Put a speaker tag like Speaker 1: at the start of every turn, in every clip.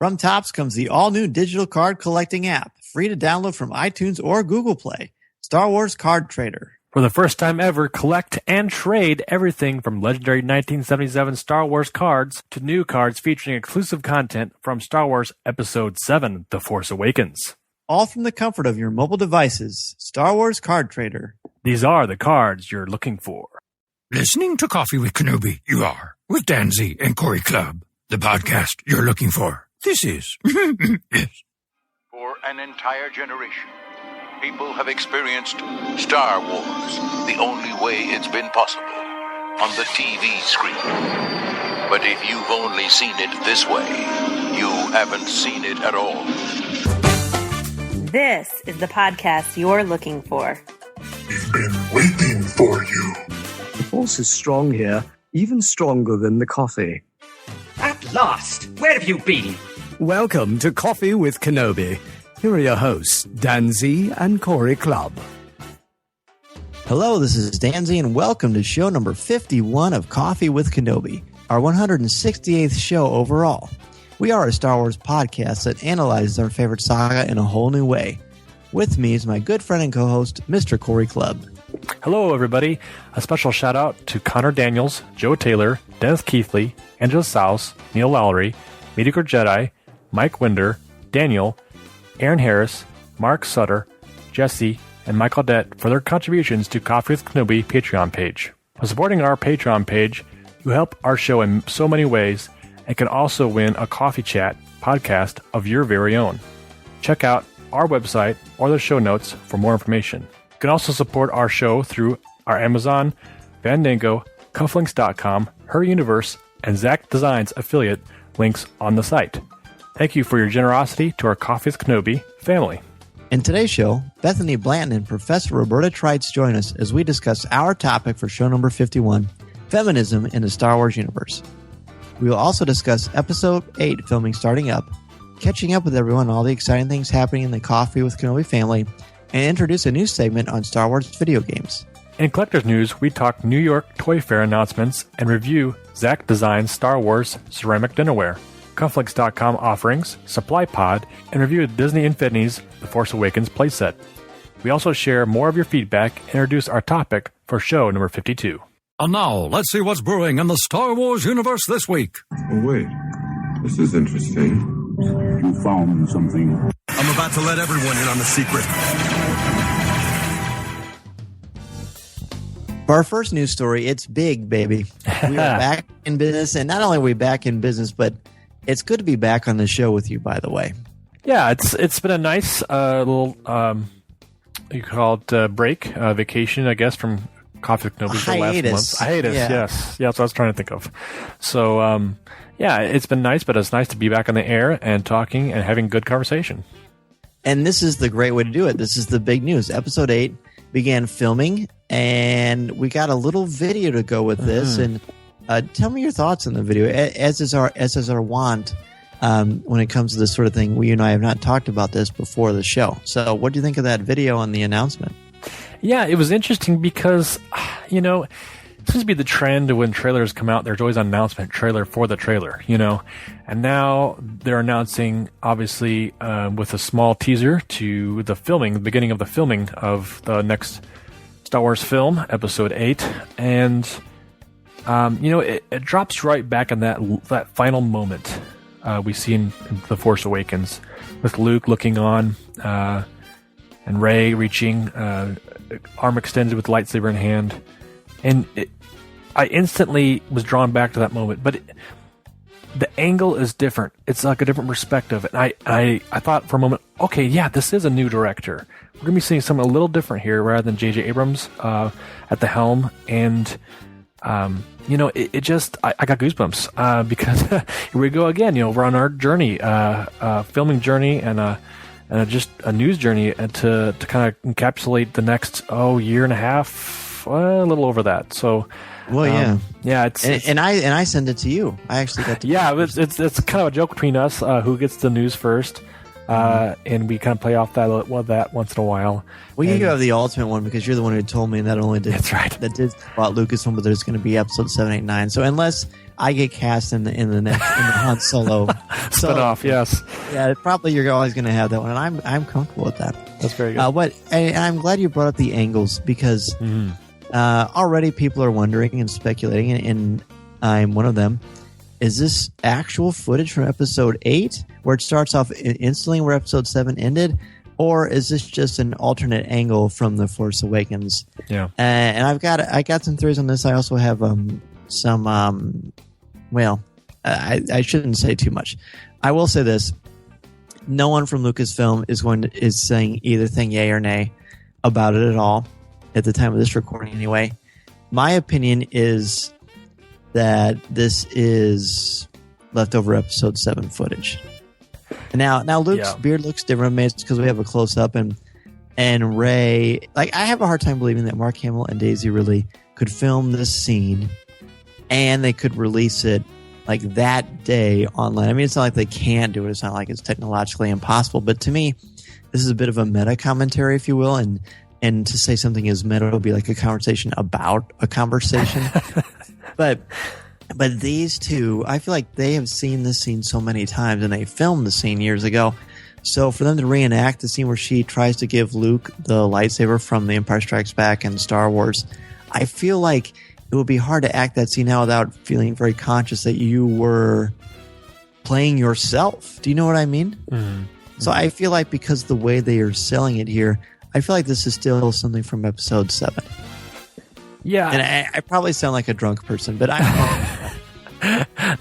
Speaker 1: From Topps comes the all-new digital card collecting app, free to download from iTunes or Google Play. Star Wars Card Trader.
Speaker 2: For the first time ever, collect and trade everything from legendary 1977 Star Wars cards to new cards featuring exclusive content from Star Wars Episode VII, The Force Awakens.
Speaker 1: All from the comfort of your mobile devices. Star Wars Card Trader.
Speaker 2: These are the cards you're looking for.
Speaker 3: Listening to Coffee with Kenobi, you are, with Dan Z and Corey Club, the podcast you're looking for. This is. Yes.
Speaker 4: For an entire generation, people have experienced Star Wars the only way it's been possible, on the TV screen. But if you've only seen it this way, you haven't seen it at all.
Speaker 5: This is the podcast you're looking for.
Speaker 6: We've been waiting for you.
Speaker 7: The Force is strong here, even stronger than the coffee.
Speaker 8: At last! Where have you been?
Speaker 7: Welcome to Coffee with Kenobi. Here are your hosts, Dan Z and Corey Club.
Speaker 1: Hello, this is Dan Z, and welcome to show number 51 of Coffee with Kenobi, our 168th show overall. We are a Star Wars podcast that analyzes our favorite saga in a whole new way. With me is my good friend and co-host, Mr. Corey Club.
Speaker 2: Hello, everybody. A special shout out to Connor Daniels, Joe Taylor, Dennis Keithley, Angela Souse, Neil Lowry, Mediocre Jedi, Mike Winder, Daniel, Aaron Harris, Mark Sutter, Jesse, and Michael Dett for their contributions to Coffee with Kenobi Patreon page. By supporting our Patreon page, you help our show in so many ways and can also win a coffee chat podcast of your very own. Check out our website or the show notes for more information. You can also support our show through our Amazon, Fandango, Cufflinks.com, Her Universe, and Zak Designs affiliate links on the site. Thank you for your generosity to our Coffee with Kenobi family.
Speaker 1: In today's show, Bethany, Blanton, and Professor Roberta Trites join us as we discuss our topic for show number 51, Feminism in the Star Wars Universe. We will also discuss Episode 8 filming starting up, catching up with everyone on all the exciting things happening in the Coffee with Kenobi family, and introduce a new segment on Star Wars video games.
Speaker 2: In Collector's News, we talk New York Toy Fair announcements and review Zak Designs Star Wars ceramic dinnerware, Cufflinks.com offerings, Supply Pod, and review Disney Infinity's The Force Awakens playset. We also share more of your feedback and introduce our topic for show number 52.
Speaker 3: And now, let's see what's brewing in the Star Wars universe this week.
Speaker 6: Oh, wait. This is interesting.
Speaker 9: You found something.
Speaker 10: I'm about to let everyone in on the secret.
Speaker 1: For our first news story, it's big, baby. We are back in business, and not only are we back in business, but it's good to be back on the show with you, by the way.
Speaker 2: Yeah, it's been a nice little, you call it break, vacation, I guess, from Coffee with Kenobi for last month. Hiatus,
Speaker 1: yeah.
Speaker 2: Yes. Yeah, that's what I was trying to think of. So, yeah, it's been nice, but it's nice to be back on the air and talking and having good conversation.
Speaker 1: And this is the great way to do it. This is the big news. Episode 8 began filming, and we got a little video to go with this. And tell me your thoughts on the video, as is our want when it comes to this sort of thing. You and I have not talked about this before the show. So what do you think of that video and the announcement?
Speaker 2: Yeah, it was interesting because, it seems to be the trend when trailers come out, there's always an announcement trailer for the trailer, And now they're announcing, obviously, with a small teaser to the beginning of the filming of the next Star Wars film, Episode 8. And, it drops right back in that final moment we see in The Force Awakens with Luke looking on and Rey reaching, arm extended with the lightsaber in hand. And I instantly was drawn back to that moment. But the angle is different. It's like a different perspective. And I thought for a moment, okay, yeah, this is a new director. We're going to be seeing something a little different here rather than J.J. Abrams at the helm. And, it just, I got goosebumps because here we go again. We're on our journey, filming journey and just a news journey to kind of encapsulate the next, year and a half, a little over that. So,
Speaker 1: well, yeah,
Speaker 2: it's
Speaker 1: and I send it to you. I actually got to.
Speaker 2: Yeah, it's kind of a joke between us who gets the news first. and we kind of play off that once in a while.
Speaker 1: Well, you have the ultimate one because you're the one who told me that only did.
Speaker 2: That's right.
Speaker 1: That did about Lucasfilm, but there's going to be episode 7, 8, 9. So unless I get cast in the next in the Han Solo
Speaker 2: spin off, yes,
Speaker 1: yeah, probably you're always going to have that one, and I'm comfortable with that.
Speaker 2: That's very good.
Speaker 1: And I'm glad you brought up the angles because already people are wondering and speculating, and I'm one of them. Is this actual footage from episode 8 where it starts off instantly where episode 7 ended? Or is this just an alternate angle from The Force Awakens?
Speaker 2: Yeah.
Speaker 1: And I got some theories on this. I also have some, I shouldn't say too much. I will say this. No one from Lucasfilm is saying either thing yay or nay about it at all at the time of this recording anyway. My opinion is that this is leftover episode 7 footage. Now Luke's beard looks different. Maybe it's because we have a close up, and Rey. Like, I have a hard time believing that Mark Hamill and Daisy Ridley could film this scene, and they could release it like that day online. I mean, it's not like they can't do it. It's not like it's technologically impossible. But to me, this is a bit of a meta commentary, if you will, and to say something is meta would be like a conversation about a conversation. But these two, I feel like they have seen this scene so many times, and they filmed the scene years ago. So for them to reenact the scene where she tries to give Luke the lightsaber from The Empire Strikes Back and Star Wars, I feel like it would be hard to act that scene now without feeling very conscious that you were playing yourself. Do you know what I mean? Mm-hmm. So I feel like because the way they are selling it here, I feel like this is still something from episode 7.
Speaker 2: Yeah.
Speaker 1: And I probably sound like a drunk person, but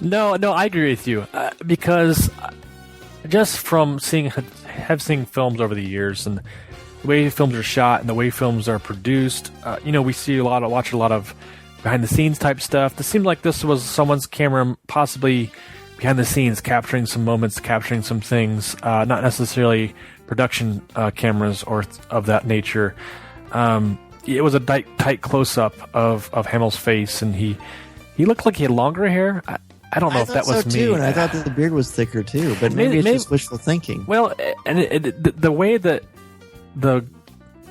Speaker 2: No, I agree with you. Because just from seeing films over the years and the way films are shot and the way films are produced, we watch a lot of behind the scenes type stuff. It seemed like this was someone's camera, possibly behind the scenes, capturing some moments, capturing some things, not necessarily production cameras or of that nature. It was a tight close up of Hamill's face, and he looked like he had longer hair. I don't know if that was me.
Speaker 1: Too, and I thought that the beard was thicker too, but maybe it's just wishful thinking.
Speaker 2: Well, and the way that the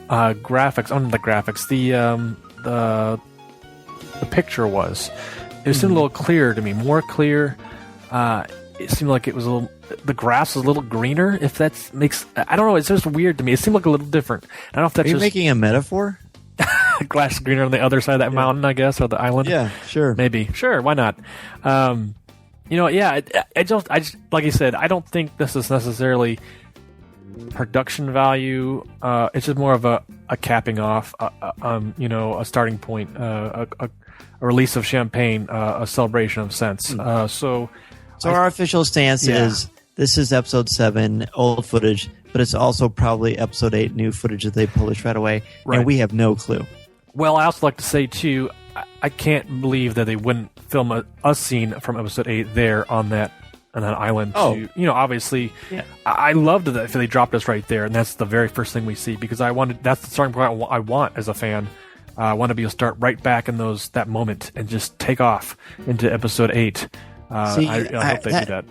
Speaker 2: graphics, the picture was, it seemed a little clearer to me, more clear. It seemed like it was the grass was a little greener. If that makes, I don't know. It's just weird to me. It seemed like a little different. I don't know if that's
Speaker 1: making a metaphor.
Speaker 2: Grass greener on the other side of that mountain, I guess, or the island.
Speaker 1: Yeah, sure,
Speaker 2: maybe, sure, why not? I just like you said, I don't think this is necessarily production value. It's just more of a capping off, a starting point, a release of champagne, a celebration of sense. So
Speaker 1: our official stance is this is episode 7, old footage, but it's also probably episode 8, new footage that they published right away, and we have no clue.
Speaker 2: Well, I also like to say, too, I can't believe that they wouldn't film a scene from episode 8 there on that island. Oh. Obviously, I loved that they dropped us right there, and that's the very first thing we see, because that's the starting point I want as a fan. I want to be able to start right back in that moment and just take off into episode 8. I hope they do that.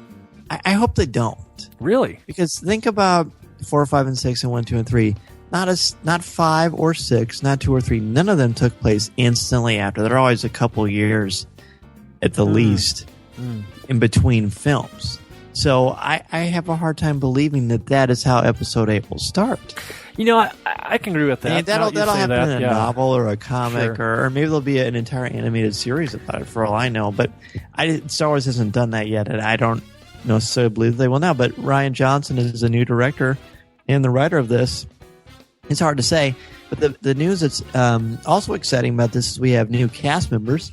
Speaker 1: I hope they don't.
Speaker 2: Really?
Speaker 1: Because think about 4, 5, and 6, and 1, 2, and 3. Not 5 or 6, not 2 or 3. None of them took place instantly after. There are always a couple years at the least in between films. So I have a hard time believing that is how episode 8 will start.
Speaker 2: I can agree with that.
Speaker 1: And that'll happen in a novel or a comic, or maybe there'll be an entire animated series about it, for all I know. But Star Wars hasn't done that yet, and I don't necessarily believe they will now. But Rian Johnson is a new director and the writer of this. It's hard to say, but the news that's also exciting about this is we have new cast members.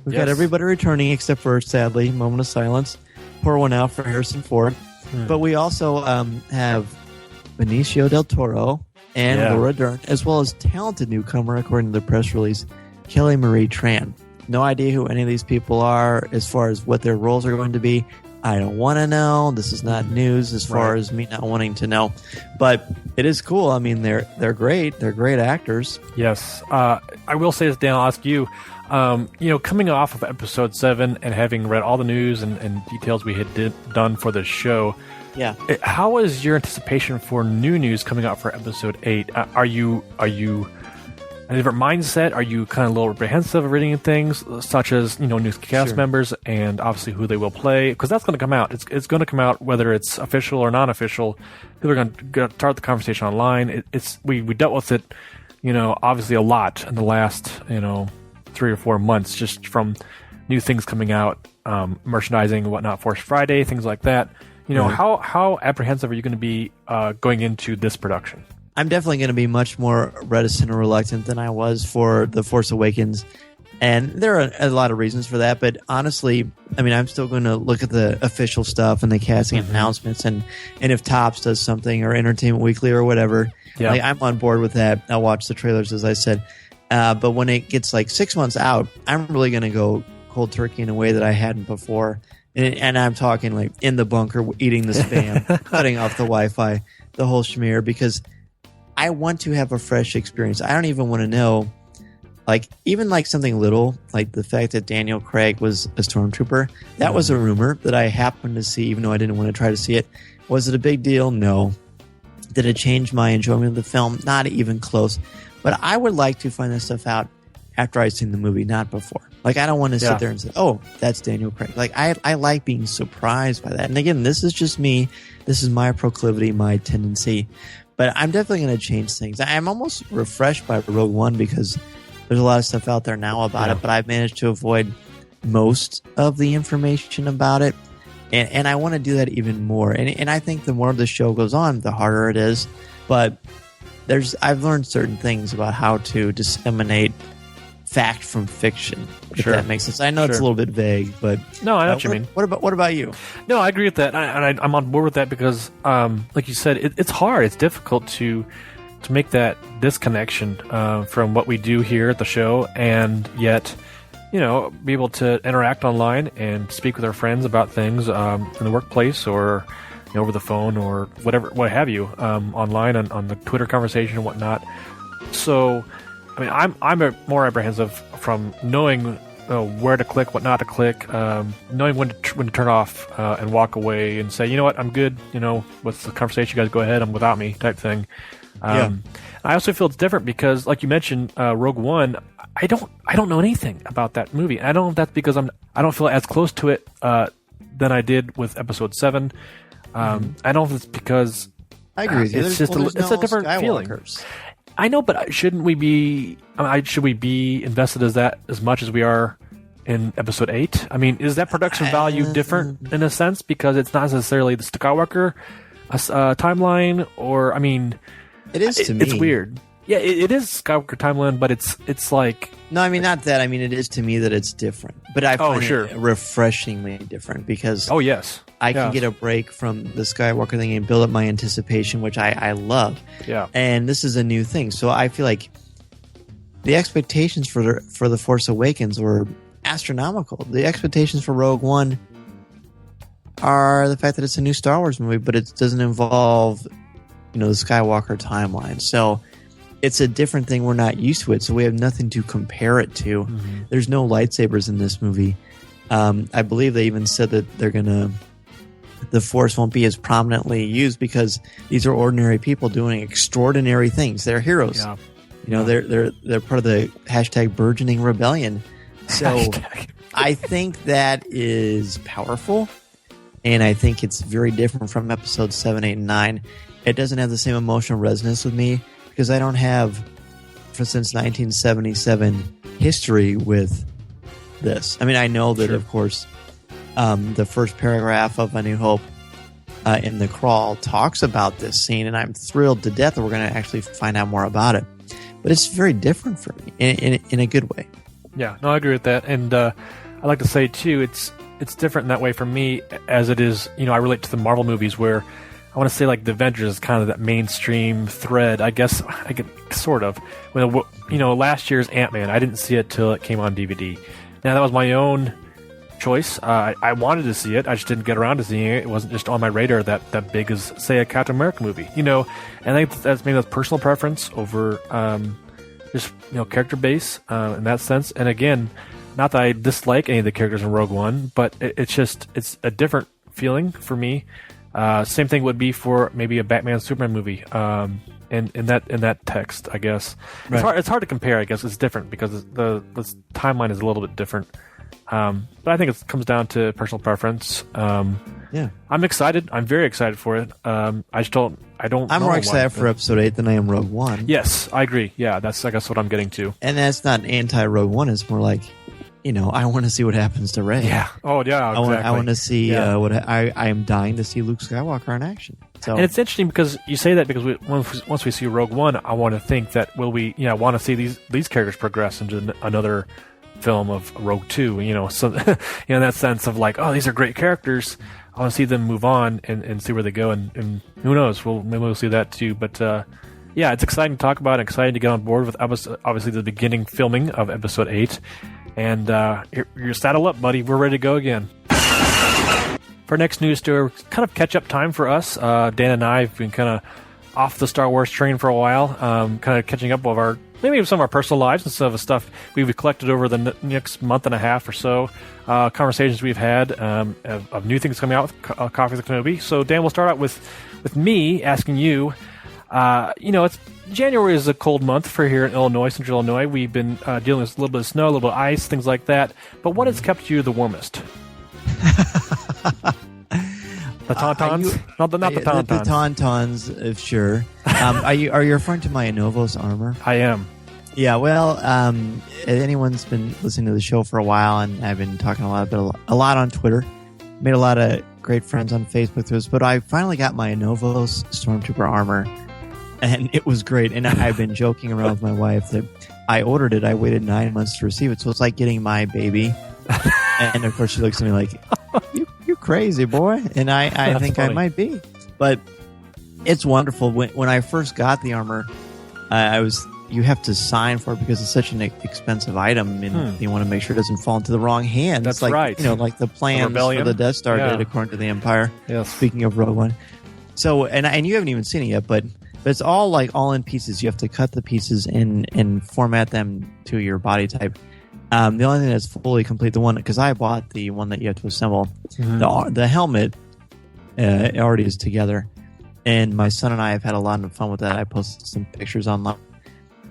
Speaker 1: We've got everybody returning except for, sadly, moment of silence. Pour one out for Harrison Ford. But we also have Benicio del Toro and Laura Dern, as well as talented newcomer, according to the press release, Kelly Marie Tran. No idea who any of these people are as far as what their roles are going to be. I don't want to know. This is not news as far as me not wanting to know. But it is cool. I mean, they're great. They're great actors.
Speaker 2: Yes. I will say this, Dan, I'll ask you. Coming off of episode 7 and having read all the news and details we had done for the show, how is your anticipation for new news coming out for episode 8? Are you a different mindset? Are you kind of a little apprehensive of reading things such as new cast members and obviously who they will play? Because that's going to come out. It's going to come out whether it's official or non-official. People are going to start the conversation online. We dealt with it, obviously a lot in the last 3 or 4 months, just from new things coming out, merchandising and whatnot, Force Friday, things like that. How apprehensive are you going to be going into this production?
Speaker 1: I'm definitely going to be much more reticent or reluctant than I was for The Force Awakens. And there are a lot of reasons for that. But honestly, I mean, I'm still going to look at the official stuff and the casting announcements. And if Topps does something or Entertainment Weekly or whatever, I'm on board with that. I'll watch the trailers, as I said. But when it gets like 6 months out, I'm really going to go cold turkey in a way that I hadn't before. And I'm talking like in the bunker, eating the Spam, cutting off the Wi-Fi, the whole schmear, because I want to have a fresh experience. I don't even want to know, even something little, like the fact that Daniel Craig was a stormtrooper. That was a rumor that I happened to see, even though I didn't want to try to see it. Was it a big deal? No. Did it change my enjoyment of the film? Not even close. But I would like to find this stuff out after I've seen the movie, not before. I don't want to sit there and say, oh, that's Daniel Craig. I like being surprised by that. And again, this is just me. This is my proclivity, my tendency. But I'm definitely going to change things. I'm almost refreshed by Rogue One because there's a lot of stuff out there now about it, but I've managed to avoid most of the information about it. And I want to do that even more. And I think the more the show goes on, the harder it is. But I've learned certain things about how to disseminate fact from fiction, if that makes sense. I know it's a little bit vague, but
Speaker 2: no, I know what you mean.
Speaker 1: What about you?
Speaker 2: No, I agree with that, and I'm on board with that because, like you said, it's hard. It's difficult to make that disconnection from what we do here at the show, and yet, be able to interact online and speak with our friends about things in the workplace or over the phone or whatever, what have you, online on the Twitter conversation and whatnot. So, I mean, I'm more apprehensive from knowing where to click, what not to click, knowing when to turn off and walk away and say, you know what, I'm good. What's the conversation? You guys go ahead. I'm without me, type thing. I also feel it's different because, like you mentioned, Rogue One. I don't know anything about that movie. I don't know if that's because I don't feel as close to it than I did with Episode 7. I don't know if it's because
Speaker 1: I agree with you.
Speaker 2: It's just it's a different feeling. I know, but shouldn't we be? Should we be invested as much as we are in Episode 8? I mean, is that production value different in a sense because it's not necessarily the Skywalker timeline, or I mean,
Speaker 1: it is to me.
Speaker 2: It's weird. Yeah, it is Skywalker timeline, but it's like
Speaker 1: no, I mean not that. I mean it is to me that it's different, but I find it refreshingly different because I can get a break from the Skywalker thing and build up my anticipation, which I love.
Speaker 2: Yeah,
Speaker 1: and this is a new thing, so I feel like the expectations for the Force Awakens were astronomical. The expectations for Rogue One are the fact that it's a new Star Wars movie, but it doesn't involve the Skywalker timeline, so. It's a different thing. We're not used to it, so we have nothing to compare it to. Mm-hmm. There's no lightsabers in this movie. I believe they even said that the Force won't be as prominently used because these are ordinary people doing extraordinary things. They're heroes. Yeah. They're part of the hashtag burgeoning rebellion. So I think that is powerful, and I think it's very different from Episode 7, 8, and 9. It doesn't have the same emotional resonance with me. Because I don't have, since 1977, history with this. I mean, I know that, of course, the first paragraph of A New Hope in the crawl talks about this scene, and I'm thrilled to death that we're going to actually find out more about it. But it's very different for me in a good way.
Speaker 2: Yeah, no, I agree with that. And I like to say, too, it's different in that way for me as it is, I relate to the Marvel movies where I want to say like the Avengers is kind of that mainstream thread. I guess I could sort of. Last year's Ant-Man, I didn't see it till it came on DVD. Now that was my own choice. I wanted to see it. I just didn't get around to seeing it. It wasn't just on my radar that big as, say, a Captain America movie. And I think that's maybe that's personal preference over just character base in that sense. And again, not that I dislike any of the characters in Rogue One, but it's a different feeling for me. Same thing would be for maybe a Batman Superman movie. In that text, I guess it's hard to compare. I guess it's different because the timeline is a little bit different. But I think it comes down to personal preference. I'm excited. I'm very excited for it. I don't.
Speaker 1: I'm more excited for Episode 8 than I am Rogue One.
Speaker 2: Yes, I agree. Yeah, that's I guess what I'm getting to.
Speaker 1: And that's not anti-Rogue One. It's more like, I want to see what happens to Rey.
Speaker 2: Yeah. Oh, yeah. Exactly.
Speaker 1: I want to see what I am dying to see Luke Skywalker in action. So,
Speaker 2: and it's interesting because you say that because once we see Rogue One, I want to think that I want to see these characters progress into another film of Rogue 2. So in that sense of like, oh, these are great characters. I want to see them move on and see where they go. And who knows? Maybe we'll see that too. But it's exciting to talk about. Excited to get on board with obviously the beginning filming of Episode 8. And you're saddle up, buddy. We're ready to go again. For our next news story, kind of catch-up time for us. Dan and I have been kind of off the Star Wars train for a while, kind of catching up with maybe some of our personal lives and some of the stuff we've collected over the next month and a half or so, conversations we've had of new things coming out with Coffee with Kenobi. So, Dan, we'll start out with me asking you, it's January is a cold month for here in Illinois, Central Illinois. We've been dealing with a little bit of snow, a little bit of ice, things like that. But what has kept you the warmest? The Tauntauns? Not the Tauntauns.
Speaker 1: The Tauntauns, sure. Are you referring to my Anovos armor?
Speaker 2: I am.
Speaker 1: Yeah, well, anyone's been listening to the show for a while, and I've been talking a lot on Twitter. Made a lot of great friends on Facebook through this, but I finally got my Anovos Stormtrooper armor, and it was great. And I've been joking around with my wife that I ordered it. I waited 9 months to receive it, so it's like getting my baby. And of course, she looks at me like, "You crazy boy," and I think funny. I might be, but it's wonderful. When I first got the armor, you have to sign for it because it's such an expensive item, and you want to make sure it doesn't fall into the wrong hands.
Speaker 2: That's right.
Speaker 1: Like the plans for the Death Star did according to the Empire.
Speaker 2: Yes.
Speaker 1: Speaking of Rogue One, so and you haven't even seen it yet, but it's all in pieces. You have to cut the pieces and format them to your body type. The only thing that's fully complete, because I bought the one that you have to assemble, the helmet already is together, and my son and I have had a lot of fun with that. I posted some pictures online,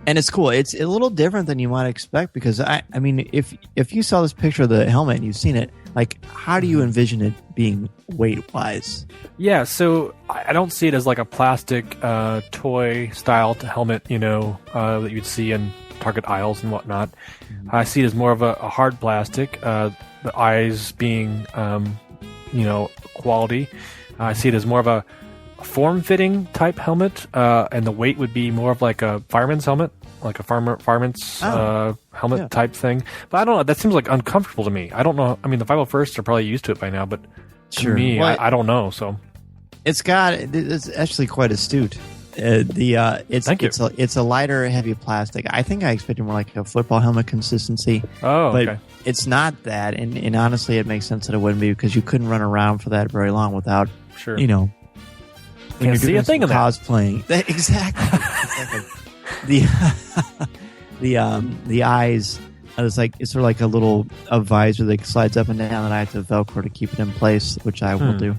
Speaker 1: and it's cool. It's a little different than you might expect because I mean, if you saw this picture of the helmet and you've seen it, like, how do you envision it being weight-wise?
Speaker 2: Yeah, so I don't see it as like a plastic toy-styled helmet, that you'd see in Target aisles and whatnot. I see it as more of a hard plastic, the eyes being, quality. I see it as more of a form-fitting type helmet, and the weight would be more of like a fireman's helmet, like a fireman's helmet type thing. But I don't know. That seems like uncomfortable to me. I don't know. I mean, the 501st are probably used to it by now, but to me, I don't know. So
Speaker 1: it's actually quite astute. It's a lighter, heavy plastic. I think I expected more like a football helmet consistency.
Speaker 2: Oh,
Speaker 1: but
Speaker 2: okay.
Speaker 1: It's not that, and honestly, it makes sense that it wouldn't be because you couldn't run around for that very long without,
Speaker 2: sure.
Speaker 1: When
Speaker 2: Can't see a thing in
Speaker 1: cosplaying. Exactly. The eyes. It's sort of like a visor that slides up and down that I have to Velcro to keep it in place, which I will do.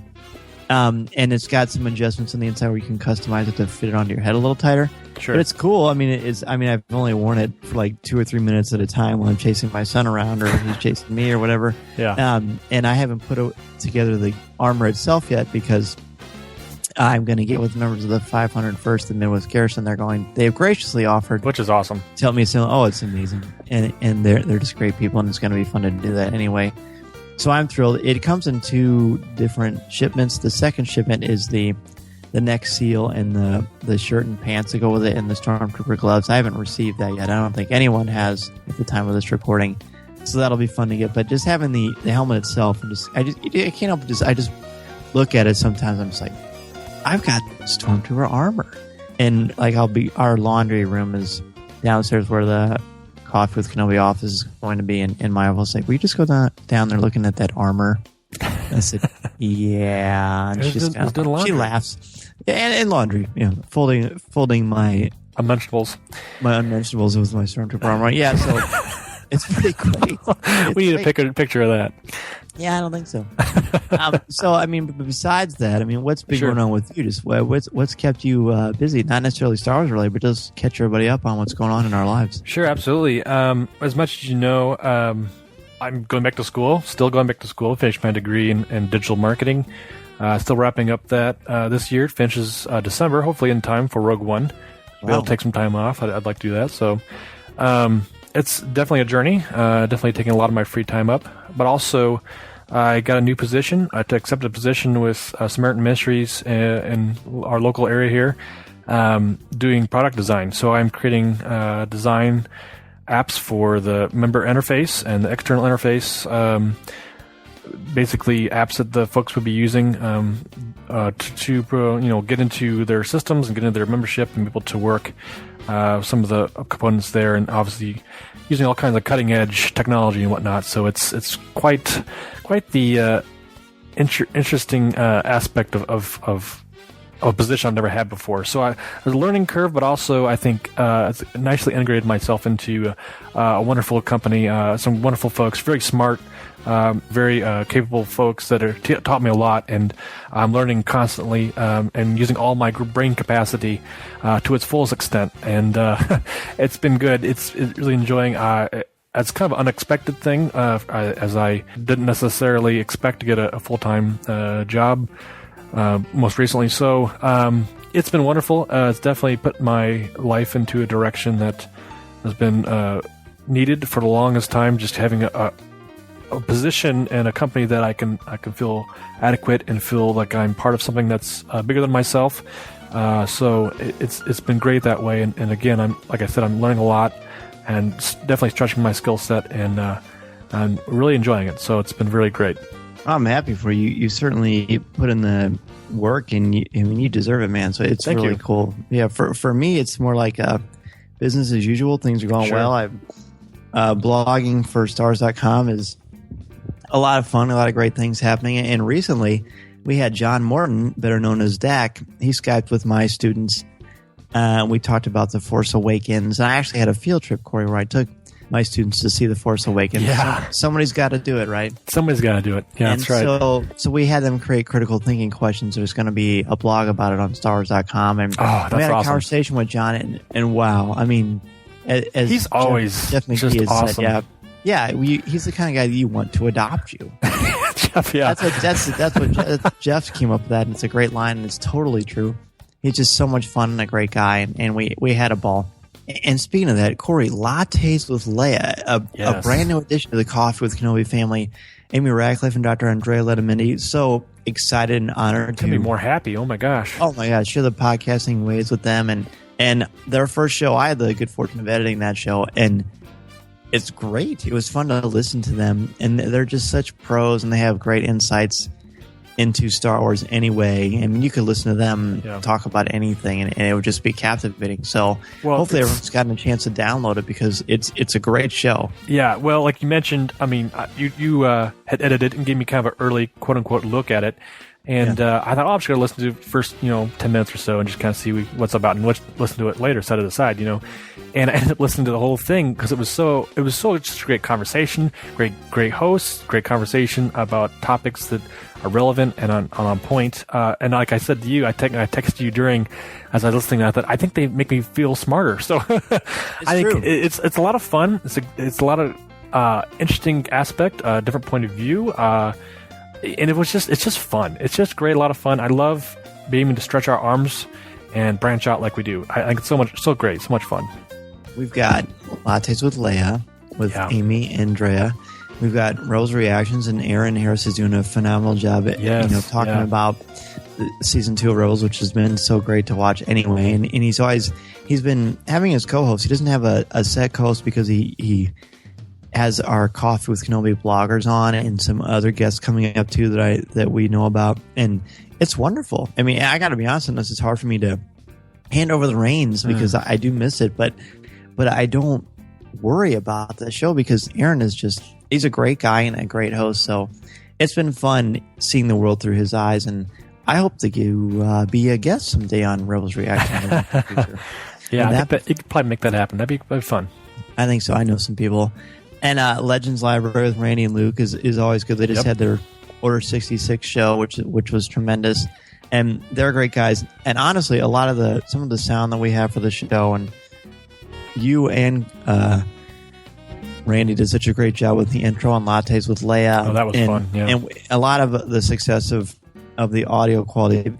Speaker 1: And it's got some adjustments on the inside where you can customize it to fit it onto your head a little tighter.
Speaker 2: Sure.
Speaker 1: But it's cool. I mean, I've only worn it for like 2 or 3 minutes at a time while I'm chasing my son around or he's chasing me or whatever.
Speaker 2: Yeah.
Speaker 1: And I haven't put together the armor itself yet because I'm going to get with members of the 501st and Midwest Garrison. They've graciously offered,
Speaker 2: which is awesome.
Speaker 1: Tell me, it's amazing, and they're just great people, and it's going to be fun to do that anyway. So I'm thrilled. It comes in 2 different shipments. The second shipment is the neck seal and the shirt and pants that go with it, and the Stormtrooper gloves. I haven't received that yet. I don't think anyone has at the time of this recording. So that'll be fun to get. But just having the helmet itself, and I can't help but I just look at it sometimes. I'm just like, I've got Stormtrooper armor, and like our laundry room is downstairs where the Coffee with Kenobi office is going to be in my office. Like, will you just go down there looking at that armor? I said, yeah. And she laughs. Yeah, and laundry. Yeah, folding my
Speaker 2: unmentionables.
Speaker 1: My unmentionables with my Stormtrooper armor. Yeah, so it's pretty great.
Speaker 2: We need a picture of that.
Speaker 1: Yeah, I don't think so. So, I mean, but besides that, I mean, what's been going on with you? Just what's kept you busy? Not necessarily Star Wars related, but just catch everybody up on what's going on in our lives.
Speaker 2: Sure, absolutely. As much as you know, I'm going back to school. Still going back to school. Finished my degree in digital marketing. Still wrapping up that this year. It finishes December, hopefully in time for Rogue One. Wow. I'll take some time off. I'd like to do that. So, it's definitely a journey. Definitely taking a lot of my free time up. But also, I got a new position. I accepted a position with Samaritan Ministries in our local area here, doing product design. So I'm creating design apps for the member interface and the external interface. Basically, apps that the folks would be using to get into their systems and get into their membership and be able to work some of the components there, and obviously using all kinds of cutting edge technology and whatnot. So it's quite the interesting aspect of a position I've never had before. So there's a learning curve, but also I think it's nicely integrated myself into a wonderful company, some wonderful folks, very smart, very capable folks that are taught me a lot, and I'm learning constantly and using all my brain capacity to its fullest extent, and it's been good. It's really enjoying. It's kind of an unexpected thing, as I didn't necessarily expect to get a full-time job most recently. So it's been wonderful. It's definitely put my life into a direction that has been needed for the longest time. Just having a position and a company that I can feel adequate and feel like I'm part of something that's bigger than myself. So it's been great that way. And again, like I said, I'm learning a lot and definitely stretching my skill set, and I'm really enjoying it. So it's been really great.
Speaker 1: I'm happy for you. You certainly put in the work, and you deserve it, man. So it's really cool. Yeah, for me, it's more like business as usual. Things are going well. I'm blogging for stars.com is a lot of fun, a lot of great things happening. And recently, we had John Morton, better known as Dak. He Skyped with my students. We talked about The Force Awakens. I actually had a field trip, Corey, where I took my students to see The Force Awakens.
Speaker 2: Yeah.
Speaker 1: Somebody's got to do it, right?
Speaker 2: Somebody's got to do it. Yeah, that's right.
Speaker 1: So we had them create critical thinking questions. There's going to be a blog about it on stars.com. And we had a conversation with John, and wow. I mean, as
Speaker 2: he's always
Speaker 1: Jeff McKee
Speaker 2: just
Speaker 1: has
Speaker 2: awesome.
Speaker 1: said, yeah, he's the kind of guy that you want to adopt you.
Speaker 2: Jeff, yeah.
Speaker 1: That's what Jeff came up with that, and it's a great line, and it's totally true. He's just so much fun and a great guy, and we had a ball. And speaking of that, Corey, Lattes with Leia, a brand new addition to the Coffee with Kenobi family. Amy Radcliffe and Dr. Andrea Letamendi, so excited and honored
Speaker 2: to be more happy. Oh my gosh.
Speaker 1: Share the podcasting ways with them, and their first show, I had the good fortune of editing that show, and it's great. It was fun to listen to them, and they're just such pros, and they have great insights into Star Wars anyway. I mean, you could listen to them talk about anything, and it would just be captivating. So hopefully everyone's gotten a chance to download it, because it's a great show.
Speaker 2: Yeah, well, like you mentioned, I mean, you had edited and gave me kind of an early quote-unquote look at it. And I thought, I'm just going to listen to the first, 10 minutes or so and just kind of see what's about, and listen to it later, set it aside, And I ended up listening to the whole thing because it was so just a great conversation, great hosts, great conversation about topics that are relevant and on point. And like I said to you, I texted you as I was listening, and I thought, I think they make me feel smarter. So I think it's a lot of fun. It's a lot of interesting aspect, different point of view. And it's just fun. It's just great, a lot of fun. I love being able to stretch our arms and branch out like we do. I think it's so great, so much fun.
Speaker 1: We've got Lattes with Leia, with Amy and Andrea. We've got Rose Reactions, and Aaron Harris is doing a phenomenal job at talking about season 2 of Rose, which has been so great to watch anyway. And he's been having his co-host. He doesn't have a set co-host because he has our Coffee with Kenobi bloggers on, and some other guests coming up too that we know about, and it's wonderful. I mean, I got to be honest on this; it's hard for me to hand over the reins because I do miss it, but I don't worry about the show because Aaron he's a great guy and a great host. So it's been fun seeing the world through his eyes, and I hope to be a guest someday on Rebels Reaction in the future.
Speaker 2: Yeah, I think that you could probably make that happen. That'd be fun.
Speaker 1: I think so. I know some people. And Legends Library with Randy and Luke is always good. They just had their Order 66 show, which was tremendous. And they're great guys. And honestly, some of the sound that we have for the show, and you and Randy did such a great job with the intro on Lattes with Leia.
Speaker 2: Oh, that was fun. Yeah.
Speaker 1: And a lot of the success of the audio quality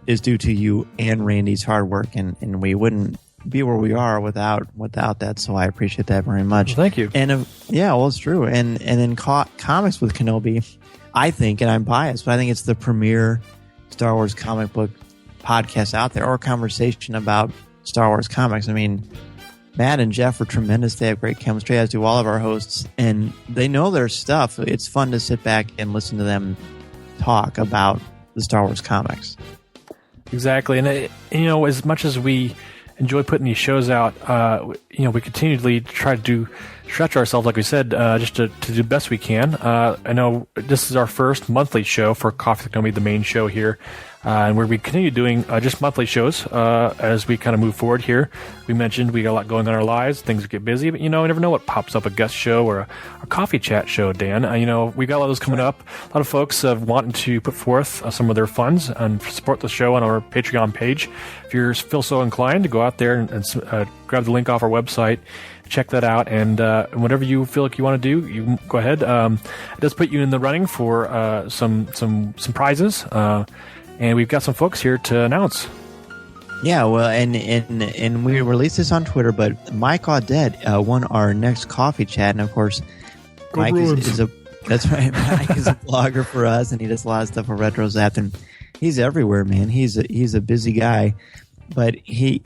Speaker 1: is due to you and Randy's hard work, and we wouldn't be where we are without that. So I appreciate that very much.
Speaker 2: Well, thank you.
Speaker 1: And it's true. And then Comics with Kenobi, I think, and I'm biased, but I think it's the premier Star Wars comic book podcast out there, or conversation about Star Wars comics. I mean, Matt and Jeff are tremendous. They have great chemistry, as do all of our hosts, and they know their stuff. It's fun to sit back and listen to them talk about the Star Wars comics.
Speaker 2: Exactly. And as much as we enjoy putting these shows out, we continually try to stretch ourselves, like we said, just to do the best we can. I know this is our first monthly show for Coffee with Kenobi, the main show here, and where we continue doing just monthly shows as we kind of move forward here. We mentioned we got a lot going on in our lives, things get busy, but you never know what pops up, a guest show or a coffee chat show, Dan. We got a lot of those coming up. A lot of folks wanting to put forth some of their funds and support the show on our Patreon page. If you feel so inclined to go out there and grab the link off our website, check that out, and whatever you feel like you want to do, you can go ahead. It does put you in the running for some prizes, and we've got some folks here to announce.
Speaker 1: Yeah, well, and we released this on Twitter, but Mike Audette won our next coffee chat, and of course, Mike that's right. Mike is a blogger for us, and he does a lot of stuff for Retro Zap, and he's everywhere, man. He's a busy guy. But he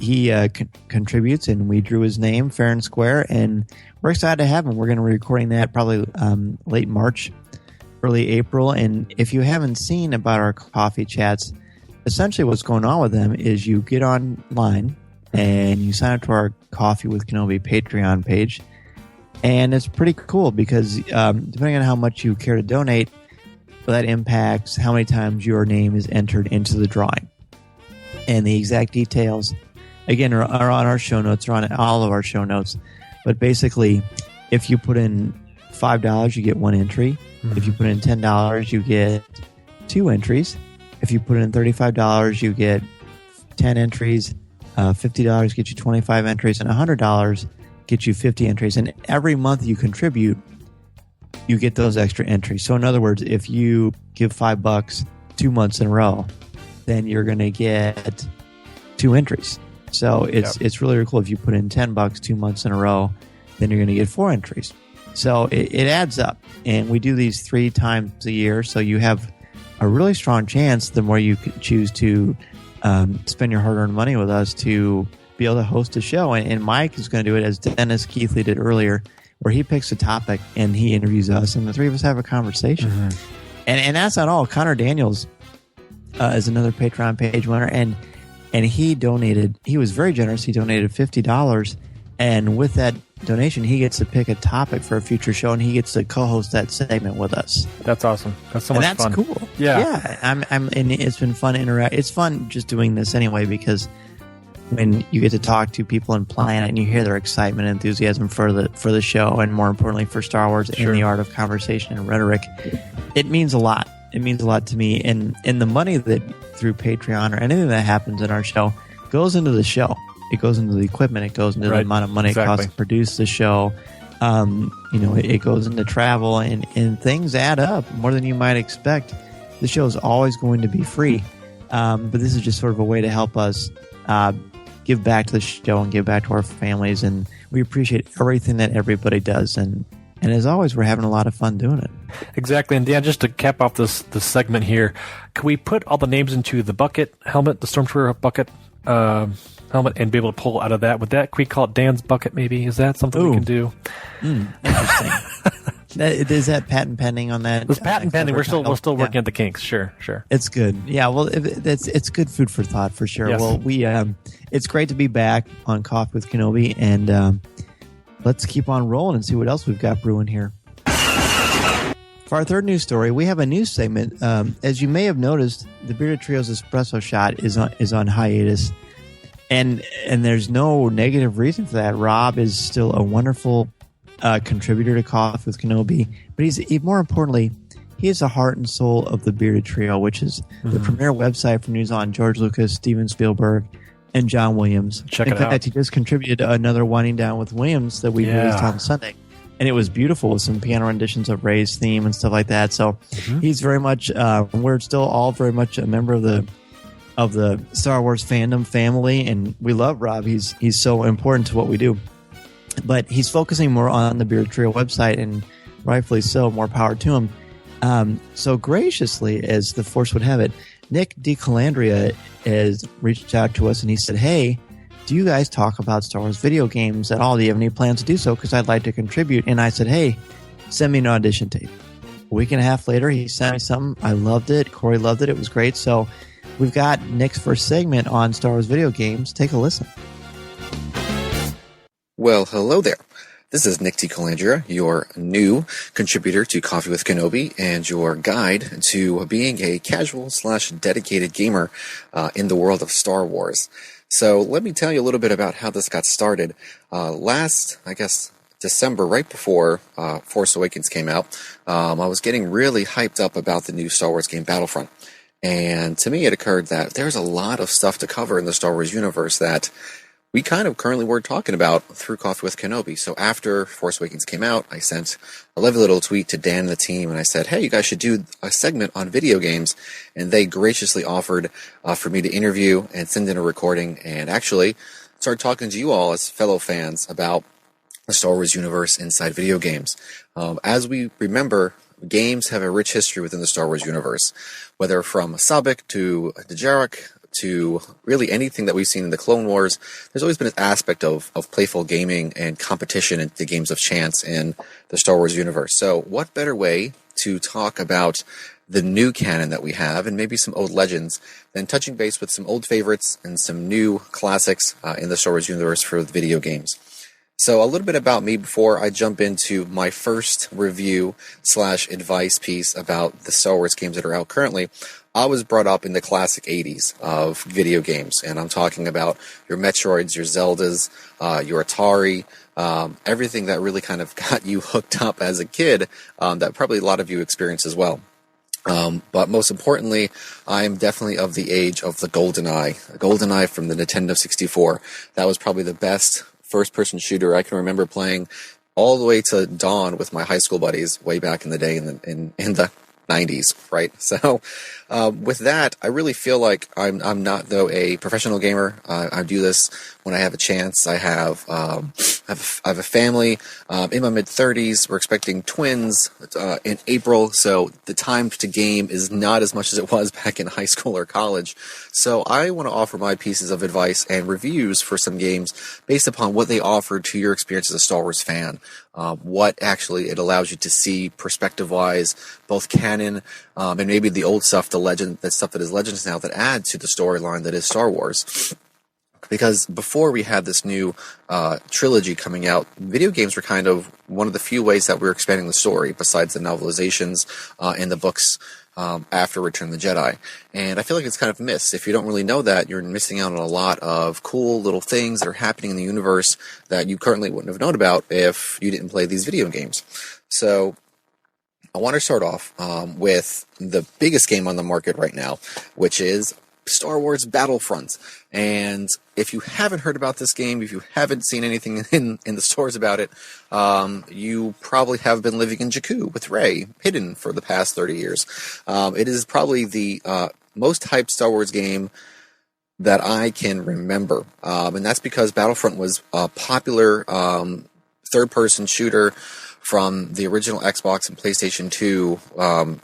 Speaker 1: contributes, and we drew his name fair and square, and we're excited to have him. We're going to be recording that probably late March, early April. And if you haven't seen about our coffee chats, essentially what's going on with them is you get online and you sign up to our Coffee with Kenobi Patreon page, and it's pretty cool because depending on how much you care to donate, that impacts how many times your name is entered into the drawing. And the exact details, again, are on our show notes, or on all of our show notes. But basically, if you put in $5, you get one entry. Mm-hmm. If you put in $10, you get 2 entries. If you put in $35, you get 10 entries. $50 gets you 25 entries. And $100 gets you 50 entries. And every month you contribute, you get those extra entries. So in other words, if you give $5 2 months in a row, then you're going to get 2 entries. So it's really, really cool. If you put in $10 2 months in a row, then you're going to get 4 entries. So it adds up. And we do these 3 times a year. So you have a really strong chance, the more you choose to spend your hard-earned money with us, to be able to host a show. And Mike is going to do it as Dennis Keithley did earlier, where he picks a topic and he interviews us, and the 3 of us have a conversation. Mm-hmm. And that's not all. Connor Daniels is another Patreon page winner, and he donated. He was very generous. He donated $50, and with that donation, he gets to pick a topic for a future show, and he gets to co-host that segment with us.
Speaker 2: That's awesome. That's so much fun.
Speaker 1: And that's cool.
Speaker 2: Yeah.
Speaker 1: And it's been fun to interact. It's fun just doing this anyway, because when you get to talk to people and plan it, and you hear their excitement and enthusiasm for the show, and more importantly for Star Wars and the art of conversation and rhetoric, it means a lot. It means a lot to me, and the money that through Patreon or anything that happens in our show goes into the show. It goes into the equipment. It goes into the amount of money it costs to produce the show. It goes into travel, and things add up more than you might expect. The show is always going to be free, but this is just sort of a way to help us give back to the show and give back to our families, and we appreciate everything that everybody does. And as always, we're having a lot of fun doing it.
Speaker 2: Exactly. And Dan, just to cap off this segment here, can we put all the names into the bucket helmet, the Stormtrooper bucket helmet, and be able to pull out of that? Can we call it Dan's bucket maybe? Is that something we can do?
Speaker 1: Interesting. Is that patent pending on that?
Speaker 2: It's patent pending. We're still working at the kinks. Sure.
Speaker 1: It's good. Yeah. Well, it's good food for thought for sure. Yes. Well, it's great to be back on Coffee with Kenobi, and let's keep on rolling and see what else we've got brewing here. For our third news story, we have a news segment. As you may have noticed, the Bearded Trio's Espresso Shot is on hiatus, and there's no negative reason for that. Rob is still a wonderful contributor to Coffee with Kenobi, but he's more importantly, he is the heart and soul of the Bearded Trio, which is the premier website for news on George Lucas, Steven Spielberg, and John Williams.
Speaker 2: Check it out.
Speaker 1: In fact, he just contributed another Winding Down with Williams that we released on Sunday. And it was beautiful with some piano renditions of Ray's theme and stuff like that. So he's very much, we're still all very much a member of the Star Wars fandom family, and we love Rob. He's so important to what we do. But he's focusing more on the Bearded Trio website, and rightfully so, more power to him. So graciously, as the Force would have it, Nick DeCalandria has reached out to us, and he said, hey, do you guys talk about Star Wars video games at all? Do you have any plans to do so? Because I'd like to contribute. And I said, hey, send me an audition tape. A week and a half later, he sent me something. I loved it. Corey loved it. It was great. So we've got Nick's first segment on Star Wars video games. Take a listen.
Speaker 11: Well, hello there. This is Nick DeCalandria, your new contributor to Coffee with Kenobi and your guide to being a casual/dedicated gamer in the world of Star Wars. So let me tell you a little bit about how this got started. Last, I guess, December, right before Force Awakens came out, I was getting really hyped up about the new Star Wars game Battlefront. And to me, it occurred that there's a lot of stuff to cover in the Star Wars universe that we kind of currently were talking about through Coffee with Kenobi. So after Force Awakens came out, I sent a lovely little tweet to Dan and the team, and I said, hey, you guys should do a segment on video games. And they graciously offered for me to interview and send in a recording and actually start talking to you all as fellow fans about the Star Wars universe inside video games. As we remember, games have a rich history within the Star Wars universe, whether from Sabik to Dejarik, to really anything that we've seen in the Clone Wars. There's always been an aspect of playful gaming and competition in the games of chance in the Star Wars universe. So what better way to talk about the new canon that we have and maybe some old legends than touching base with some old favorites and some new classics in the Star Wars universe for the video games. So a little bit about me before I jump into my first review/advice piece about the Star Wars games that are out currently. I was brought up in the classic 80s of video games, and I'm talking about your Metroids, your Zeldas, your Atari, everything that really kind of got you hooked up as a kid, that probably a lot of you experienced as well. But most importantly, I am definitely of the age of the GoldenEye from the Nintendo 64. That was probably the best first-person shooter I can remember playing all the way to Dawn with my high school buddies way back in the day in the 90s, right? So with that, I really feel like I'm not, though, a professional gamer. I do this when I have a chance. I have a family in my mid-30s. We're expecting twins in April, so the time to game is not as much as it was back in high school or college. So I want to offer my pieces of advice and reviews for some games based upon what they offer to your experience as a Star Wars fan. What actually it allows you to see perspective-wise, both canon and maybe the old stuff, that stuff that is Legends now, that add to the storyline that is Star Wars. Because before we had this new trilogy coming out, video games were kind of one of the few ways that we were expanding the story, besides the novelizations and the books after Return of the Jedi. And I feel like it's kind of missed. If you don't really know that, you're missing out on a lot of cool little things that are happening in the universe that you currently wouldn't have known about if you didn't play these video games. So I want to start off with the biggest game on the market right now, which is Star Wars Battlefront. And if you haven't heard about this game, if you haven't seen anything in the stores about it, you probably have been living in Jakku with Rey, hidden for the past 30 years. It is probably the most hyped Star Wars game that I can remember. And that's because Battlefront was a popular third-person shooter from the original Xbox and PlayStation 2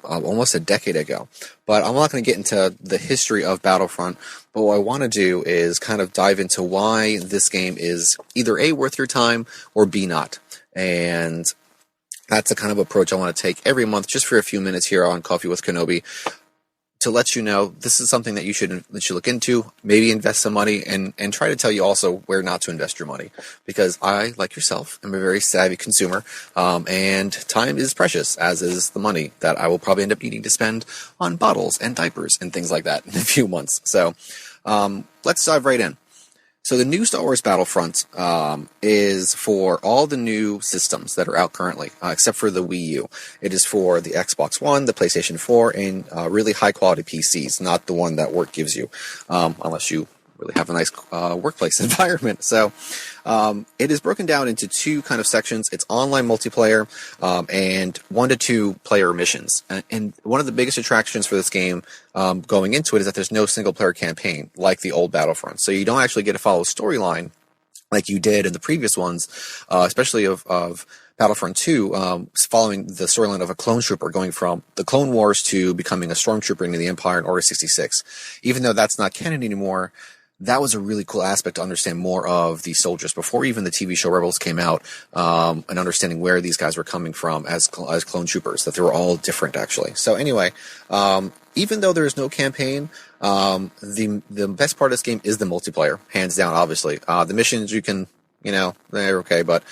Speaker 11: almost a decade ago. But I'm not going to get into the history of Battlefront, but what I want to do is kind of dive into why this game is either A, worth your time, or B, not. And that's the kind of approach I want to take every month, just for a few minutes here on Coffee with Kenobi. to let you know this is something that you should look into, maybe invest some money, and try to tell you also where not to invest your money. Because I, like yourself, am a very savvy consumer, and time is precious, as is the money that I will probably end up needing to spend on bottles and diapers and things like that in a few months. So let's dive right in. So the new Star Wars Battlefront is for all the new systems that are out currently, except for the Wii U. It is for the Xbox One, the PlayStation 4, and really high-quality PCs, not the one that work gives you, unless you really have a nice workplace environment. So it is broken down into two kind of sections. It's online multiplayer and 1 to 2 player missions. And one of the biggest attractions for this game going into it is that there's no single player campaign like the old Battlefront. So you don't actually get to follow a storyline like you did in the previous ones, especially of Battlefront 2, following the storyline of a clone trooper going from the Clone Wars to becoming a stormtrooper into the Empire in Order 66. Even though that's not canon anymore, that was a really cool aspect to understand more of these soldiers before even the TV show Rebels came out, and understanding where these guys were coming from as clone troopers, that they were all different, actually. So anyway, even though there is no campaign, the best part of this game is the multiplayer, hands down, obviously. The missions you can, they're okay, but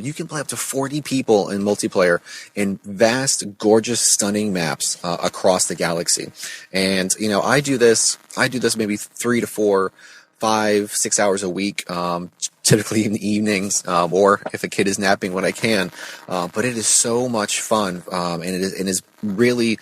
Speaker 11: you can play up to 40 people in multiplayer in vast, gorgeous, stunning maps across the galaxy. And I do this maybe 3 to 4, 5, 6 hours a week, typically in the evenings, or if a kid is napping when I can. But it is so much fun, and it is really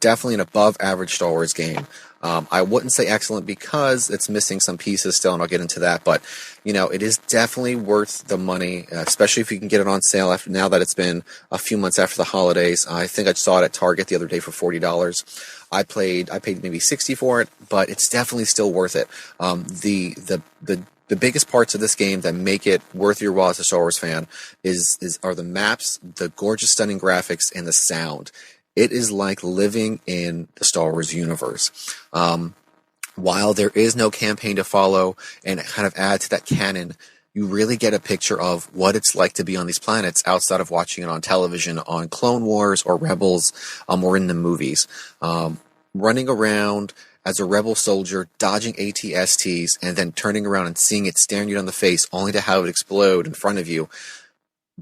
Speaker 11: definitely an above average Star Wars game. I wouldn't say excellent because it's missing some pieces still, and I'll get into that. But, it is definitely worth the money, especially if you can get it on sale now that it's been a few months after the holidays. I think I saw it at Target the other day for $40. I paid maybe $60 for it, but it's definitely still worth it. The biggest parts of this game that make it worth your while as a Star Wars fan are the maps, the gorgeous, stunning graphics, and the sound. It is like living in the Star Wars universe. While there is no campaign to follow and kind of add to that canon, you really get a picture of what it's like to be on these planets outside of watching it on television, on Clone Wars or Rebels, or in the movies. Running around as a rebel soldier, dodging AT-STs, and then turning around and seeing it staring you in the face only to have it explode in front of you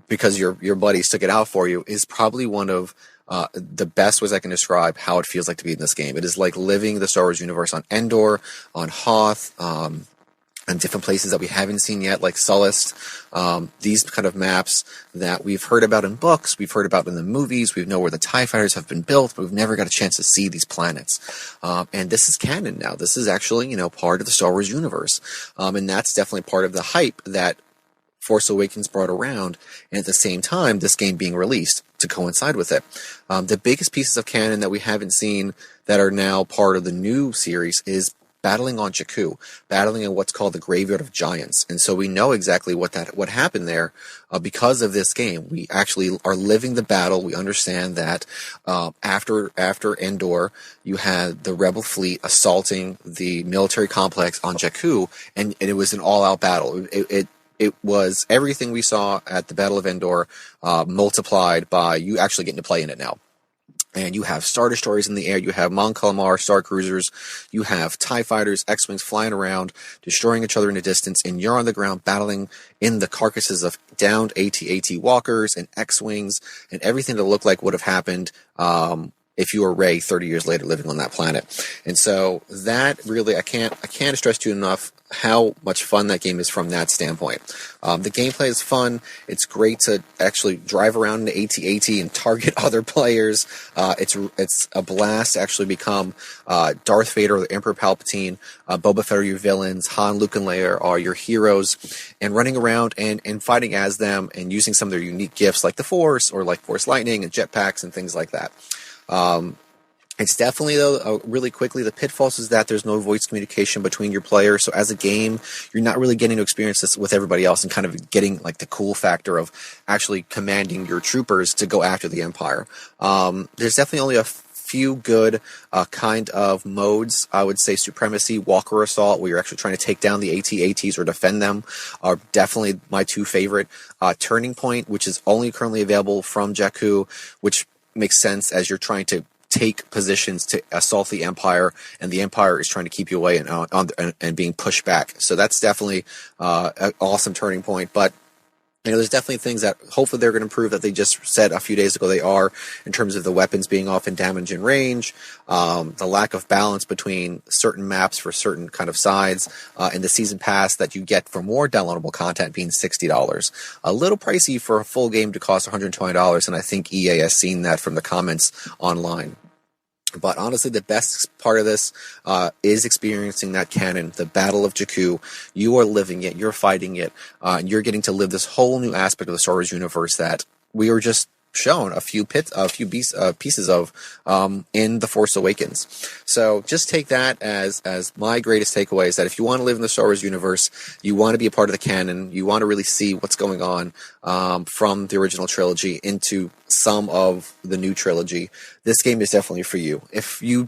Speaker 11: because your buddies took it out for you is probably one of the best ways I can describe how it feels like to be in this game. It is like living the Star Wars universe on Endor, on Hoth, and different places that we haven't seen yet, like Sullust. These kind of maps that we've heard about in books, we've heard about in the movies, we know where the TIE fighters have been built, but we've never got a chance to see these planets. And this is canon now. This is actually, part of the Star Wars universe. And that's definitely part of the hype that Force Awakens brought around, and at the same time, this game being released to coincide with it. The biggest pieces of canon that we haven't seen that are now part of the new series is battling on Jakku, battling in what's called the Graveyard of Giants. And so we know exactly what happened there because of this game. We actually are living the battle. We understand that after Endor, you had the Rebel fleet assaulting the military complex on Jakku, and it was an all-out battle. It was everything we saw at the Battle of Endor multiplied by you actually getting to play in it now. And you have Star Destroyers in the air, you have Mon Calamar Star Cruisers, you have TIE Fighters, X-Wings flying around, destroying each other in the distance, and you're on the ground battling in the carcasses of downed AT-AT Walkers and X-Wings and everything that looked like would have happened if you were Rey 30 years later living on that planet. And so that really, I can't stress to you enough how much fun that game is from that standpoint. The gameplay is fun. It's great to actually drive around in the AT-AT and target other players. It's a blast to actually become Darth Vader or the Emperor Palpatine. Boba Fett are your villains. Han, Luke, and Leia are your heroes. And running around and fighting as them and using some of their unique gifts like the Force or like Force Lightning and jetpacks and things like that. It's definitely, though, really quickly, the pitfalls is that there's no voice communication between your players. So as a game, you're not really getting to experience this with everybody else and kind of getting like the cool factor of actually commanding your troopers to go after the Empire. There's definitely only a few good kind of modes. I would say Supremacy, Walker Assault, where you're actually trying to take down the AT-ATs or defend them, are definitely my two favorite. Turning Point, which is only currently available from Jakku, which makes sense as you're trying to take positions to assault the Empire, and the Empire is trying to keep you away and being pushed back. So that's definitely an awesome turning point. But there's definitely things that hopefully they're going to improve that they just said a few days ago they are, in terms of the weapons being off in damage and range, the lack of balance between certain maps for certain kind of sides, and the season pass that you get for more downloadable content being $60. A little pricey for a full game to cost $120, and I think EA has seen that from the comments online. But honestly, the best part of this is experiencing that canon, the Battle of Jakku. You are living it, you're fighting it, and you're getting to live this whole new aspect of the Star Wars universe that we were just shown a few pieces of in The Force Awakens. So just take that as my greatest takeaway, is that if you want to live in the Star Wars universe, you want to be a part of the canon, you want to really see what's going on from the original trilogy into some of the new trilogy, this game is definitely for you. If you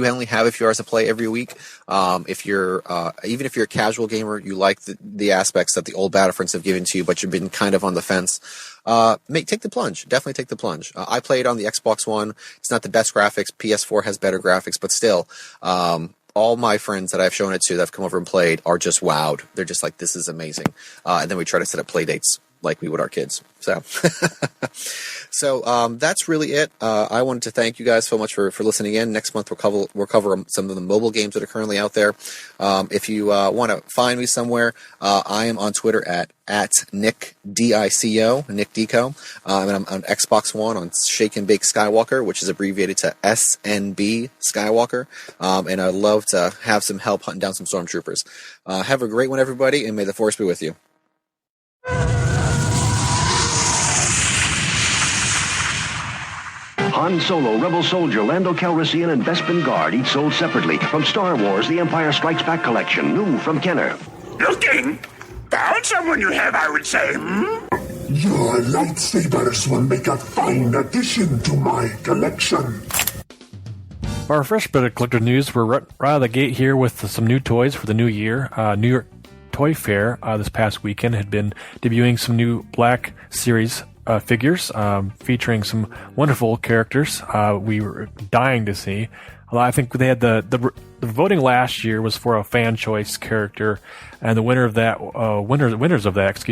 Speaker 11: only have a few hours to play every week, if you're even if you're a casual gamer, you like the aspects that the old Battlefronts have given to you, but you've been kind of on the fence, take the plunge. Definitely take the plunge. I played on the Xbox One. It's not the best graphics. PS4 has better graphics, but still, all my friends that I've shown it to that have come over and played are just wowed. They're just like, this is amazing. And then we try to set up play dates like we would our kids. So that's really it. I wanted to thank you guys so much for listening in. Next month we'll cover some of the mobile games that are currently out there. If you want to find me somewhere, I am on Twitter at Nick DICO, Nick Dico. And I'm on Xbox One on Shake and Bake Skywalker, which is abbreviated to SNB Skywalker. And I'd love to have some help hunting down some stormtroopers. Have a great one, everybody, and may the Force be with you.
Speaker 12: Han Solo, Rebel Soldier, Lando Calrissian, and Bespin Guard, each sold separately. From Star Wars, The Empire Strikes Back Collection, new from Kenner.
Speaker 3: Looking? Found someone you have, I would say,
Speaker 6: Your lightsabers will make a fine addition to my collection.
Speaker 2: For our first bit of collector news, we're right out of the gate here with some new toys for the new year. New York Toy Fair this past weekend had been debuting some new Black Series figures featuring some wonderful characters we were dying to see. I think they had the voting last year was for a fan choice character, and the winner of that winners of that,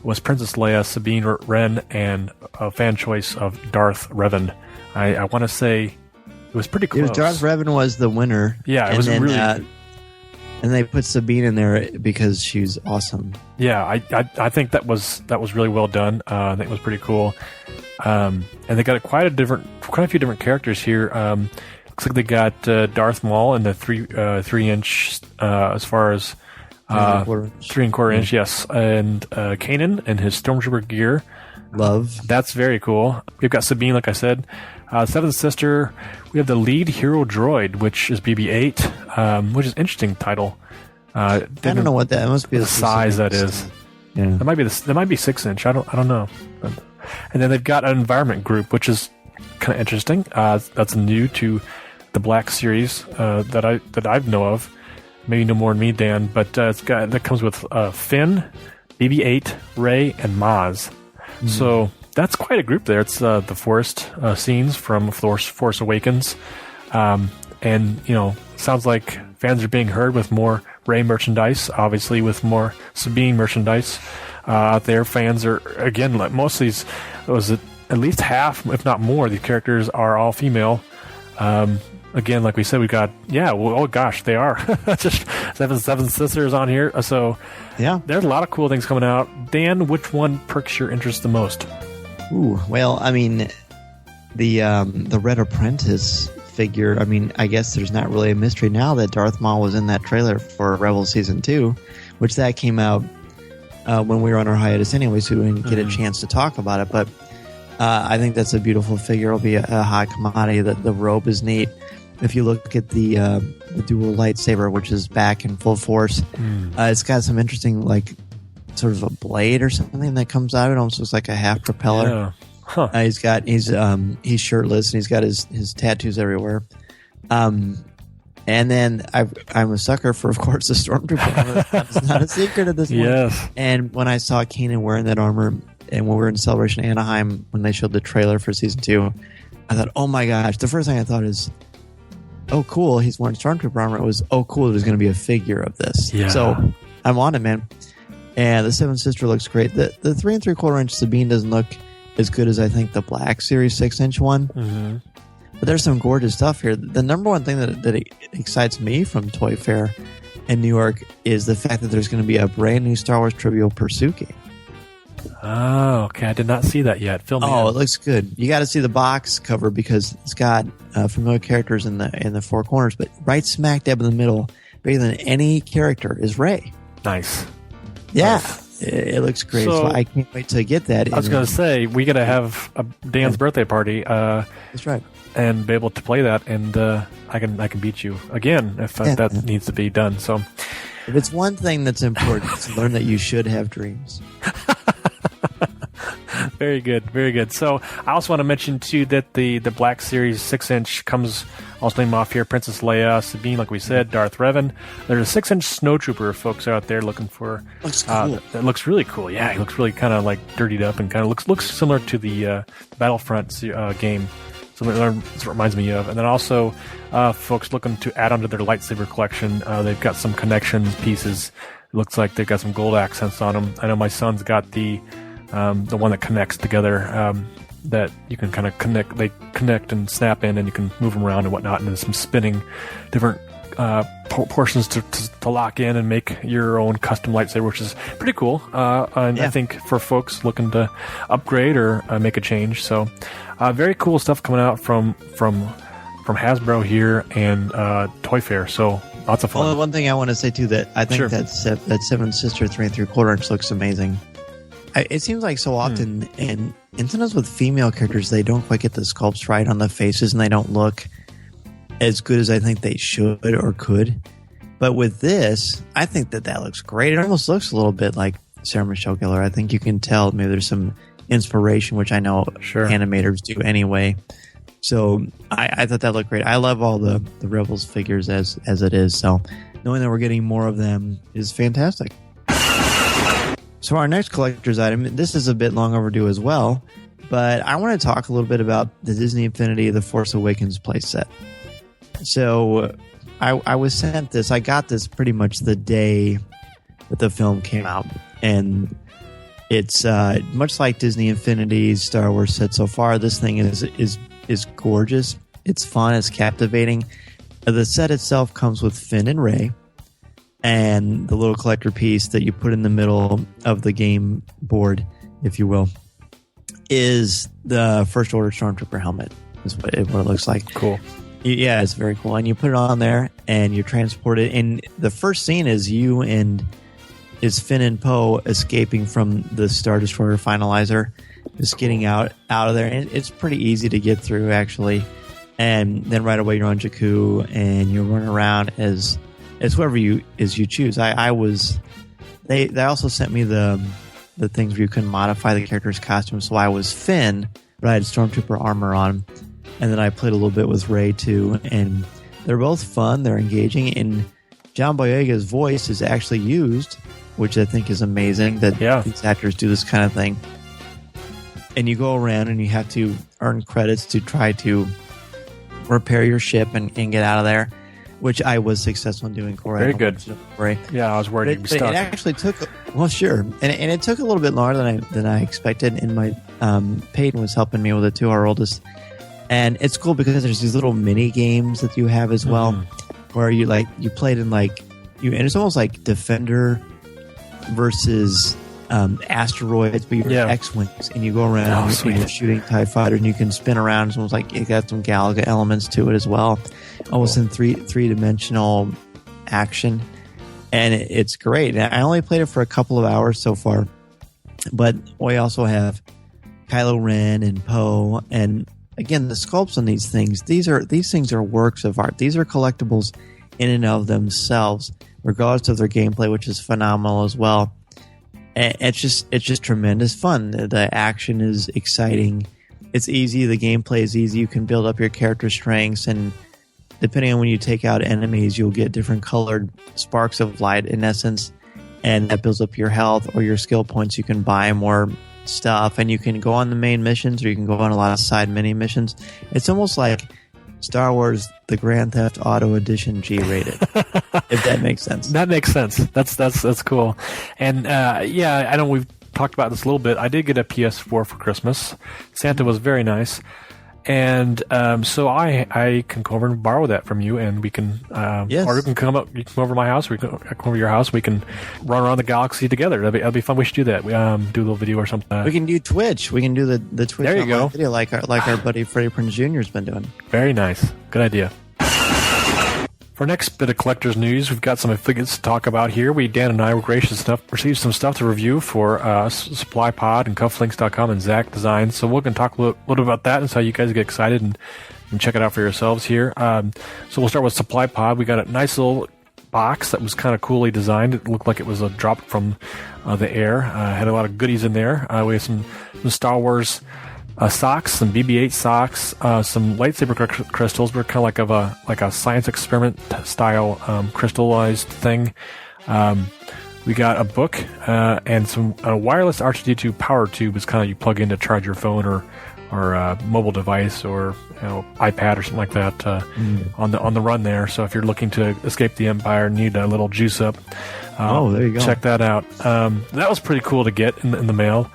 Speaker 2: was Princess Leia, Sabine Wren, and a fan choice of Darth Revan. I want to say it was pretty close.
Speaker 1: Darth Revan was the winner.
Speaker 2: Yeah, it was really.
Speaker 1: And they put Sabine in there because she's awesome.
Speaker 2: Yeah, I think that was really well done. I think it was pretty cool. And they got quite a few different characters here. Looks like they got Darth Maul in the 3 inch as far as 3¼ inch, yes, and Kanan in his Stormtrooper gear.
Speaker 1: Love.
Speaker 2: That's very cool. We've got Sabine, like I said. Seventh Sister, we have the lead hero droid, which is BB-8, which is an interesting title.
Speaker 1: I don't know what that must be.
Speaker 2: The size that is. Yeah. That might be 6 inch. I don't know. And then they've got an environment group, which is kind of interesting. That's new to the Black Series that I know of. Maybe no more than me, Dan. But that comes with Finn, BB-8, Rey, and Maz. Mm-hmm. So that's quite a group there. It's the forest scenes from Force Awakens. And, sounds like fans are being heard with more Rey merchandise, obviously with more Sabine merchandise out there. Fans are, again, like most of these, at least half, if not more, the characters are all female. Again, like we said, we got, oh gosh, they are. Just seven sisters on here. So,
Speaker 1: yeah,
Speaker 2: there's a lot of cool things coming out. Dan, which one perks your interest the most?
Speaker 1: Ooh, well, I mean, the Red Apprentice figure, I guess there's not really a mystery now that Darth Maul was in that trailer for Rebels Season 2, which that came out when we were on our hiatus anyway, so we didn't get a chance to talk about it. But I think that's a beautiful figure. It'll be a high commodity. The robe is neat. If you look at the dual lightsaber, which is back in full force, it's got some interesting, like, sort of a blade or something that comes out. It almost looks like a half propeller.
Speaker 2: Yeah. Huh.
Speaker 1: He's shirtless and he's got his tattoos everywhere. And then I'm a sucker for, of course, the Stormtrooper armor. It's not a secret at this point.
Speaker 2: Yes.
Speaker 1: And when I saw Kanan wearing that armor, and when we were in Celebration Anaheim, when they showed the trailer for Season 2, I thought, oh my gosh. The first thing I thought is, oh, cool. He's wearing Stormtrooper armor. It was, oh, cool. There's going to be a figure of this.
Speaker 2: Yeah.
Speaker 1: So I'm on it, man. And the Seven Sister looks great. The 3 3/4 inch Sabine doesn't look as good as I think the Black Series 6-inch one.
Speaker 2: Mm-hmm.
Speaker 1: But there's some gorgeous stuff here. The number one thing that excites me from Toy Fair in New York is the fact that there's going to be a brand new Star Wars Trivial Pursuit game.
Speaker 2: Oh, okay. I did not see that yet. Film.
Speaker 1: It looks good. You got to see the box cover because it's got familiar characters in the four corners, but right smack dab in the middle, bigger than any character, is Rey.
Speaker 2: Nice.
Speaker 1: Yeah.
Speaker 2: Nice.
Speaker 1: It looks great. So I can't wait to get that.
Speaker 2: I was going to say, we got to have a Dan's birthday party.
Speaker 1: That's right.
Speaker 2: And be able to play that, and I can beat you again if that needs to be done. So,
Speaker 1: if it's one thing that's important, it's to learn that you should have dreams.
Speaker 2: Very good, very good. So I also want to mention too that the Black Series 6-inch comes. I'll name off here: Princess Leia, Sabine, like we said, Darth Revan. There's a 6-inch Snowtrooper, folks out there looking for.
Speaker 1: Looks cool.
Speaker 2: That looks really cool. Yeah, he looks really kind of like dirtied up and kind of looks similar to the Battlefront game. So that's what it reminds me of. And then also, folks looking to add onto their lightsaber collection, they've got some connection pieces. It looks like they've got some gold accents on them. I know my son's got the one that connects together, that you can kind of connect. They connect and snap in, and you can move them around and whatnot. And there's some spinning different portions to lock in and make your own custom lightsaber, which is pretty cool. And I think for folks looking to upgrade or make a change. So very cool stuff coming out from Hasbro here and Toy Fair. So lots of fun.
Speaker 1: Well, one thing I want to say too, that I think that Seven Sister 3 3/4 inch looks amazing. It seems like so often, and sometimes with female characters, they don't quite get the sculpts right on the faces, and they don't look as good as I think they should or could. But with this, I think that looks great. It almost looks a little bit like Sarah Michelle Gellar. I think you can tell maybe there's some inspiration, which I know animators do anyway. So I thought that looked great. I love all the Rebels figures as it is. So knowing that we're getting more of them is fantastic. So our next collector's item, this is a bit long overdue as well, but I want to talk a little bit about the Disney Infinity The Force Awakens playset. So I was sent this. I got this pretty much the day that the film came out, and it's much like Disney Infinity's Star Wars set so far. This thing is gorgeous. It's fun. It's captivating. The set itself comes with Finn and Rey, and the little collector piece that you put in the middle of the game board, if you will, is the First Order Stormtrooper helmet. Is what it looks like.
Speaker 2: Cool.
Speaker 1: Yeah, it's very cool. And you put it on there, and you transport it. And the first scene is is Finn and Poe escaping from the Star Destroyer Finalizer, just getting out of there. And it's pretty easy to get through, actually. And then right away you're on Jakku, and you run around as whoever you choose. They also sent me the things where you can modify the character's costume. So I was Finn, but I had Stormtrooper armor on. And then I played a little bit with Rey too, and they're both fun. They're engaging, and John Boyega's voice is actually used, which I think is amazing that these actors do this kind of thing. And you go around and you have to earn credits to try to repair your ship and get out of there, which I was successful in doing. Corey,
Speaker 2: very good.
Speaker 1: Rey.
Speaker 2: Yeah, I was worried you'd be stuck.
Speaker 1: It actually took and it took a little bit longer than I expected. And my Peyton was helping me with it too, our oldest. And it's cool because there's these little mini games that you have as well, where you played in and it's almost like Defender versus asteroids, but you're X-wings, and you go around and you're shooting TIE fighters, and you can spin around. It's almost like it got some Galaga elements to it as well, almost in three-dimensional action, and it's great. And I only played it for a couple of hours so far, but we also have Kylo Ren and Poe, and again, the sculpts on these things, these things are works of art. These are collectibles in and of themselves, regardless of their gameplay, which is phenomenal as well. And it's just tremendous fun. The action is exciting. It's easy. The gameplay is easy. You can build up your character strengths, and depending on when you take out enemies, you'll get different colored sparks of light in essence, and that builds up your health or your skill points. You can buy more stuff, and you can go on the main missions or you can go on a lot of side mini missions. It's almost like Star Wars, the Grand Theft Auto Edition G-rated, if that makes sense.
Speaker 2: That makes sense. That's cool. And yeah, I know we've talked about this a little bit. I did get a PS4 for Christmas. Santa was very nice. And so I can come over and borrow that from you, and we can,
Speaker 1: yes.
Speaker 2: Or you can come over to my house. We can come over to your house. We can run around the galaxy together. That'd be fun. We should do that. We do a little video or something.
Speaker 1: We can do Twitch. We can do the Twitch
Speaker 2: there you go.
Speaker 1: video like our buddy Freddie Prinze Jr. has been doing.
Speaker 2: Very nice. Good idea. For our next bit of collector's news, we've got some affiliates to talk about here. Dan and I were gracious enough to receive some stuff to review for SupplyPod and Cufflinks.com and Zak Designs. So we're going to talk a little bit about that and so you guys get excited and check it out for yourselves here. So we'll start with SupplyPod. We got a nice little box that was kind of coolly designed. It looked like it was dropped from the air. Had a lot of goodies in there. We have some Star Wars socks, some BB-8 socks, some lightsaber crystals. We're kind of like a science experiment style crystallized thing. We got a book and some wireless R2D2 power tube. Is kind of you plug in to charge your phone or mobile device or iPad or something like that on the run there. So if you're looking to escape the Empire, need a little juice up,
Speaker 1: there you go.
Speaker 2: Check that out. That was pretty cool to get in the mail.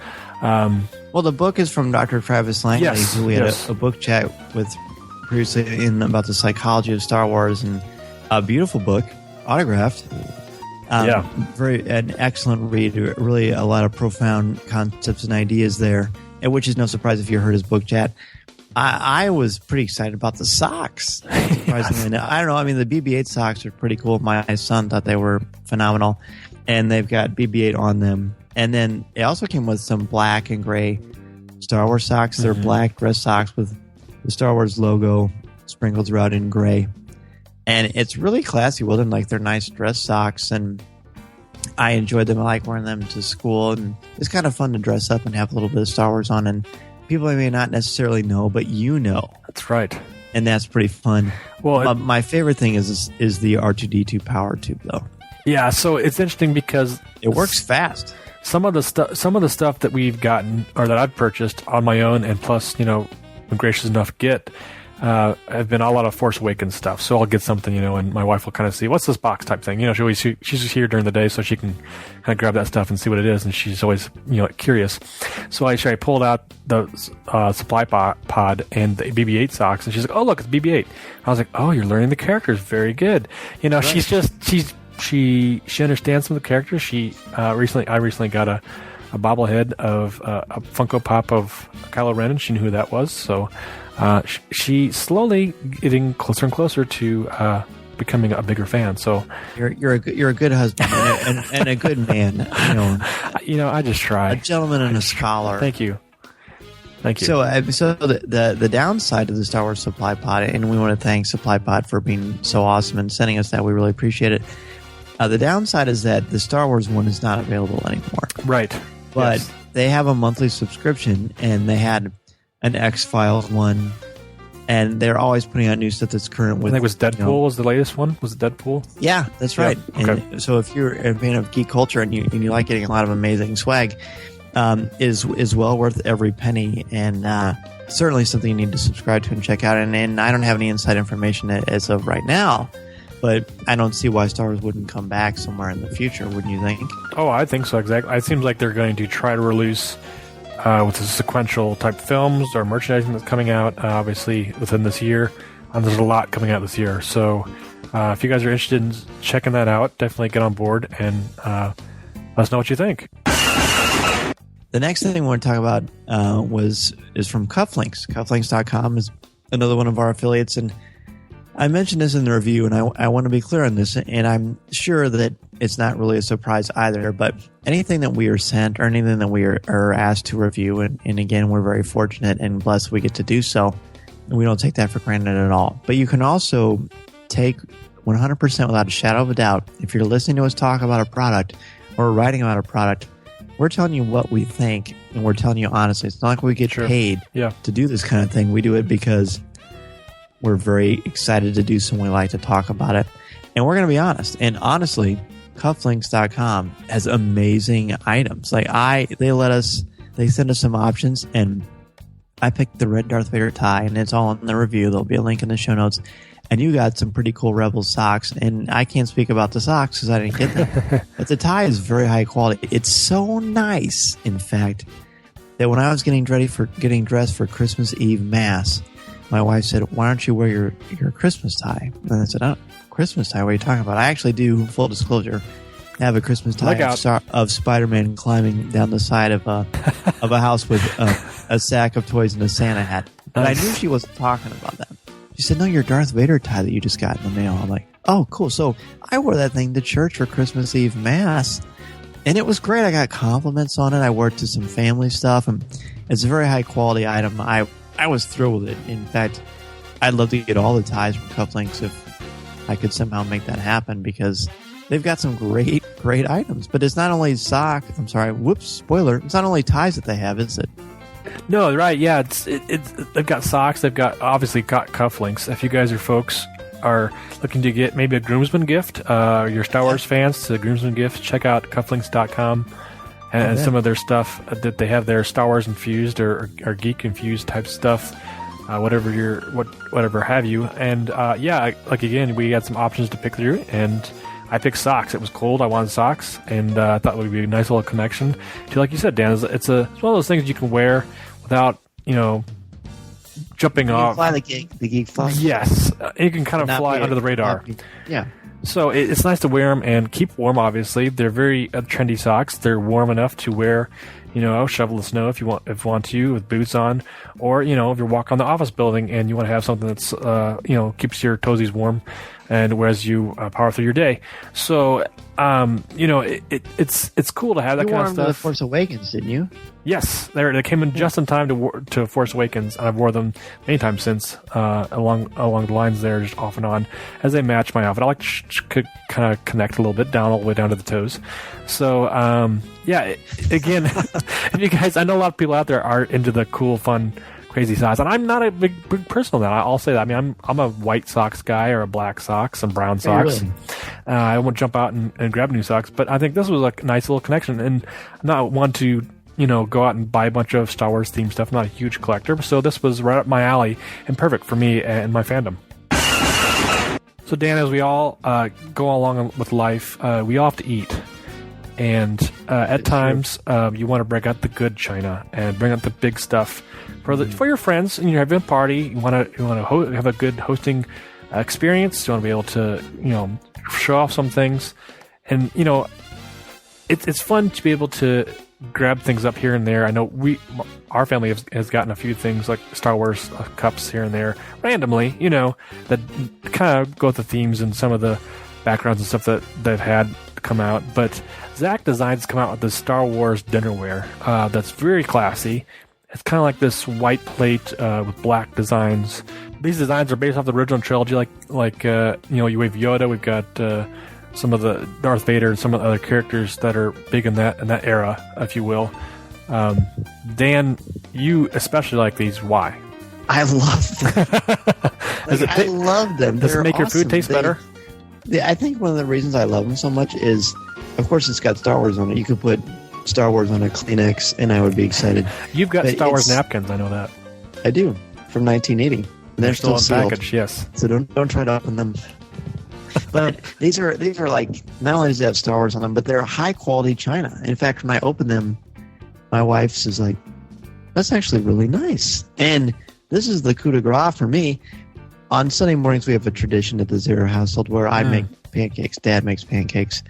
Speaker 1: Well, the book is from Dr. Travis Langley,
Speaker 2: yes,
Speaker 1: who we had a book chat with previously about the psychology of Star Wars, and a beautiful book, autographed. An excellent read. Really, a lot of profound concepts and ideas there, which is no surprise if you heard his book chat. I was pretty excited about the socks. Surprisingly, yes. I don't know. I mean, the BB-8 socks are pretty cool. My son thought they were phenomenal, and they've got BB-8 on them. And then it also came with some black and gray Star Wars socks. They're black dress socks with the Star Wars logo sprinkled throughout in gray. And it's really classy. Well, like they're nice dress socks, and I enjoyed them. I like wearing them to school, and it's kind of fun to dress up and have a little bit of Star Wars on. And people may not necessarily know, but you know.
Speaker 2: That's right.
Speaker 1: And that's pretty fun.
Speaker 2: Well,
Speaker 1: my favorite thing is the R2D2 power tube, though.
Speaker 2: Yeah, so it's interesting because
Speaker 1: it works fast.
Speaker 2: Some of the stuff that we've gotten or that I've purchased on my own, and plus, been gracious enough to get, have been a lot of Force Awakens stuff. So I'll get something, and my wife will kind of see what's this box type thing. She's just here during the day, so she can kind of grab that stuff and see what it is, and she's always curious. So I pulled out the supply pod and the BB-8 socks, and she's like, "Oh, look, it's BB-8." I was like, "Oh, you're learning the characters, very good." Right. She understands some of the characters. I recently got a bobblehead of a Funko Pop of Kylo Ren, and she knew who that was. So she slowly getting closer and closer to becoming a bigger fan. So
Speaker 1: you're a good husband and a good man.
Speaker 2: I just try.
Speaker 1: A gentleman and a scholar.
Speaker 2: Thank you.
Speaker 1: So the downside of the Star Wars Supply Pod, and we want to thank Supply Pod for being so awesome and sending us that. We really appreciate it. The downside is that the Star Wars one is not available anymore.
Speaker 2: Right.
Speaker 1: But they have a monthly subscription, and they had an X-Files one, and they're always putting out new stuff that's current with...
Speaker 2: I think it was Deadpool was the latest one. Was it Deadpool?
Speaker 1: Yeah, that's right.
Speaker 2: Okay.
Speaker 1: And so if you're a fan of geek culture and you like getting a lot of amazing swag, is well worth every penny, and certainly something you need to subscribe to and check out. And I don't have any inside information as of right now, but I don't see why Star Wars wouldn't come back somewhere in the future, wouldn't you think?
Speaker 2: Oh, I think so, exactly. It seems like they're going to try to release with the sequential type films or merchandising that's coming out, obviously, within this year. There's a lot coming out this year. So if you guys are interested in checking that out, definitely get on board and let us know what you think.
Speaker 1: The next thing we want to talk about is from Cufflinks. Cufflinks.com is another one of our affiliates, and I mentioned this in the review, and I want to be clear on this, and I'm sure that it's not really a surprise either, but anything that we are sent or anything that we are asked to review, and again, we're very fortunate and blessed we get to do so, and we don't take that for granted at all. But you can also take 100% without a shadow of a doubt, if you're listening to us talk about a product or writing about a product, we're telling you what we think, and we're telling you honestly. It's not like we get paid to do this kind of thing. We do it because we're very excited to do so, and we like to talk about it. And we're going to be honest. And honestly, Cufflinks.com has amazing items. They let us they sent us some options, and I picked the red Darth Vader tie, and it's all in the review. There'll be a link in the show notes. And you got some pretty cool Rebels socks, and I can't speak about the socks because I didn't get them. But the tie is very high quality. It's so nice, in fact, that when I was getting dressed for Christmas Eve Mass, my wife said, "Why don't you wear your Christmas tie?" And I said, "Oh, Christmas tie? What are you talking about?" I actually do, full disclosure, have a Christmas tie of Spider-Man climbing down the side of a house with a sack of toys and a Santa hat. But I knew she wasn't talking about that. She said, "No, your Darth Vader tie that you just got in the mail." I'm like, "Oh, cool." So I wore that thing to church for Christmas Eve Mass, and it was great. I got compliments on it. I wore it to some family stuff, and it's a very high quality item. I was thrilled with it. In fact, I'd love to get all the ties from Cufflinks if I could somehow make that happen, because they've got some great items. But it's not only spoiler. It's not only ties that they have, is it?
Speaker 2: No, right, yeah. They've got socks. They've got cufflinks. If you guys are looking to get maybe a groomsman gift, your Star Wars fans, to groomsman gift, check out cufflinks.com and some of their stuff that they have there, Star Wars infused or geek infused type stuff, whatever have you. And again, we had some options to pick through, and I picked socks. It was cold. I wanted socks, and I thought it would be a nice little connection to, like you said, Dan. It's one of those things you can wear without, jumping off.
Speaker 1: Fly the geek fly.
Speaker 2: Yes, you can kind of fly under the radar.
Speaker 1: Yeah.
Speaker 2: So it's nice to wear them and keep warm. Obviously, they're very trendy socks. They're warm enough to wear. Shovel the snow if you want to, with boots on, or if you're walking on the office building and you want to have something that's keeps your toesies warm, and whereas you power through your day. So it's cool to have that kind of stuff.
Speaker 1: You wore them to the Force Awakens, didn't you?
Speaker 2: Yes, they came in just in time to Force Awakens, and I've wore them many times since, along the lines there, just off and on, as they match my outfit. I like to kind of connect a little bit down, all the way down to the toes. So again, if you guys, I know a lot of people out there are into the cool, fun, crazy socks, and I'm not a big person on that. I'll say that. I mean, I'm a white socks guy, or a black socks, some brown socks.
Speaker 1: Really?
Speaker 2: I won't jump out and grab new socks, but I think this was a nice little connection, and I'm not one to go out and buy a bunch of Star Wars themed stuff. I'm not a huge collector, so this was right up my alley and perfect for me and my fandom. So Dan, as we all go along with life, we all have to eat. And at times, you want to break out the good china and bring out the big stuff for your friends. And you're having a party. You want to have a good hosting experience. You want to be able to show off some things, and it's fun to be able to grab things up here and there. I know our family has gotten a few things like Star Wars cups here and there randomly, that kind of go with the themes and some of the backgrounds and stuff that they've had come out. But Zak Designs come out with this Star Wars dinnerware that's very classy. It's kind of like this white plate with black designs. These designs are based off the original trilogy, like you have Yoda. We've got some of the Darth Vader and some of the other characters that are big in that era, if you will. Dan, you especially like these. Why?
Speaker 1: I love them. I love them.
Speaker 2: Does it make your food taste better?
Speaker 1: I think one of the reasons I love them so much is, of course, it's got Star Wars on it. You could put Star Wars on a Kleenex, and I would be excited.
Speaker 2: You've got Star Wars napkins. I know that.
Speaker 1: I do, from 1980. And they're still
Speaker 2: in package. Yes.
Speaker 1: So don't try to open them. But these are like, not only does it have Star Wars on them, but they're high quality china. In fact, when I open them, my wife is like, "That's actually really nice." And this is the coup de grace for me. On Sunday mornings, we have a tradition at the Zero household where I make pancakes. Dad makes pancakes,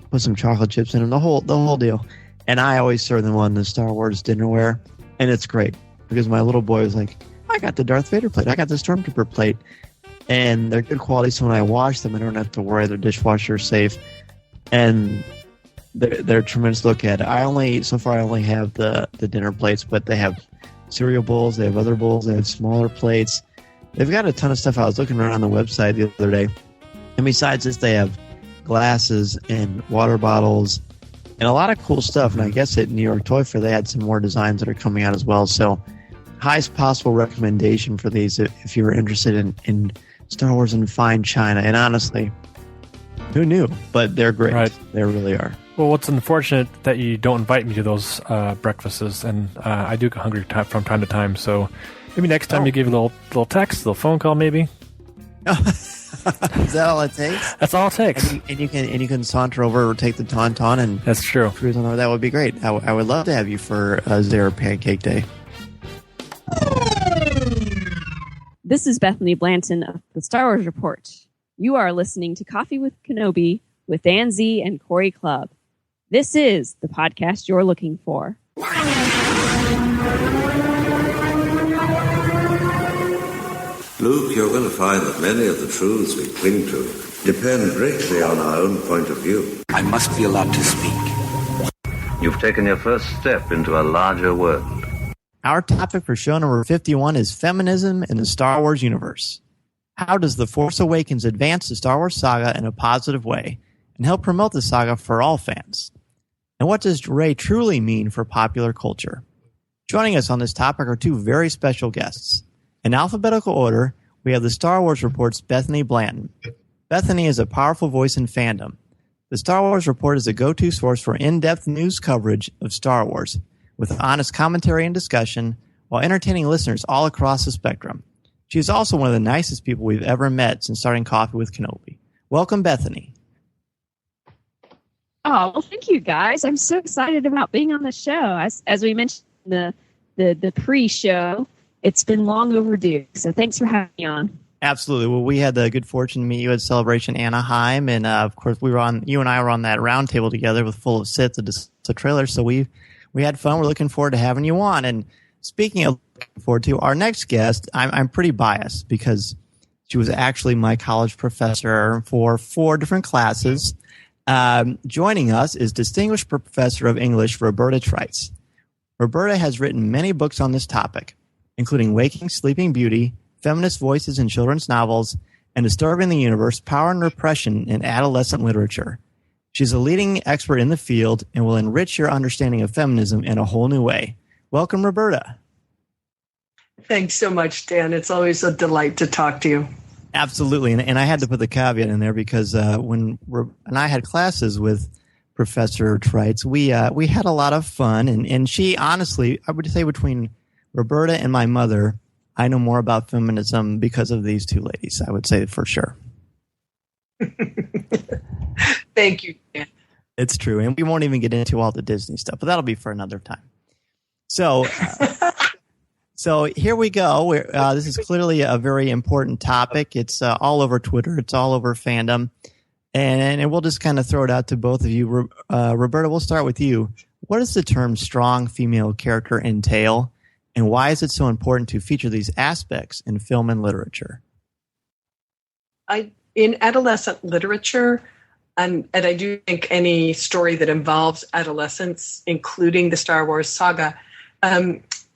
Speaker 1: put some chocolate chips in them, the whole deal. And I always serve them on the Star Wars dinnerware, and it's great because my little boy was like, "I got the Darth Vader plate. I got the Stormtrooper plate." And they're good quality, so when I wash them, I don't have to worry. They're dishwasher safe, and they're tremendous to look at. I only have the dinner plates, but they have cereal bowls, they have other bowls, they have smaller plates. They've got a ton of stuff. I was looking around on the website the other day, and besides this, they have glasses and water bottles and a lot of cool stuff. And I guess at New York Toy Fair, they had some more designs that are coming out as well. So highest possible recommendation for these if you were interested in Star Wars and fine china. And honestly, who knew? But they're great. Right. They really are.
Speaker 2: Well, what's unfortunate that you don't invite me to those breakfasts, and I do get hungry from time to time. So maybe next time you give a little text, a little phone call, maybe.
Speaker 1: Is that all it takes?
Speaker 2: That's all it takes.
Speaker 1: And you can saunter over or take the Tauntaun and
Speaker 2: that's true.
Speaker 1: Cruise on over. That would be great. I would love to have you for Zare Pancake Day.
Speaker 13: This is Bethany Blanton of the Star Wars Report. You are listening to Coffee with Kenobi with Dan Z and Corey Clubb. This is the podcast you're looking for.
Speaker 14: Luke, you're going to find that many of the truths we cling to depend greatly on our own point of view.
Speaker 15: I must be allowed to speak.
Speaker 14: You've taken your first step into a larger world.
Speaker 1: Our topic for show number 51 is feminism in the Star Wars universe. How does The Force Awakens advance the Star Wars saga in a positive way and help promote the saga for all fans? And what does Rey truly mean for popular culture? Joining us on this topic are two very special guests. In alphabetical order, we have the Star Wars Report's Bethany Blanton. Bethany is a powerful voice in fandom. The Star Wars Report is a go-to source for in-depth news coverage of Star Wars, with honest commentary and discussion, while entertaining listeners all across the spectrum. She is also one of the nicest people we've ever met since starting Coffee with Kenobi. Welcome, Bethany.
Speaker 13: Oh, well, thank you, guys. I'm so excited about being on the show. As we mentioned in the pre-show, it's been long overdue, so thanks for having me on.
Speaker 1: Absolutely. Well, we had the good fortune to meet you at Celebration Anaheim, and of course, you and I were on that round table together with full of Sith, the trailer. So we had fun. We're looking forward to having you on. And speaking of looking forward to our next guest, I'm pretty biased because she was actually my college professor for 4 different classes. Joining us is Distinguished Professor of English Roberta Trites. Roberta has written many books on this topic, including Waking Sleeping Beauty, Feminist Voices in Children's Novels, and Disturbing the Universe, Power and Repression in Adolescent Literature. She's a leading expert in the field and will enrich your understanding of feminism in a whole new way. Welcome, Roberta.
Speaker 16: Thanks so much, Dan. It's always a delight to talk to you.
Speaker 1: Absolutely. And I had to put the caveat in there because when I had classes with Professor Trites, we had a lot of fun. And she, honestly, I would say between Roberta and my mother, I know more about feminism because of these two ladies, I would say for sure.
Speaker 16: Thank you, Dan.
Speaker 1: It's true. And we won't even get into all the Disney stuff, but that'll be for another time. So here we go. This is clearly a very important topic. It's all over Twitter. It's all over fandom. And we'll just kind of throw it out to both of you. Roberta, we'll start with you. What does the term strong female character entail? And why is it so important to feature these aspects in film and literature?
Speaker 16: In adolescent literature, and I do think any story that involves adolescence, including the Star Wars saga,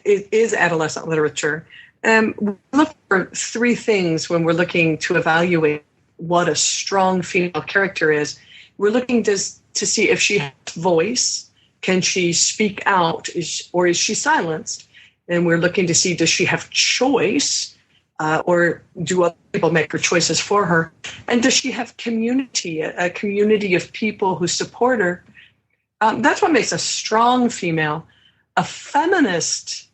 Speaker 16: is adolescent literature. We look for 3 things when we're looking to evaluate what a strong female character is. We're looking to see if she has voice, can she speak out, or is she silenced? And we're looking to see, does she have choice, or do other people make her choices for her? And does she have community, a community of people who support her? That's what makes a strong female. A feminist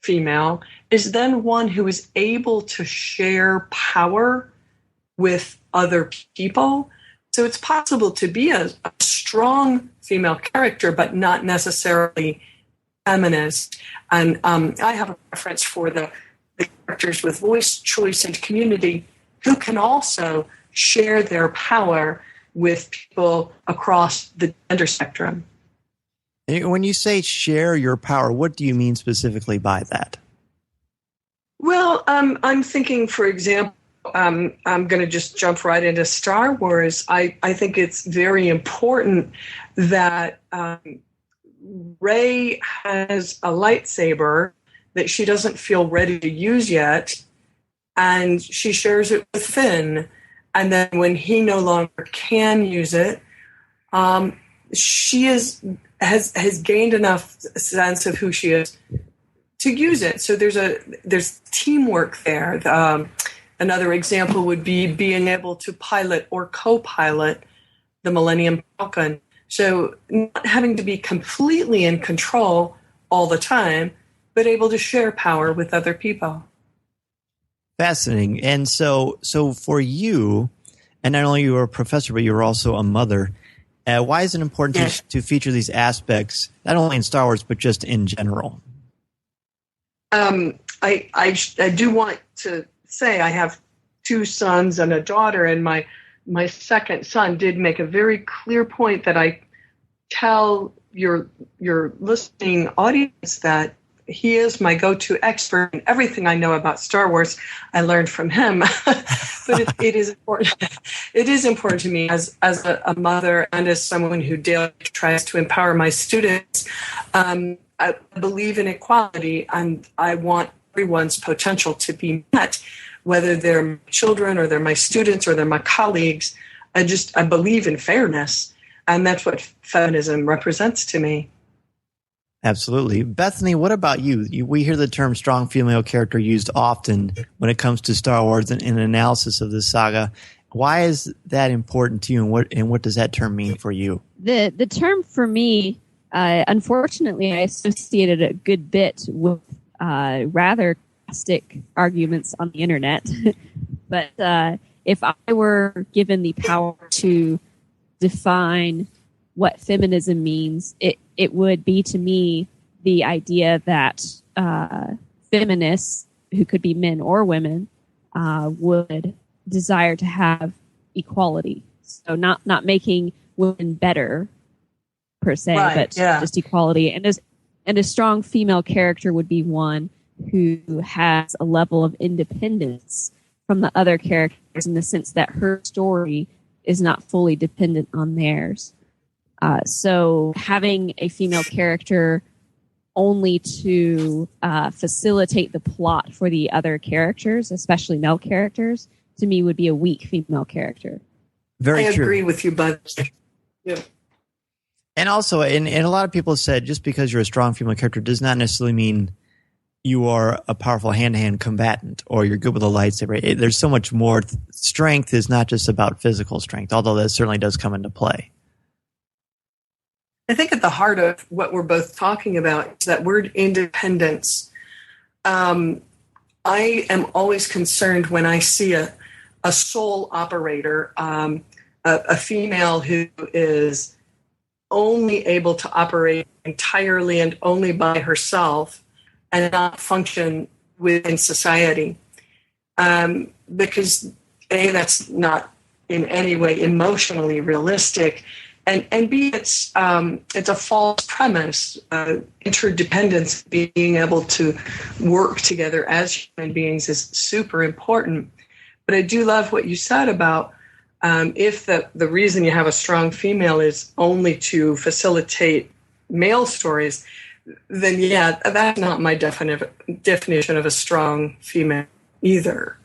Speaker 16: female is then one who is able to share power with other people. So it's possible to be a strong female character, but not necessarily feminist. And I have a preference for the characters with voice, choice, and community who can also share their power with people across the gender spectrum.
Speaker 1: When you say share your power, what do you mean specifically by that?
Speaker 16: Well, I'm thinking, for example, I'm going to just jump right into Star Wars. I think it's very important that Rey has a lightsaber that she doesn't feel ready to use yet, and she shares it with Finn. And then when he no longer can use it, she has gained enough sense of who she is to use it. So there's teamwork there. Another example would be being able to pilot or co-pilot the Millennium Falcon. So not having to be completely in control all the time, but able to share power with other people.
Speaker 1: Fascinating. And so for you, and not only you were a professor, but you were also a mother, why is it important to feature these aspects, not only in Star Wars, but just in general?
Speaker 16: I do want to say I have 2 sons and a daughter, and my second son did make a very clear point that I tell your listening audience that he is my go-to expert, and everything I know about Star Wars I learned from him. But it is important. It is important to me as a mother and as someone who daily tries to empower my students. I believe in equality, and I want everyone's potential to be met, whether they're my children or they're my students or they're my colleagues. I believe in fairness, and that's what feminism represents to me.
Speaker 1: Absolutely. Bethany, what about you? We hear the term strong female character used often when it comes to Star Wars and in analysis of this saga. Why is that important to you, and what does that term mean for you?
Speaker 13: The term for me, unfortunately, I associated a good bit with rather caustic arguments on the internet. But if I were given the power to define what feminism means, it would be to me the idea that feminists, who could be men or women, would desire to have equality. So not making women better per se, but just equality. And a strong female character would be one who has a level of independence from the other characters, in the sense that her story is not fully dependent on theirs. So having a female character only to facilitate the plot for the other characters, especially male characters, to me would be a weak female character.
Speaker 1: Very true.
Speaker 16: I agree with you, bud. Yeah.
Speaker 1: And also, and a lot of people have said, just because you're a strong female character does not necessarily mean you are a powerful hand-to-hand combatant or you're good with a lightsaber. There's so much more. Strength is not just about physical strength, although that certainly does come into play.
Speaker 16: I think at the heart of what we're both talking about is that word independence. I am always concerned when I see a sole operator, a female who is only able to operate entirely and only by herself and not function within society. Because A, that's not in any way emotionally realistic, and B, it's a false premise. Interdependence, being able to work together as human beings, is super important. But I do love what you said about if the reason you have a strong female is only to facilitate male stories, then that's not my definition of a strong female either.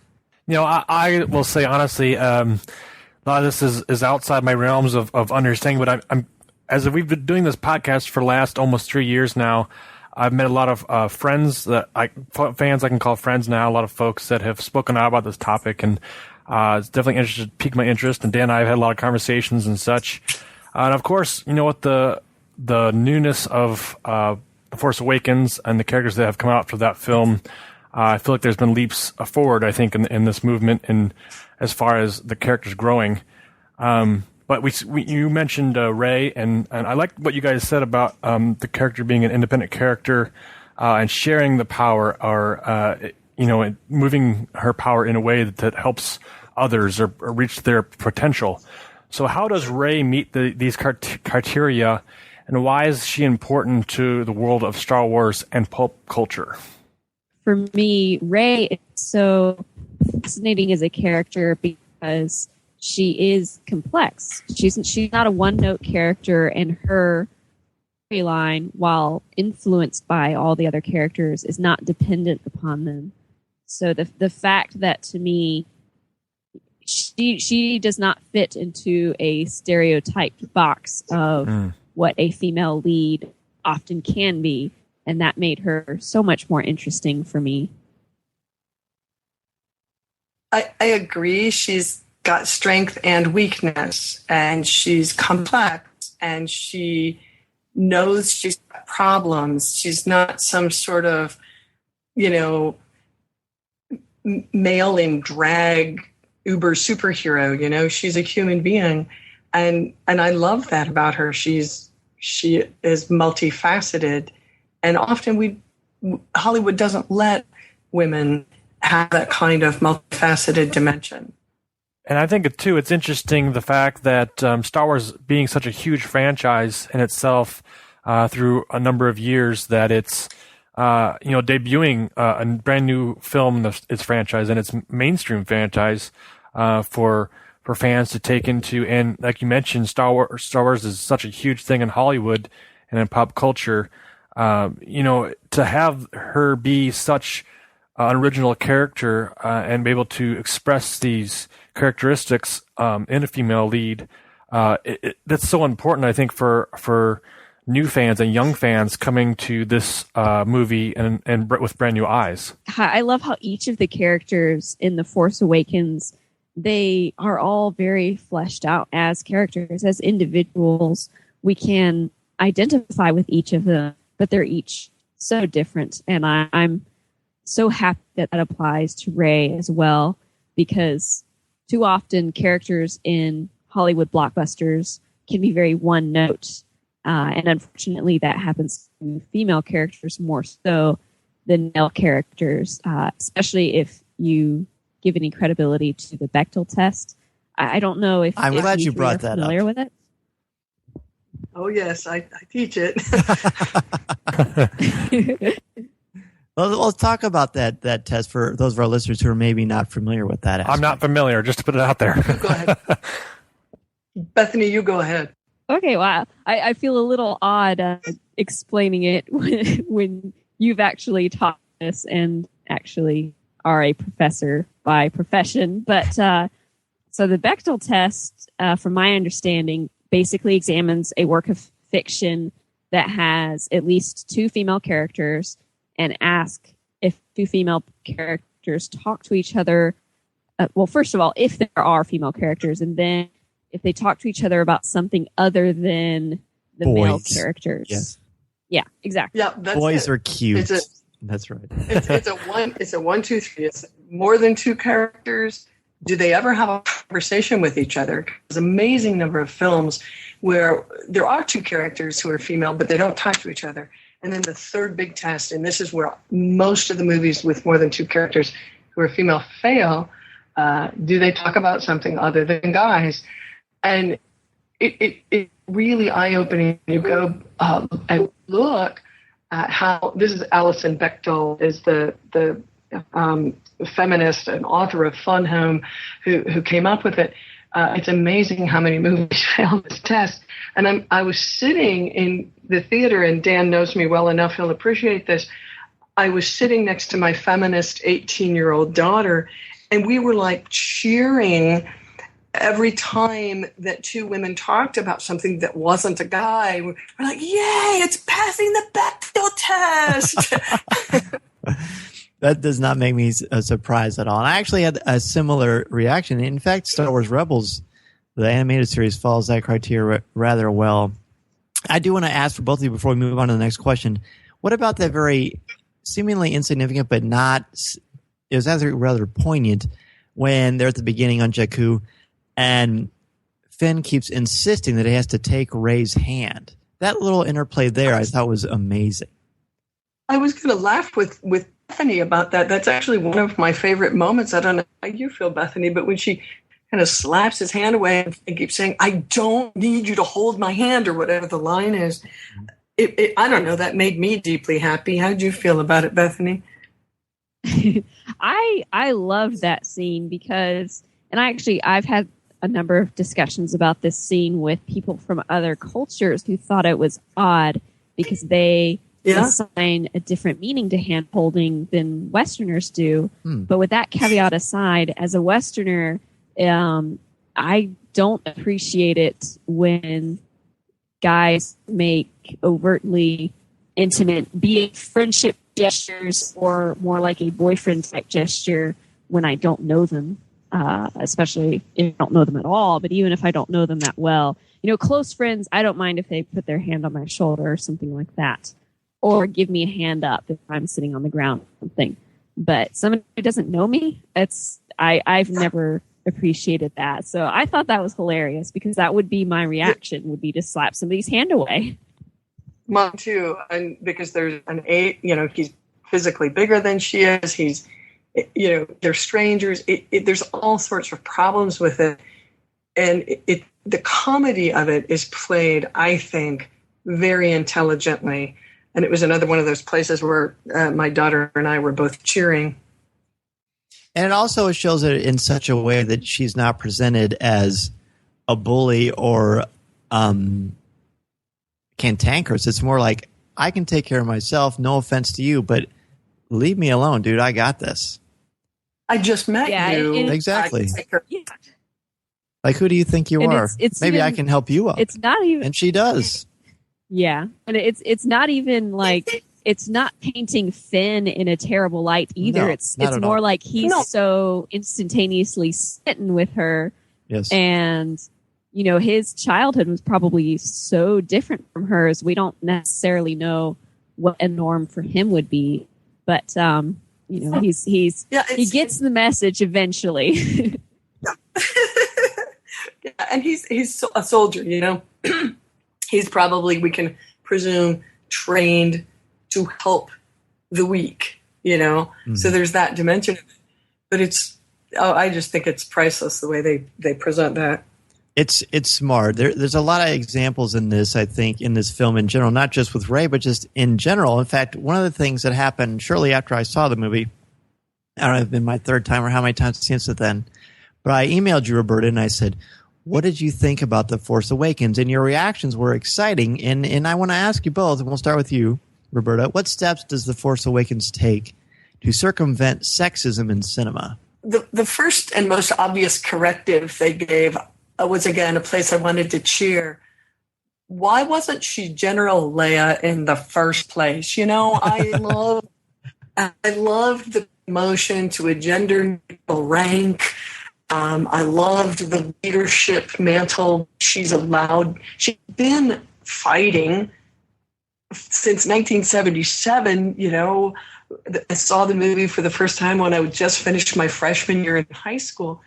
Speaker 2: I will say honestly, a lot of this is outside my realms of understanding, but I'm as we've been doing this podcast for the last almost 3 years now, I've met a lot of friends fans I can call friends now, a lot of folks that have spoken out about this topic, and it's definitely piqued my interest, and Dan and I have had a lot of conversations and such. And of course, with the newness of Force Awakens and the characters that have come out for that film, I feel like there's been leaps forward, I think, in this movement, and as far as the characters growing. But you mentioned Rey, and I like what you guys said about the character being an independent character and sharing the power, or moving her power in a way that helps others or reach their potential. So how does Rey meet these criteria, and why is she important to the world of Star Wars and pulp culture?
Speaker 13: For me, Rey is so fascinating as a character because she is complex. She's not a one-note character, and her storyline, while influenced by all the other characters, is not dependent upon them. So the fact that, to me, she does not fit into a stereotyped box of what a female lead often can be, and that made her so much more interesting for me.
Speaker 16: I agree. She's got strength and weakness, and she's complex. and she knows she's got problems. She's not some sort of, male in drag uber superhero. She's a human being, and I love that about her. She is multifaceted, and often Hollywood doesn't let women have that kind of multifaceted dimension.
Speaker 2: And I think, too, it's interesting the fact that Star Wars being such a huge franchise in itself through a number of years, that it's debuting a brand new film in its franchise and its mainstream franchise for fans to take into. And like you mentioned, Star Wars is such a huge thing in Hollywood and in pop culture. To have her be such an original character and be able to express these characteristics in a female lead, that's so important, I think, for new fans and young fans coming to this movie and with brand new eyes.
Speaker 13: I love how each of the characters in The Force Awakens, they are all very fleshed out as characters, as individuals. We can identify with each of them, but they're each so different. And I'm so happy that applies to Rey as well, because too often characters in Hollywood blockbusters can be very one note. And unfortunately, that happens to female characters more so than male characters, especially if you give any credibility to the Bechdel test. I don't know if
Speaker 1: I'm glad you brought that up.
Speaker 13: Familiar with it?
Speaker 16: Oh yes, I teach it.
Speaker 1: Well, let's talk about that test for those of our listeners who are maybe not familiar with that aspect.
Speaker 2: I'm not familiar, just to put it out there.
Speaker 16: Go ahead. Bethany, you go ahead.
Speaker 13: Okay, well, I feel a little odd explaining it when you've actually taught this and actually are a professor by profession. But so the Bechdel test, from my understanding, basically examines a work of fiction that has at least two female characters and ask if two female characters talk to each other. Well, first of all, if there are female characters, and then if they talk to each other about something other than the male characters.
Speaker 1: Yes.
Speaker 13: Yeah, exactly.
Speaker 16: Yeah, that's
Speaker 1: boys
Speaker 16: it.
Speaker 1: Are cute. That's right.
Speaker 16: It's a 1, 2, 3. It's more than two characters. Do they ever have a conversation with each other? There's an amazing number of films where there are two characters who are female, but they don't talk to each other. And then the third big test, and this is where most of the movies with more than two characters who are female fail, do they talk about something other than guys? And it really eye-opening. You go and look at how this is Alison Bechdel, is the feminist and author of Fun Home, who came up with it. It's amazing how many movies fail this test. And I was sitting in the theater, and Dan knows me well enough; he'll appreciate this. I was sitting next to my feminist 18-year-old daughter, and we were like cheering every time that two women talked about something that wasn't a guy. We're like, yay, it's passing the Bechdel test.
Speaker 1: That does not make me surprised at all. And I actually had a similar reaction. In fact, Star Wars Rebels, the animated series, follows that criteria rather well. I do want to ask for both of you before we move on to the next question. What about that very seemingly insignificant but not – it was actually rather poignant when they're at the beginning on Jakku and Finn keeps insisting that he has to take Rey's hand. That little interplay there I thought was amazing.
Speaker 16: I was going to laugh with Bethany about that. That's actually one of my favorite moments. I don't know how you feel, Bethany, but when she kind of slaps his hand away and keeps saying, I don't need you to hold my hand, or whatever the line is. I don't know, that made me deeply happy. How did you feel about it, Bethany?
Speaker 13: I loved that scene because, and I've had a number of discussions about this scene with people from other cultures who thought it was odd because they assign a different meaning to hand holding than Westerners do. But with that caveat aside, as a Westerner, I don't appreciate it when guys make overtly intimate, be it friendship gestures or more like a boyfriend type gesture when I don't know them, especially if I don't know them at all. But even if I don't know them that well, close friends, I don't mind if they put their hand on my shoulder or something like that, or give me a hand up if I'm sitting on the ground or something. But someone who doesn't know me, I've never appreciated that. So I thought that was hilarious, because that would be my reaction, would be to slap somebody's hand away.
Speaker 16: Mine too, and because there's he's physically bigger than she is. He's, they're strangers. There's all sorts of problems with it, and the comedy of it is played, I think, very intelligently. And it was another one of those places where my daughter and I were both cheering.
Speaker 1: And it also shows it in such a way that she's not presented as a bully or cantankerous. It's more like, I can take care of myself, no offense to you, but leave me alone, dude. I got this.
Speaker 16: I just met you.
Speaker 1: Exactly. Like, who do you think you are? Maybe I can help you up.
Speaker 13: It's not even...
Speaker 1: And she does.
Speaker 13: Yeah. And it's not even like... It's not painting Finn in a terrible light either.
Speaker 1: No,
Speaker 13: it's more like he's so instantaneously smitten with her.
Speaker 1: Yes.
Speaker 13: And, his childhood was probably so different from hers. We don't necessarily know what a norm for him would be. But, he gets the message eventually.
Speaker 16: Yeah, and he's a soldier, He's probably, we can presume, trained to help the weak, Mm-hmm. So there's that dimension of it. But I just think it's priceless the way they present that.
Speaker 1: It's smart. There's a lot of examples in this, I think, in this film in general, not just with Rey, but just in general. In fact, one of the things that happened shortly after I saw the movie, I don't know if it's been my third time or how many times since then, but I emailed you, Roberta, and I said, what did you think about The Force Awakens? And your reactions were exciting. And I want to ask you both, and we'll start with you, Roberta. What steps does The Force Awakens take to circumvent sexism in cinema?
Speaker 16: The first and most obvious corrective they gave was, again, a place I wanted to cheer. Why wasn't she General Leia in the first place? I loved the promotion to a gender neutral rank. I loved the leadership mantle she's allowed. She's been fighting since 1977. I saw the movie for the first time when I just finished my freshman year in high school.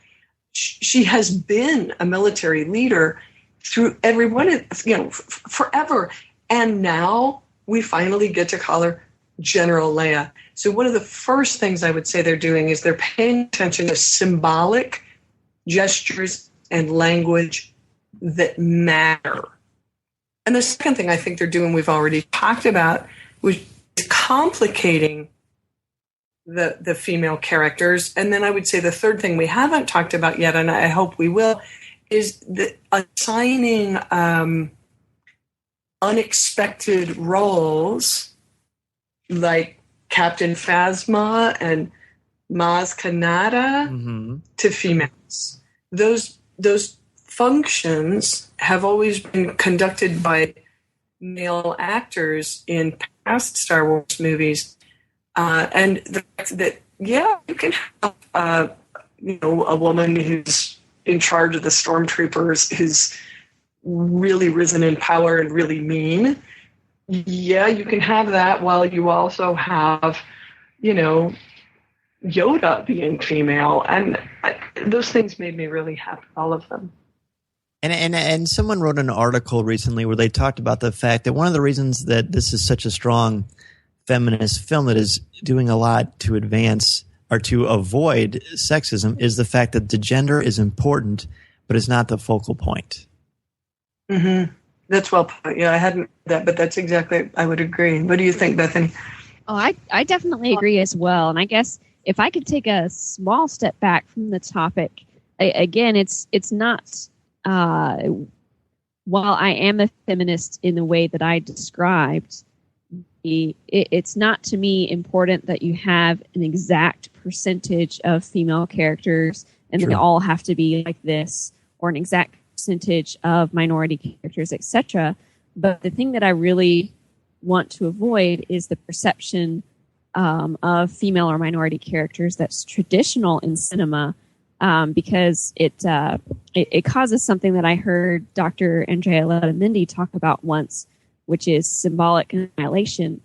Speaker 16: She has been a military leader through every one of, forever. And now we finally get to call her General Leia. So one of the first things I would say they're doing is they're paying attention to symbolic gestures and language that matter. And the second thing I think they're doing, we've already talked about, which is complicating the female characters. And then I would say the third thing we haven't talked about yet, and I hope we will, is assigning unexpected roles like Captain Phasma and Maz Kanata to females. Those functions have always been conducted by male actors in past Star Wars movies. And the fact that, you can have, a woman who's in charge of the stormtroopers who's really risen in power and really mean. Yeah, you can have that while you also have, Yoda being female. And those things made me really happy, all of them.
Speaker 1: And someone wrote an article recently where they talked about the fact that one of the reasons that this is such a strong feminist film that is doing a lot to advance or to avoid sexism is the fact that the gender is important, but it's not the focal point.
Speaker 16: Mm-hmm. That's well put. Yeah, I hadn't that, but that's exactly, I would agree. What do you think, Bethany?
Speaker 13: Oh, I definitely agree as well. And I guess if I could take a small step back from the topic, again, it's not, while I am a feminist in the way that I described, it's not to me important that you have an exact percentage of female characters and they all have to be like this, or an exact percentage of minority characters, etc. But the thing that I really want to avoid is the perception of female or minority characters that's traditional in cinema, because it causes something that I heard Dr. Andrea Letamendi talk about once, which is symbolic annihilation.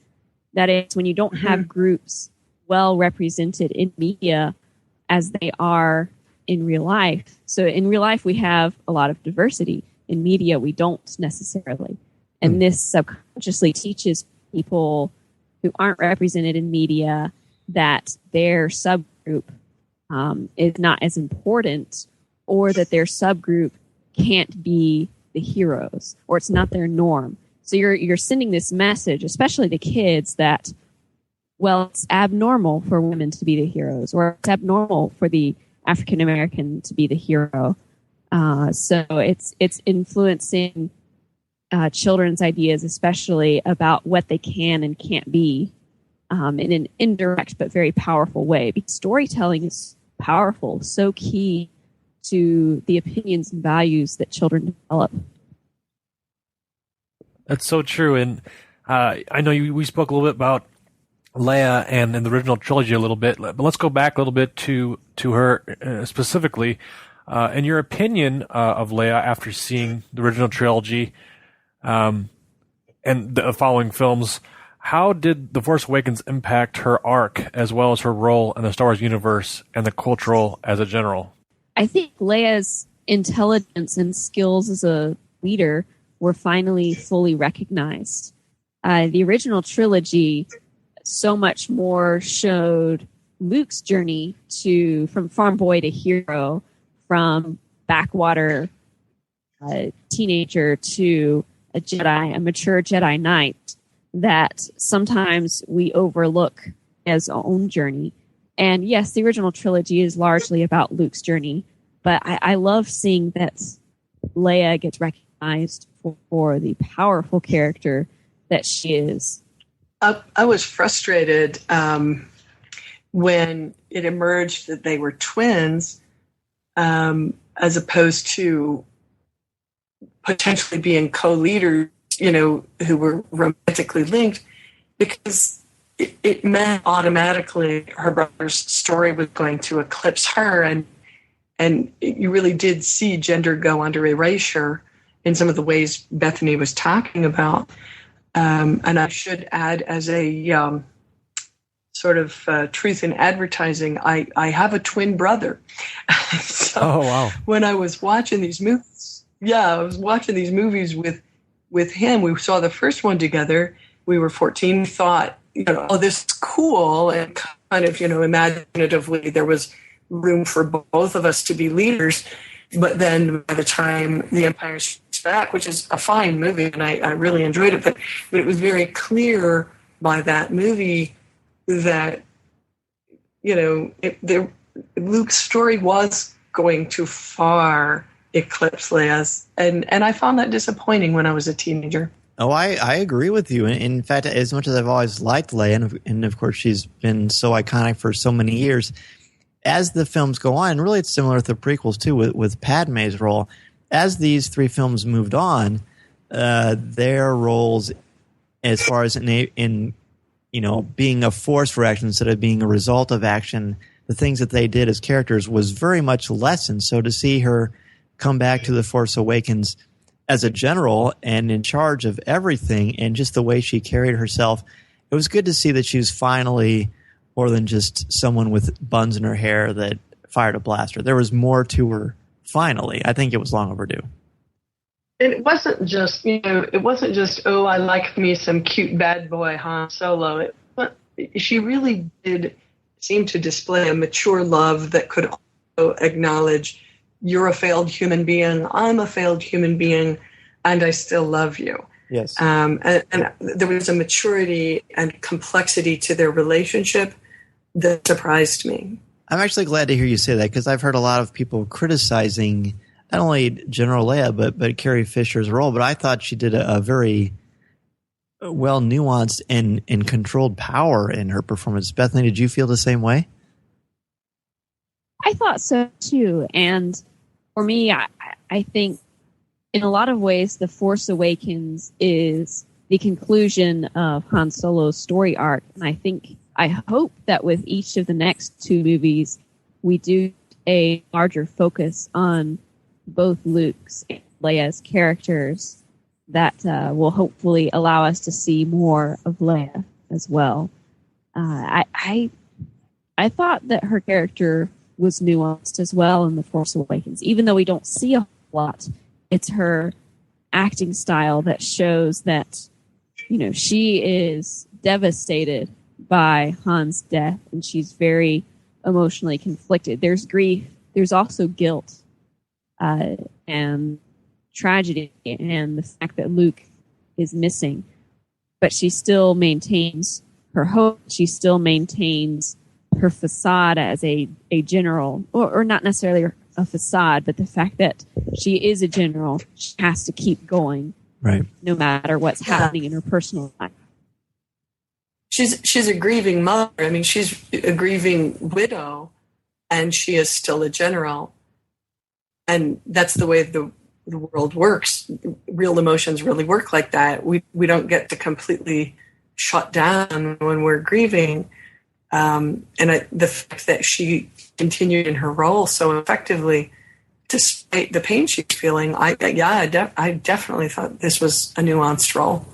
Speaker 13: That is, when you don't have groups well represented in media as they are in real life. So in real life, we have a lot of diversity. In media, we don't necessarily. And this subconsciously teaches people who aren't represented in media that their subgroup is not as important, or that their subgroup can't be the heroes, or it's not their norm. So you're sending this message, especially to kids, that, well, it's abnormal for women to be the heroes, or it's abnormal for the African American to be the hero. So it's influencing children's ideas, especially about what they can and can't be, in an indirect but very powerful way. Because storytelling is powerful, so key to the opinions and values that children develop.
Speaker 2: That's so true. And I know we spoke a little bit about Leia and in the original trilogy a little bit, but let's go back a little bit to her specifically. In your opinion of Leia after seeing the original trilogy and the following films, how did The Force Awakens impact her arc as well as her role in the Star Wars universe and the cultural as a general?
Speaker 13: I think Leia's intelligence and skills as a leader were finally fully recognized. The original trilogy so much more showed Luke's journey from farm boy to hero, from backwater teenager to a mature Jedi Knight, that sometimes we overlook as our own journey. And yes, the original trilogy is largely about Luke's journey, but I love seeing that Leia gets recognized for the powerful character that she is.
Speaker 16: I was frustrated when it emerged that they were twins, as opposed to potentially being co-leaders, who were romantically linked, because it meant automatically her brother's story was going to eclipse her, and you really did see gender go under erasure in some of the ways Bethany was talking about. And I should add, as a sort of truth in advertising, I have a twin brother. So
Speaker 2: oh, wow.
Speaker 16: When I was watching these movies, with him. We saw the first one together. We were 14. We thought, oh, this is cool. And kind of, imaginatively, there was room for both of us to be leaders. But then by the time The Empire Strikes Back, which is a fine movie, and I really enjoyed it, but it was very clear by that movie that, Luke's story was going to far eclipse Leia's. And I found that disappointing when I was a teenager.
Speaker 1: Oh, I agree with you. In fact, as much as I've always liked Leia, and of course she's been so iconic for so many years, as the films go on, really it's similar to the prequels too, with Padme's role. As these three films moved on, their roles, as far as in being a force for action instead of being a result of action, the things that they did as characters was very much lessened. So to see her come back to The Force Awakens as a general and in charge of everything, and just the way she carried herself, it was good to see that she was finally more than just someone with buns in her hair that fired a blaster. There was more to her. Finally, I think it was long overdue.
Speaker 16: And it wasn't just, oh, I like me some cute bad boy Han Solo. She really did seem to display a mature love that could also acknowledge, you're a failed human being, I'm a failed human being, and I still love you.
Speaker 1: Yes.
Speaker 16: And there was a maturity and complexity to their relationship that surprised me.
Speaker 1: I'm actually glad to hear you say that, because I've heard a lot of people criticizing not only General Leia, but Carrie Fisher's role. But I thought she did a very well nuanced and controlled power in her performance. Bethany, did you feel the same way?
Speaker 13: I thought so too. And for me, I think in a lot of ways, The Force Awakens is the conclusion of Han Solo's story arc. And I hope that with each of the next two movies, we do a larger focus on both Luke's and Leia's characters that will hopefully allow us to see more of Leia as well. I thought that her character was nuanced as well in The Force Awakens. Even though we don't see a whole lot, it's her acting style that shows that, she is devastated by Han's death, and she's very emotionally conflicted. There's grief. There's also guilt and tragedy and the fact that Luke is missing. But she still maintains her hope. She still maintains her facade as a general, or not necessarily a facade, but the fact that she is a general, she has to keep going,
Speaker 1: right?
Speaker 13: No matter what's happening in her personal life.
Speaker 16: She's a grieving mother. I mean, she's a grieving widow, and she is still a general. And that's the way the world works. Real emotions really work like that. We don't get to completely shut down when we're grieving. The fact that she continued in her role so effectively, despite the pain she's feeling, I definitely thought this was a nuanced role.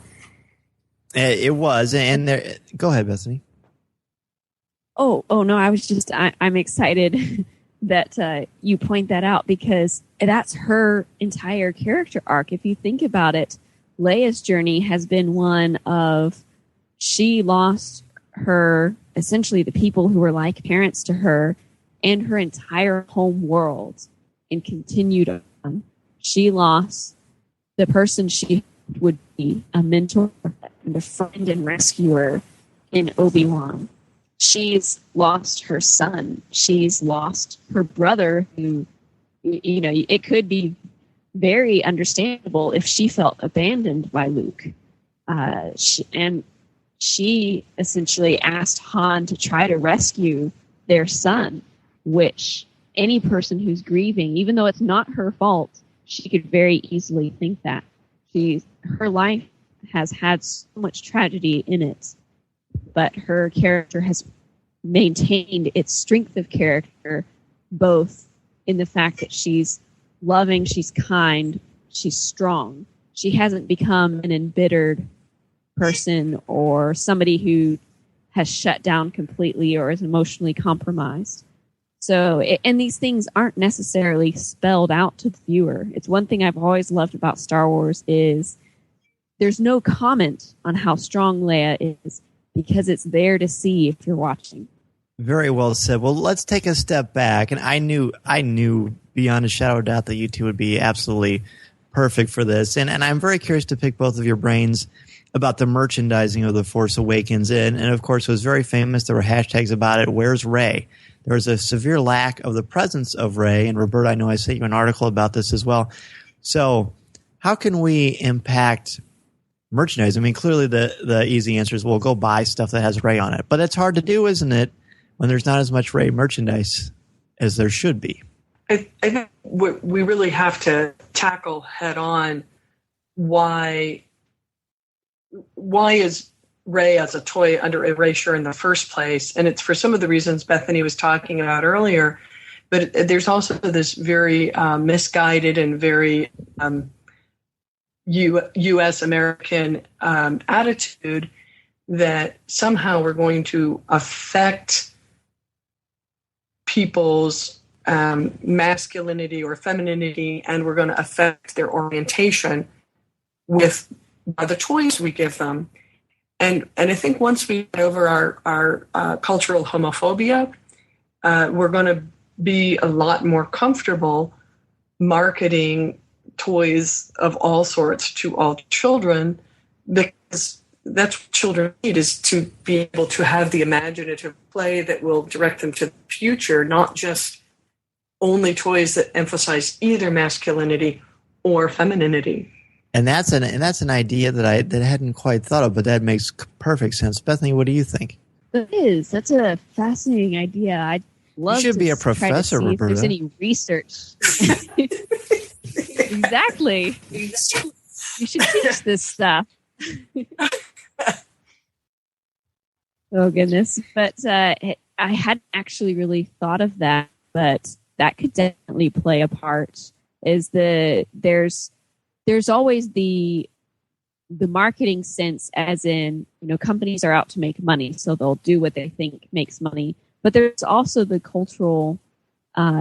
Speaker 1: It was, and go ahead, Bethany.
Speaker 13: Oh no! I'm excited that you point that out, because that's her entire character arc. If you think about it, Leia's journey has been one of, she lost essentially the people who were like parents to her and her entire home world, and continued on. She lost the person she would be, a mentor and a friend and rescuer in Obi-Wan. She's lost her son. She's lost her brother, who, it could be very understandable if she felt abandoned by Luke. She essentially asked Han to try to rescue their son, which any person who's grieving, even though it's not her fault, she could very easily think that. Her life has had so much tragedy in it, but her character has maintained its strength of character, both in the fact that she's loving, she's kind, she's strong. She hasn't become an embittered person or somebody who has shut down completely or is emotionally compromised. So, and these things aren't necessarily spelled out to the viewer. It's one thing I've always loved about Star Wars is there's no comment on how strong Leia is, because it's there to see if you're watching.
Speaker 1: Very well said. Well, let's take a step back. And I knew beyond a shadow of doubt that you two would be absolutely perfect for this. And I'm very curious to pick both of your brains about the merchandising of The Force Awakens. And of course, it was very famous. There were hashtags about it. Where's Rey? There was a severe lack of the presence of Rey. And Roberta, I know I sent you an article about this as well. So how can we impact merchandise? I mean, clearly the easy answer is we'll go buy stuff that has Rey on it. But it's hard to do, isn't it, when there's not as much Rey merchandise as there should be?
Speaker 16: I think we really have to tackle head on why is Rey as a toy under erasure in the first place. And it's for some of the reasons Bethany was talking about earlier. But there's also this very misguided and very U.S. American attitude that somehow we're going to affect people's masculinity or femininity, and we're going to affect their orientation by the toys we give them. And I think once we get over our cultural homophobia, we're going to be a lot more comfortable marketing toys of all sorts to all children, because that's what children need, is to be able to have the imaginative play that will direct them to the future, not just only toys that emphasize either masculinity or femininity.
Speaker 1: And that's an idea that I hadn't quite thought of, but that makes perfect sense. Bethany, what do you think?
Speaker 13: It is. That's a fascinating idea. I'd love
Speaker 1: you should
Speaker 13: to
Speaker 1: be a professor,
Speaker 13: try to see
Speaker 1: Roberta.
Speaker 13: if there's any research. Exactly. You should teach this stuff. Oh, goodness. But I hadn't actually really thought of that. But that could definitely play a part. Is there's always the marketing sense, as in, companies are out to make money, so they'll do what they think makes money. But there's also the cultural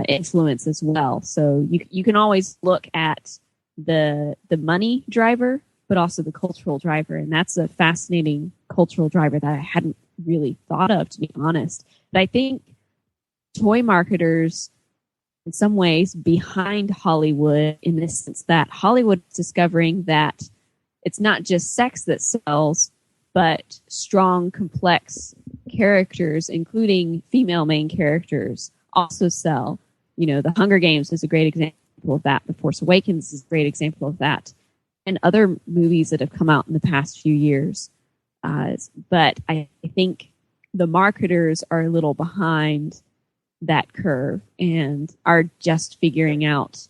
Speaker 13: influence as well. So you can always look at the money driver, but also the cultural driver, and that's a fascinating cultural driver that I hadn't really thought of, to be honest. But I think toy marketers, in some ways, behind Hollywood, in the sense that Hollywood is discovering that it's not just sex that sells, but strong, complex characters, including female main characters, also sell. The Hunger Games is a great example of that. The Force Awakens is a great example of that. And other movies that have come out in the past few years. But I think the marketers are a little behind that curve and are just figuring out,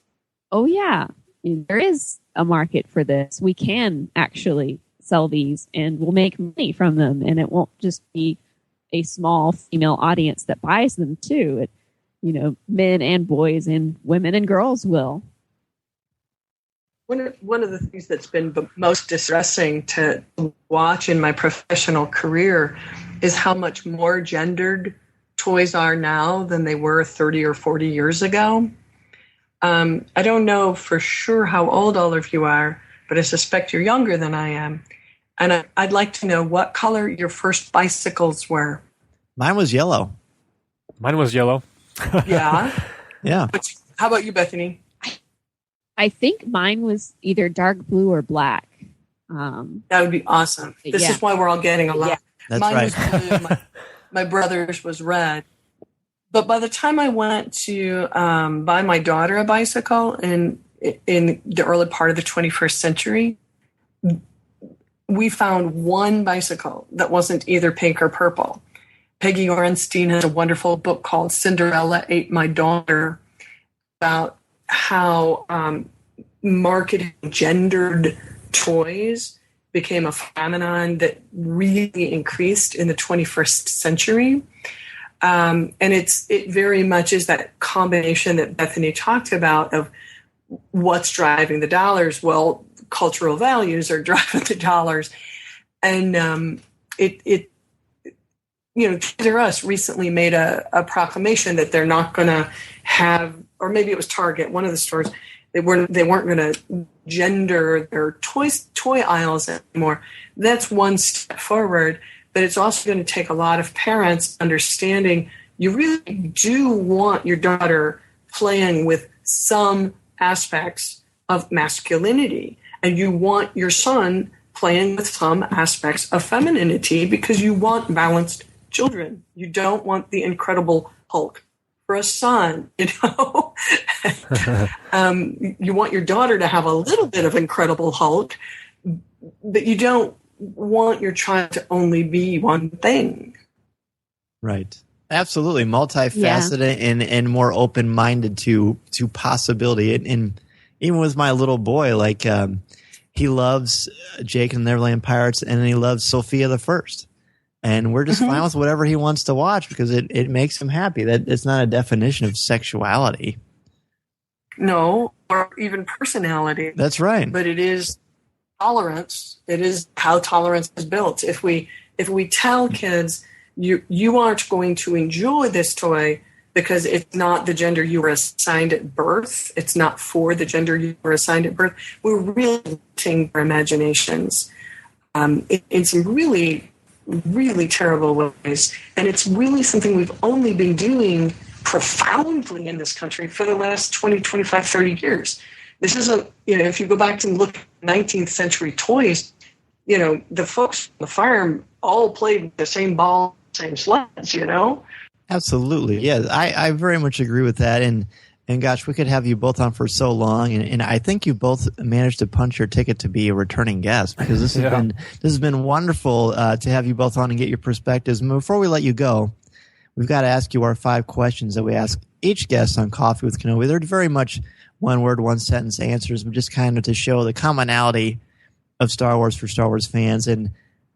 Speaker 13: oh yeah, there is a market for this. We can actually sell these and we'll make money from them, and it won't just be a small female audience that buys them too. Men and boys and women and girls will.
Speaker 16: One of the things that's been most distressing to watch in my professional career is how much more gendered toys are now than they were 30 or 40 years ago. I don't know for sure how old all of you are, but I suspect you're younger than I am. And I'd like to know what color your first bicycles were.
Speaker 1: Mine was yellow.
Speaker 16: Yeah.
Speaker 1: Yeah.
Speaker 16: How about you, Bethany?
Speaker 13: I think mine was either dark blue or black.
Speaker 16: That would be awesome. This is why we're all getting along.
Speaker 13: Yeah.
Speaker 1: That's
Speaker 16: mine
Speaker 1: right.
Speaker 16: was blue. My brother's was red. But by the time I went to buy my daughter a bicycle in the early part of the 21st century, we found one bicycle that wasn't either pink or purple. Peggy Orenstein has a wonderful book called Cinderella Ate My Daughter, about how marketing gendered toys became a phenomenon that really increased in the 21st century. And it very much is that combination that Bethany talked about of what's driving the dollars. Well, cultural values are driving the dollars. And Toys R Us recently made a proclamation that they're not going to have, or maybe it was Target, one of the stores, they weren't going to gender their toy aisles anymore. That's one step forward, but it's also going to take a lot of parents understanding you really do want your daughter playing with some aspects of masculinity, and you want your son playing with some aspects of femininity, because you want balanced children. You don't want the Incredible Hulk for a son, You want your daughter to have a little bit of Incredible Hulk, but you don't want your child to only be one thing.
Speaker 1: Right. Absolutely. Multifaceted and more open-minded to possibility. And even with my little boy, he loves Jake and the Neverland Pirates, and he loves Sophia the First. And we're just fine with whatever he wants to watch because it makes him happy. That it's not a definition of sexuality.
Speaker 16: No, or even personality.
Speaker 1: That's right.
Speaker 16: But it is tolerance. It is how tolerance is built. If we tell kids you aren't going to enjoy this toy because it's not the gender you were assigned at birth, it's not for the gender you were assigned at birth, we're really limiting our imaginations in some really, really terrible ways. And it's really something we've only been doing profoundly in this country for the last 20, 25, 30 years. This is if you go back and look at 19th century toys, the folks on the farm all played the same ball, same sleds,
Speaker 1: Absolutely. Yeah, I very much agree with that. And gosh, we could have you both on for so long. And I think you both managed to punch your ticket to be a returning guest, because this has been wonderful to have you both on and get your perspectives. And before we let you go, we've got to ask you our 5 questions that we ask each guest on Coffee with Kenobi. They're very much one-word, one-sentence answers, but just kind of to show the commonality of Star Wars for Star Wars fans. And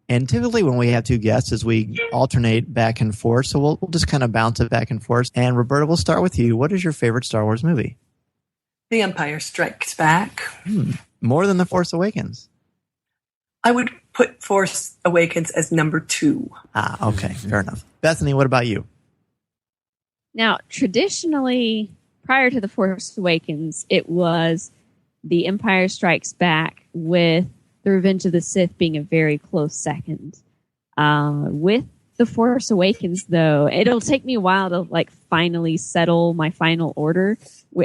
Speaker 1: And typically when we have two guests is we alternate back and forth. So we'll just kind of bounce it back and forth. And Roberta, we'll start with you. What is your favorite Star Wars movie?
Speaker 16: The Empire Strikes Back.
Speaker 1: More than The Force Awakens?
Speaker 16: I would put Force Awakens as number 2.
Speaker 1: Okay. Fair enough. Bethany, what about you?
Speaker 13: Now, traditionally, prior to The Force Awakens, it was The Empire Strikes Back with The Revenge of the Sith being a very close second. With The Force Awakens, though, it'll take me a while to finally settle my final order.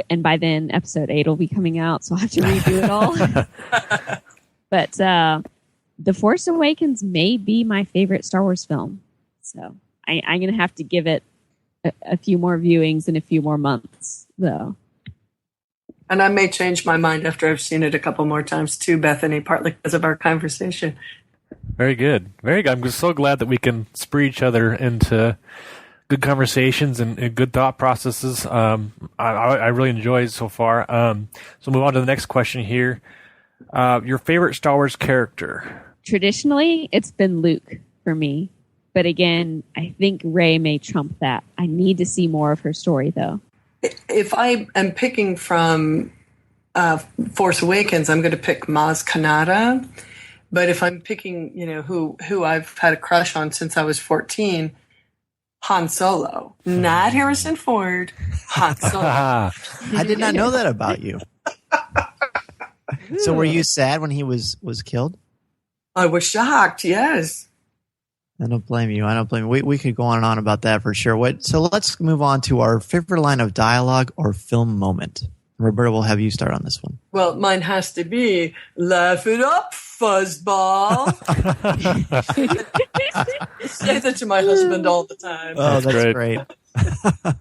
Speaker 13: And by then, episode 8 will be coming out, so I'll have to redo it all. But The Force Awakens may be my favorite Star Wars film. So I'm going to have to give it a few more viewings in a few more months, though.
Speaker 16: And I may change my mind after I've seen it a couple more times too, Bethany, partly because of our conversation.
Speaker 2: Very good. Very good. I'm just so glad that we can spur each other into good conversations and good thought processes. I really enjoyed it so far. So move on to the next question here. Your favorite Star Wars character?
Speaker 13: Traditionally, it's been Luke for me. But again, I think Rey may trump that. I need to see more of her story, though.
Speaker 16: If I am picking from Force Awakens, I'm going to pick Maz Kanata. But if I'm picking, who I've had a crush on since I was 14, Han Solo. Not Harrison Ford. Han Solo.
Speaker 1: I did not know that about you. So were you sad when he was killed?
Speaker 16: I was shocked, yes.
Speaker 1: I don't blame you. We could go on and on about that for sure. So let's move on to our favorite line of dialogue or film moment. Roberta, we'll have you start on this one.
Speaker 16: Well, mine has to be, laugh it up, fuzzball. I say that to my husband all the time.
Speaker 1: Oh, that's great.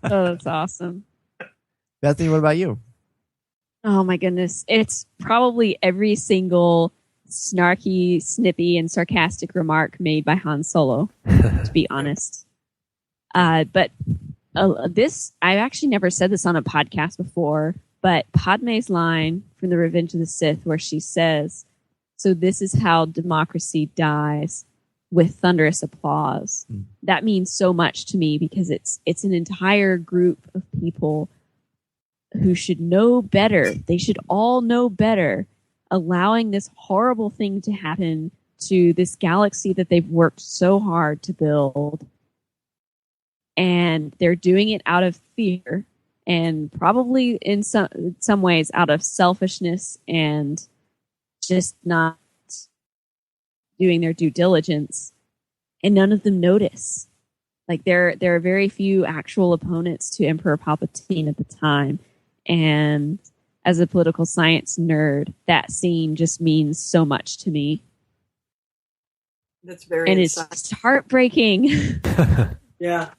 Speaker 13: Oh, that's awesome.
Speaker 1: Bethany, what about you?
Speaker 13: Oh, my goodness. It's probably every single snarky, snippy, and sarcastic remark made by Han Solo, to be honest. But this, I've actually never said this on a podcast before, but Padme's line from The Revenge of the Sith where she says, "So this is how democracy dies, with thunderous applause." That means so much to me because it's an entire group of people who should know better. They should all know better, allowing this horrible thing to happen to this galaxy that they've worked so hard to build. And they're doing it out of fear and probably in some ways out of selfishness and just not doing their due diligence. And none of them notice. There are very few actual opponents to Emperor Palpatine at the time. And as a political science nerd, that scene just means so much to me.
Speaker 16: That's very
Speaker 13: and it's just heartbreaking.
Speaker 16: Yeah.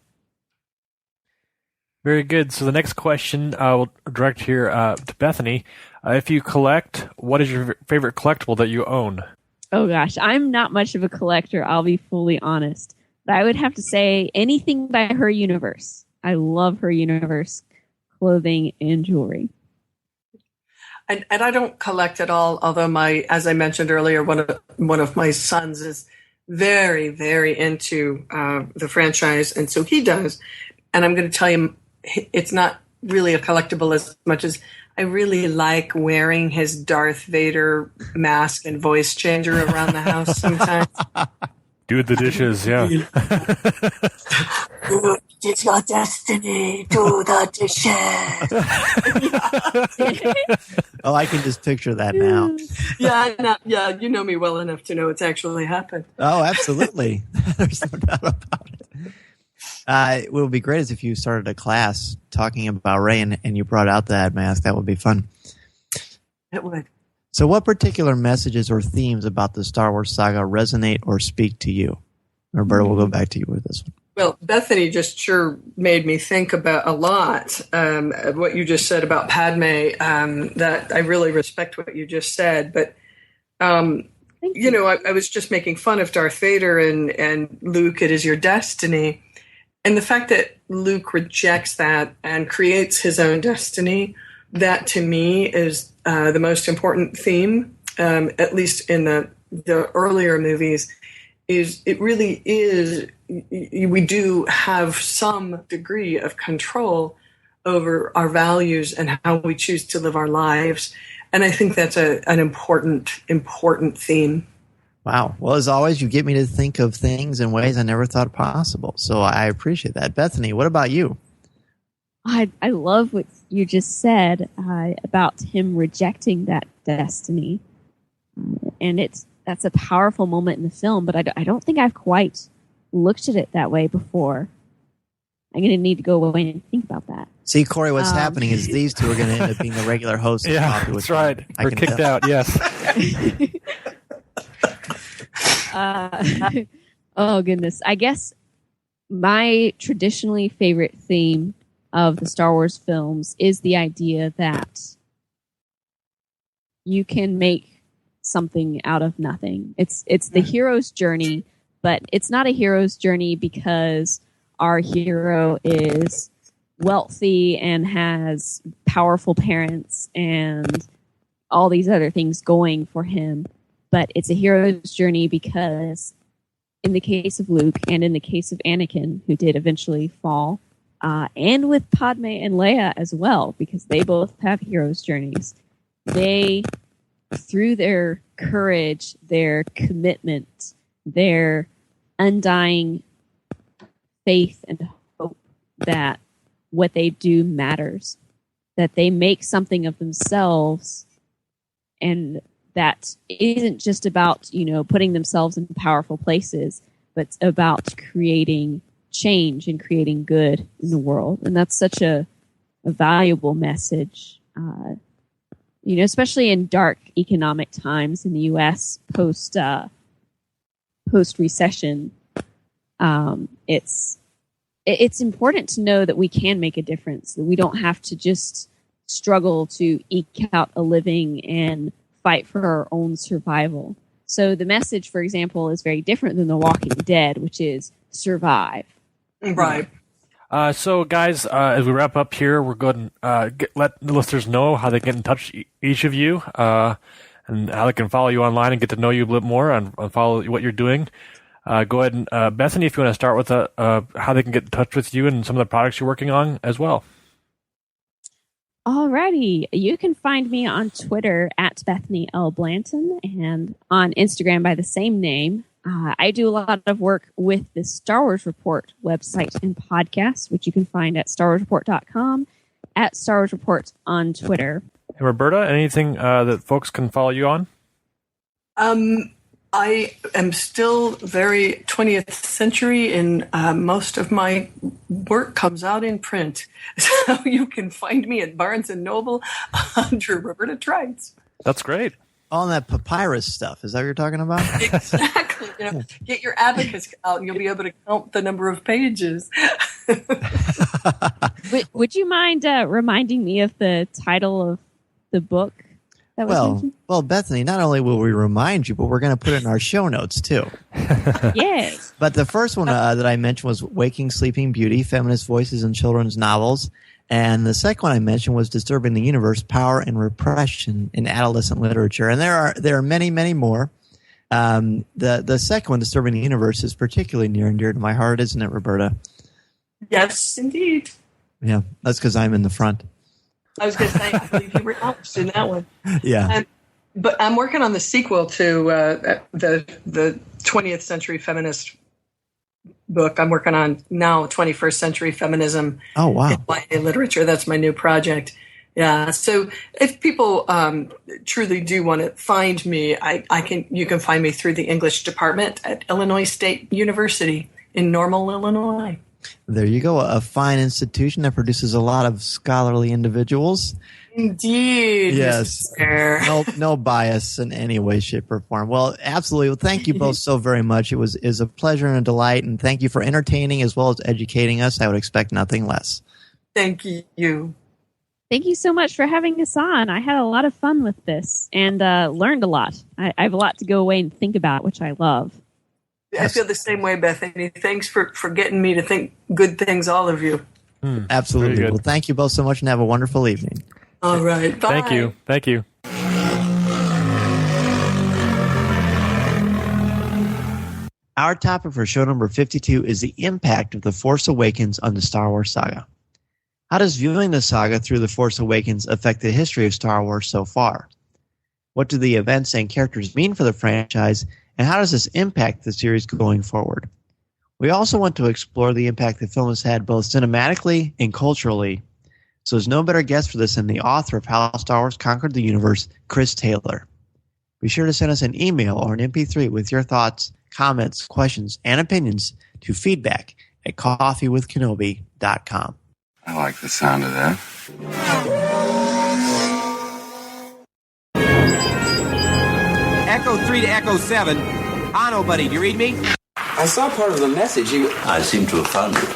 Speaker 2: Very good. So the next question I will direct here to Bethany. If you collect, what is your favorite collectible that you own?
Speaker 13: Oh gosh, I'm not much of a collector, I'll be fully honest. But I would have to say anything by Her Universe. I love Her Universe clothing and jewelry.
Speaker 16: And I don't collect at all, although as I mentioned earlier, one of my sons is very, very into the franchise, and so he does. And I'm going to tell you, it's not really a collectible as much as I really like wearing his Darth Vader mask and voice changer around the house sometimes.
Speaker 2: Do the dishes, yeah.
Speaker 6: It's your destiny. Do the dishes.
Speaker 1: Oh, I can just picture that now.
Speaker 16: Yeah, you know me well enough to know it's actually happened.
Speaker 1: Oh, absolutely. There's no doubt about it. What would be great is if you started a class talking about Rey and you brought out that mask. That would be fun.
Speaker 16: It would.
Speaker 1: So what particular messages or themes about the Star Wars saga resonate or speak to you? Roberta, we'll go back to you with this one.
Speaker 16: Well, Bethany just sure made me think about a lot what you just said about Padme, that I really respect what you just said. But, I was just making fun of Darth Vader and Luke, it is your destiny. And the fact that Luke rejects that and creates his own destiny, that to me is the most important theme, at least in the earlier movies. is it really is, we do have some degree of control over our values and how we choose to live our lives. And I think that's an important theme.
Speaker 1: Wow. Well, as always, you get me to think of things in ways I never thought possible. So I appreciate that. Bethany, what about you?
Speaker 13: I love what you just said about him rejecting that destiny. And that's a powerful moment in the film, but I don't think I've quite looked at it that way before. I'm going to need to go away and think about that.
Speaker 1: See, Corey, what's happening is these two are going to end up being the regular hosts.
Speaker 2: Yeah, that's right. We're kicked out, yes.
Speaker 13: Oh, goodness. I guess my traditionally favorite theme of the Star Wars films is the idea that you can make something out of nothing. It's the hero's journey, but it's not a hero's journey because our hero is wealthy and has powerful parents and all these other things going for him. But it's a hero's journey because in the case of Luke and in the case of Anakin, who did eventually fall, and with Padme and Leia as well, because they both have hero's journeys, they, through their courage, their commitment, their undying faith and hope that what they do matters, that they make something of themselves, and that isn't just about, putting themselves in powerful places, but it's about creating change and creating good in the world. And that's such a valuable message, especially in dark economic times in the U.S. post recession. It's important to know that we can make a difference, that we don't have to just struggle to eke out a living and fight for our own survival. So the message, for example, is very different than The Walking Dead, which is survive.
Speaker 16: Right.
Speaker 2: So, guys, as we wrap up here, we're going to let the listeners know how they get in touch, each of you, and how they can follow you online and get to know you a little more and follow what you're doing. Go ahead and, Bethany, if you want to start with how they can get in touch with you and some of the products you're working on as well.
Speaker 13: Alrighty. You can find me on Twitter at Bethany L. Blanton and on Instagram by the same name. I do a lot of work with the Star Wars Report website and podcast, which you can find at StarWarsReport.com, at Star Wars Report on Twitter.
Speaker 2: Hey, Roberta, anything that folks can follow you on?
Speaker 16: I am still very 20th century, and most of my work comes out in print. So you can find me at Barnes & Noble under Roberta Trites.
Speaker 2: That's great.
Speaker 1: All that papyrus stuff. Is that what you're talking about?
Speaker 16: Exactly. Get your abacus out and you'll be able to count the number of pages.
Speaker 13: Would you mind reminding me of the title of the book?
Speaker 1: Well, Bethany, not only will we remind you, but we're going to put it in our show notes, too.
Speaker 13: Yes.
Speaker 1: But the first one that I mentioned was Waking Sleeping Beauty, Feminist Voices in Children's Novels. And the second one I mentioned was Disturbing the Universe, Power and Repression in Adolescent Literature. And there are many, many more. The second one, Disturbing the Universe, is particularly near and dear to my heart, isn't it, Roberta?
Speaker 16: Yes, indeed.
Speaker 1: Yeah, that's because I'm in the front.
Speaker 16: I was going to say, I believe you were acknowledged in that one.
Speaker 1: Yeah.
Speaker 16: But I'm working on the sequel to the 20th century feminist book. I'm working on now 21st century feminism.
Speaker 1: Oh, wow.
Speaker 16: In literature. That's my new project. Yeah. So if people truly do want to find me, you can find me through the English department at Illinois State University in Normal, Illinois.
Speaker 1: There you go. A fine institution that produces a lot of scholarly individuals.
Speaker 16: Indeed.
Speaker 1: Yes. No bias in any way, shape, or form. Well, absolutely. Well, thank you both so very much. It is a pleasure and a delight, and thank you for entertaining as well as educating us. I would expect nothing less.
Speaker 16: Thank you.
Speaker 13: Thank you so much for having us on. I had a lot of fun with this and learned a lot. I have a lot to go away and think about, which I love.
Speaker 16: I feel the same way, Bethany. Thanks for getting me to think good things, all of you.
Speaker 1: Absolutely. Well, thank you both so much and have a wonderful evening.
Speaker 16: All right. Bye.
Speaker 2: Thank you. Thank you.
Speaker 1: Our topic for show number 52 is the impact of The Force Awakens on the Star Wars saga. How does viewing the saga through The Force Awakens affect the history of Star Wars so far? What do the events and characters mean for the franchise, and how does this impact the series going forward? We also want to explore the impact the film has had both cinematically and culturally. So there's no better guest for this than the author of How Star Wars Conquered the Universe, Chris Taylor. Be sure to send us an email or an MP3 with your thoughts, comments, questions, and opinions to feedback@coffeewithkenobi.com.
Speaker 14: I like the sound of that.
Speaker 15: Echo 3 to Echo 7. Ano, buddy, do you read me?
Speaker 17: I saw part of the message.
Speaker 14: I seem to have found it.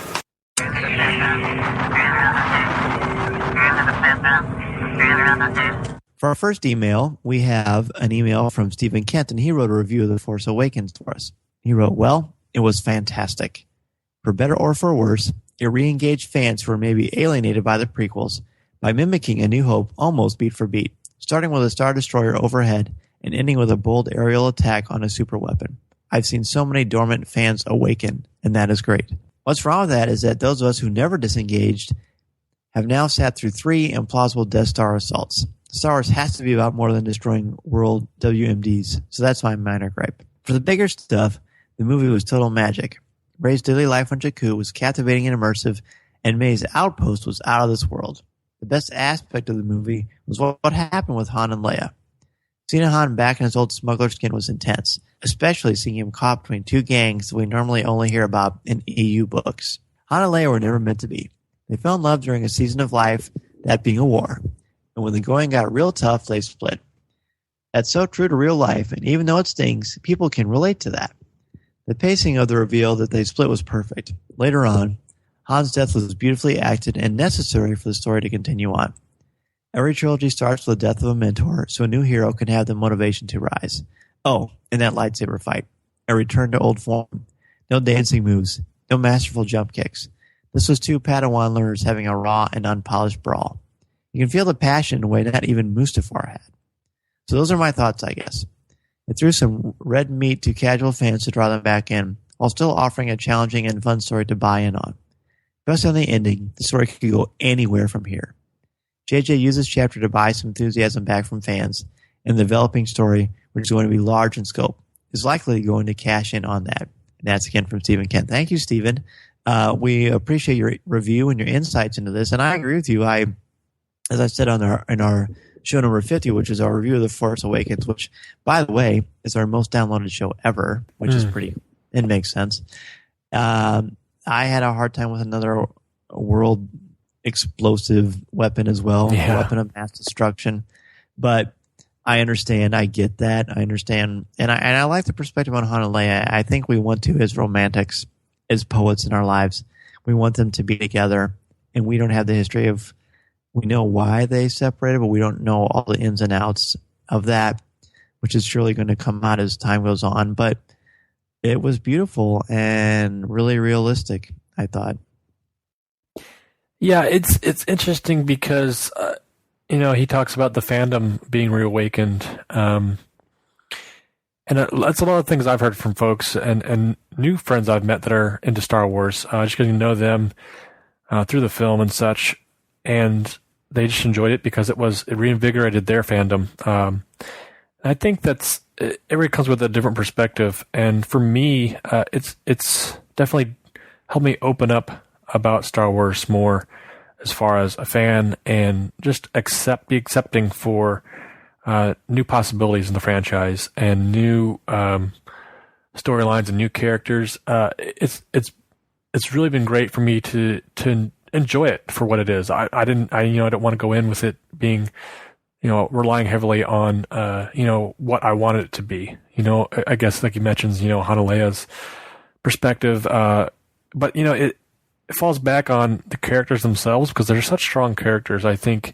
Speaker 1: For our first email, we have an email from Stephen Kent, and he wrote a review of The Force Awakens for us. He wrote, well, it was fantastic. For better or for worse, it re-engaged fans who were maybe alienated by the prequels by mimicking A New Hope almost beat for beat, starting with a Star Destroyer overhead and ending with a bold aerial attack on a superweapon. I've seen so many dormant fans awaken, and that is great. What's wrong with that is that those of us who never disengaged have now sat through 3 implausible Death Star assaults. Star Wars has to be about more than destroying world WMDs, so that's my minor gripe. For the bigger stuff, the movie was total magic. Rey's daily life on Jakku was captivating and immersive, and May's outpost was out of this world. The best aspect of the movie was what happened with Han and Leia. Seeing Han back in his old smuggler skin was intense, especially seeing him caught between 2 gangs that we normally only hear about in EU books. Han and Leia were never meant to be. They fell in love during a season of life, that being a war. And when the going got real tough, they split. That's so true to real life, and even though it stings, people can relate to that. The pacing of the reveal that they split was perfect. Later on, Han's death was beautifully acted and necessary for the story to continue on. Every trilogy starts with the death of a mentor, so a new hero can have the motivation to rise. Oh, and that lightsaber fight. A return to old form. No dancing moves. No masterful jump kicks. This was 2 Padawan learners having a raw and unpolished brawl. You can feel the passion in a way not even Mustafar had. So those are my thoughts, I guess. It threw some red meat to casual fans to draw them back in, while still offering a challenging and fun story to buy in on. Based on the ending, the story could go anywhere from here. JJ used this chapter to buy some enthusiasm back from fans, and the developing story, which is going to be large in scope, is likely going to cash in on that. And that's again from Stephen Kent. Thank you, Stephen. We appreciate your review and your insights into this, and I agree with you. As I said in our show number 50, which is our review of The Force Awakens, which, by the way, is our most downloaded show ever, which is it makes sense. I had a hard time with another world explosive weapon as well, a weapon of mass destruction. But I understand. I get that. I understand. And I like the perspective on Han and Leia. I think we want to, as romantics, as poets in our lives, we want them to be together. And we don't have the history of, we know why they separated, but we don't know all the ins and outs of that, which is surely going to come out as time goes on. But it was beautiful and really realistic, I thought.
Speaker 2: Yeah, it's interesting because, he talks about the fandom being reawakened. And that's a lot of things I've heard from folks and new friends I've met that are into Star Wars, just because you know them through the film and such. And they just enjoyed it because it reinvigorated their fandom. I think everybody comes with a different perspective. And for me, it's definitely helped me open up about Star Wars more as far as a fan and just be accepting for new possibilities in the franchise and new storylines and new characters. It's really been great for me to enjoy it for what it is. I don't want to go in with it being, relying heavily on, what I wanted it to be. I guess like you mentioned, Han and Leia's perspective, but it falls back on the characters themselves because they're such strong characters. I think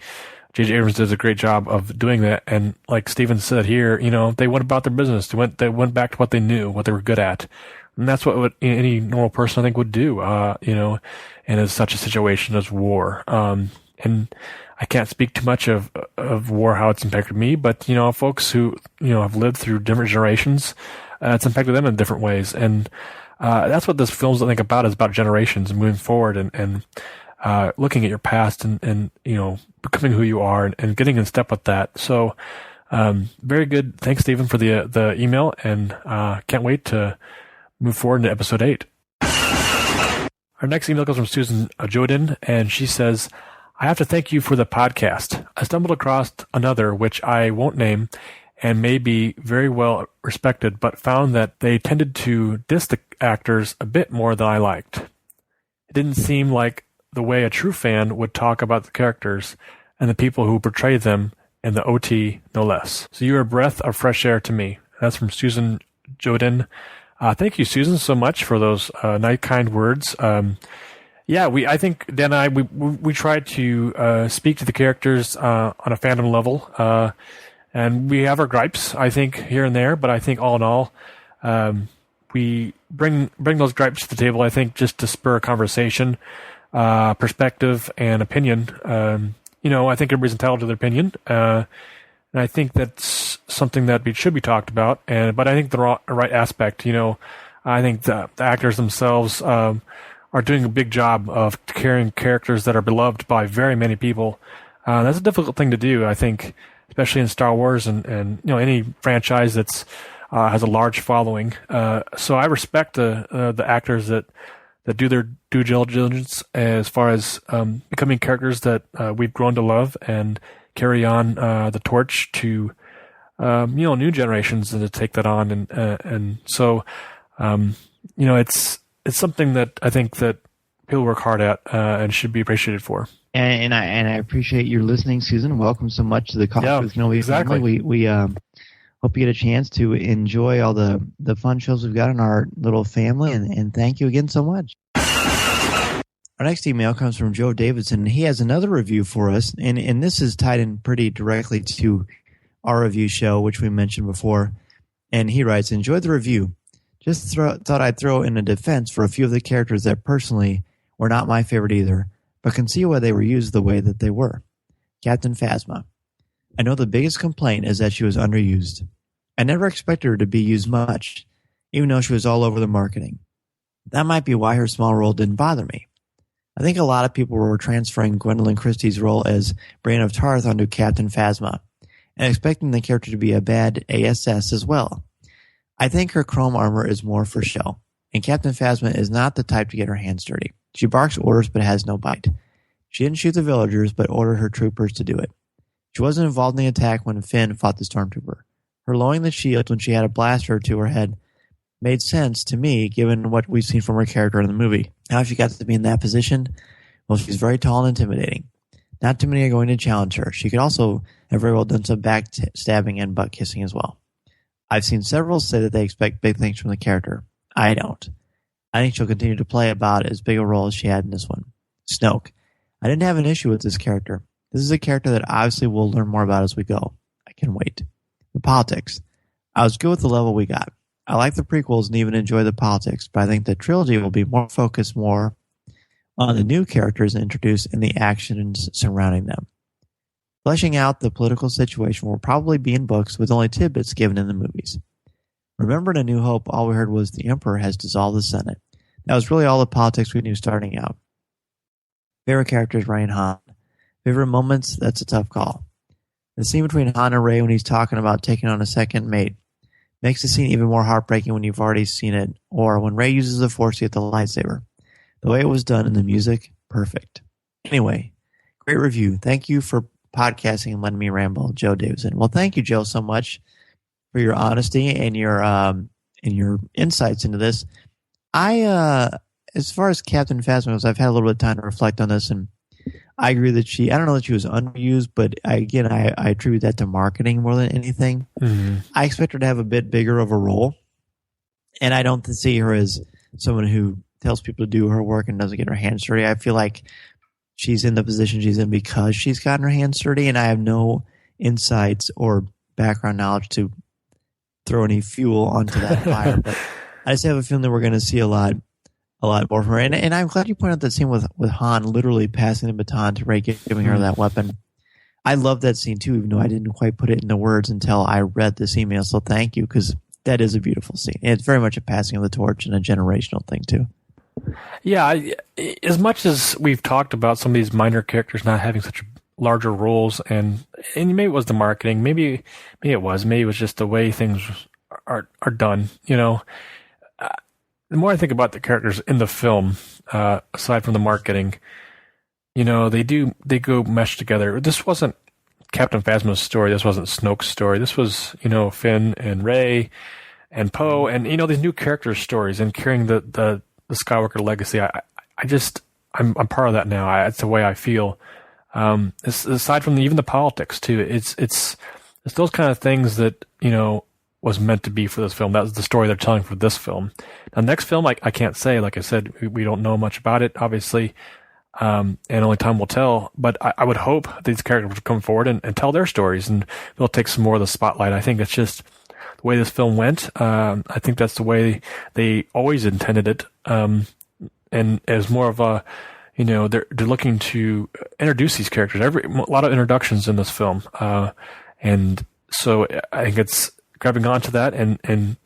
Speaker 2: J.J. Abrams does a great job of doing that. And like Steven said here, they went about their business. They went back to what they knew, what they were good at. And that's what any normal person, I think, would do, in such a situation as war. And I can't speak too much of war, how it's impacted me, but, folks who, have lived through different generations, it's impacted them in different ways. And that's what this film's, I think, about, is about generations and moving forward and looking at your past and becoming who you are and getting in step with that. So very good. Thanks, Stephen, for the email, and can't wait to move forward into episode 8. Our next email comes from Susan Joden, and she says, I have to thank you for the podcast. I stumbled across another, which I won't name, and may be very well respected, but found that they tended to diss the actors a bit more than I liked. It didn't seem like the way a true fan would talk about the characters and the people who portray them in the OT, no less. So you're a breath of fresh air to me. That's from Susan Joden. Thank you, Susan, so much for those nice, kind words. I think Dan and I, we try to speak to the characters on a fandom level, and we have our gripes, I think, here and there. But I think all in all, we bring those gripes to the table, I think, just to spur a conversation, perspective, and opinion. I think everybody's entitled to their opinion, and I think that's something that should be talked about. But I think the right aspect, I think the actors themselves are doing a big job of carrying characters that are beloved by very many people. That's a difficult thing to do, I think, especially in Star Wars and any franchise that's has a large following. So I respect the actors that do their due diligence as far as becoming characters that we've grown to love and carry on the torch to new generations and to take that on. And so it's something that I think that people work hard at and should be appreciated for.
Speaker 1: And I appreciate your listening, Susan. Welcome so much to the Coffee with Kenobi family. We hope you get a chance to enjoy all the fun shows we've got in our little family, and thank you again so much. Our next email comes from Joe Davidson, and he has another review for us, and this is tied in pretty directly to our review show, which we mentioned before. And he writes, enjoyed the review. Just thought I'd throw in a defense for a few of the characters that personally were not my favorite either, but can see why they were used the way that they were. Captain Phasma. I know the biggest complaint is that she was underused. I never expected her to be used much, even though she was all over the marketing. That might be why her small role didn't bother me. I think a lot of people were transferring Gwendolyn Christie's role as Brienne of Tarth onto Captain Phasma, and expecting the character to be a bad ASS as well. I think her chrome armor is more for show, and Captain Phasma is not the type to get her hands dirty. She barks orders but has no bite. She didn't shoot the villagers but ordered her troopers to do it. She wasn't involved in the attack when Finn fought the stormtrooper. Her lowering the shield when she had a blaster to her head made sense to me given what we've seen from her character in the movie. How she got to be in that position? Well, she's very tall and intimidating. Not too many are going to challenge her. She could also have very well done some backstabbing and butt kissing as well. I've seen several say that they expect big things from the character. I don't. I think she'll continue to play about as big a role as she had in this one. Snoke. I didn't have an issue with this character. This is a character that obviously we'll learn more about as we go. I can wait. The politics. I was good with the level we got. I like the prequels and even enjoy the politics, but I think the trilogy will be more focused more on the new characters introduced and the actions surrounding them. Fleshing out the political situation will probably be in books with only tidbits given in the movies. Remember in A New Hope, all we heard was the Emperor has dissolved the Senate. That was really all the politics we knew starting out. Favorite characters, Rey and Han. Favorite moments, that's a tough call. The scene between Han and Rey when he's talking about taking on a second mate makes the scene even more heartbreaking when you've already seen it, or when Rey uses the Force to get the lightsaber. The way it was done in the music, perfect. Anyway, great review. Thank you for podcasting and letting me ramble, Joe Davidson. Well, thank you, Joe, so much for your honesty and your insights into this. As far as Captain Phasma goes, I've had a little bit of time to reflect on this, and I agree that I don't know that she was underused, but I attribute that to marketing more than anything. Mm-hmm. I expect her to have a bit bigger of a role, and I don't see her as someone who tells people to do her work and doesn't get her hands dirty. I feel like she's in the position she's in because she's gotten her hands dirty, and I have no insights or background knowledge to throw any fuel onto that fire. But I just have a feeling that we're going to see a lot more from her. And I'm glad you pointed out that scene with Han literally passing the baton to Rey, giving her that weapon. I love that scene too, even though I didn't quite put it into words until I read this email. So thank you, because that is a beautiful scene. It's very much a passing of the torch and a generational thing too.
Speaker 2: Yeah, as much as we've talked about some of these minor characters not having such larger roles, and maybe it was the marketing, maybe it was just the way things are done. The more I think about the characters in the film, aside from the marketing, they go mesh together. This wasn't Captain Phasma's story. This wasn't Snoke's story. This was, Finn and Rey and Poe and, these new characters' stories and carrying the Skywalker legacy. I'm part of that now. That's the way I feel. Aside from even the politics too, it's those kind of things that, was meant to be for this film. That was the story they're telling for this film. Now, next film, I can't say. Like I said, we don't know much about it, obviously, and only time will tell. But I would hope these characters would come forward and tell their stories, and they'll take some more of the spotlight. I think it's just the way this film went. I think that's the way they always intended it, and as more of a, they're looking to introduce these characters. A lot of introductions in this film, and so I think it's grabbing onto that and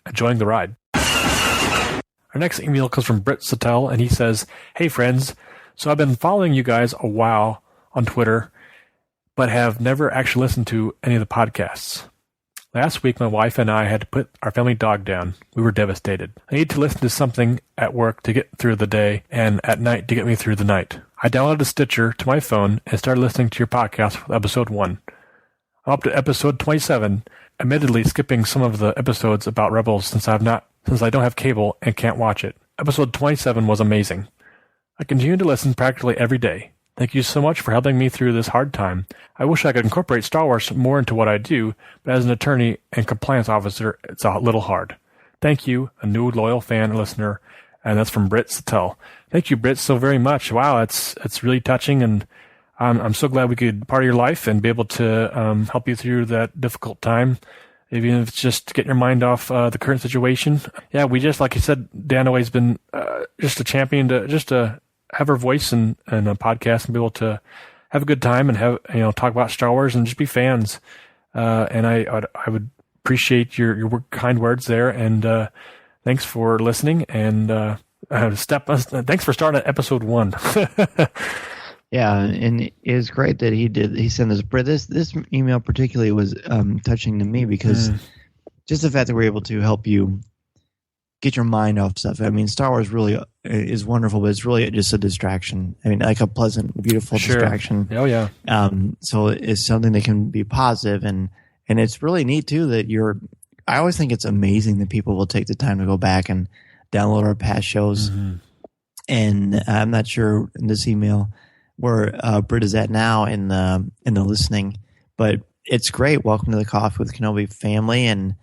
Speaker 2: enjoying the ride. Our next email comes from Britt Sattel, and he says, "Hey friends, so I've been following you guys a while on Twitter, but have never actually listened to any of the podcasts. Last week, my wife and I had to put our family dog down. We were devastated. I needed to listen to something at work to get through the day and at night to get me through the night. I downloaded a Stitcher to my phone and started listening to your podcast with episode 1. I'm up to episode 27, admittedly skipping some of the episodes about Rebels since I don't have cable and can't watch it. Episode 27 was amazing. I continue to listen practically every day. Thank you so much for helping me through this hard time. I wish I could incorporate Star Wars more into what I do, but as an attorney and compliance officer, it's a little hard. Thank you, a new loyal fan and listener." And that's from Britt Sattel. Thank you, Britt, so very much. Wow, it's really touching, and I'm so glad we could be part of your life and be able to help you through that difficult time, even if it's just to get your mind off the current situation. Yeah, we just, like you said, Dan always been just a champion to have her voice in a podcast and be able to have a good time and have, talk about Star Wars and just be fans. And I would appreciate your kind words there. And thanks for listening. And thanks for starting at episode 1.
Speaker 1: Yeah, and it's great that he sent this. This email particularly was touching to me because just the fact that we're able to help you get your mind off stuff. I mean, Star Wars really is wonderful, but it's really just a distraction. I mean, like a pleasant, beautiful distraction.
Speaker 2: Oh, yeah.
Speaker 1: So it's something that can be positive, and it's really neat, too, that I always think it's amazing that people will take the time to go back and download our past shows. Mm-hmm. And I'm not sure in this email where Britt is at now in the listening, but it's great. Welcome to the Coffee with Kenobi family, and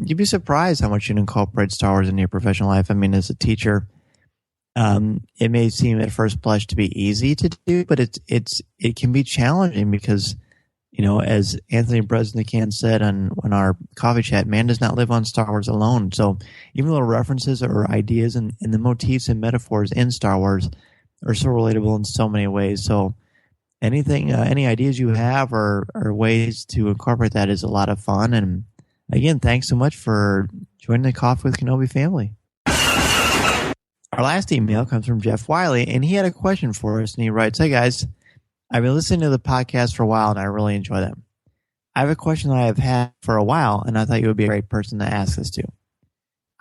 Speaker 1: you'd be surprised how much you can incorporate Star Wars into your professional life. I mean, as a teacher, it may seem at first blush to be easy to do, but it can be challenging because, as Anthony Bresnikan said on our coffee chat, man does not live on Star Wars alone. So even little references or ideas and the motifs and metaphors in Star Wars are so relatable in so many ways. So anything, any ideas you have or ways to incorporate that is a lot of fun. And again, thanks so much for joining the Coffee with Kenobi family. Our last email comes from Jeff Wiley, and he had a question for us, and he writes, "Hey guys, I've been listening to the podcast for a while, and I really enjoy them. I have a question that I have had for a while, and I thought you would be a great person to ask this to.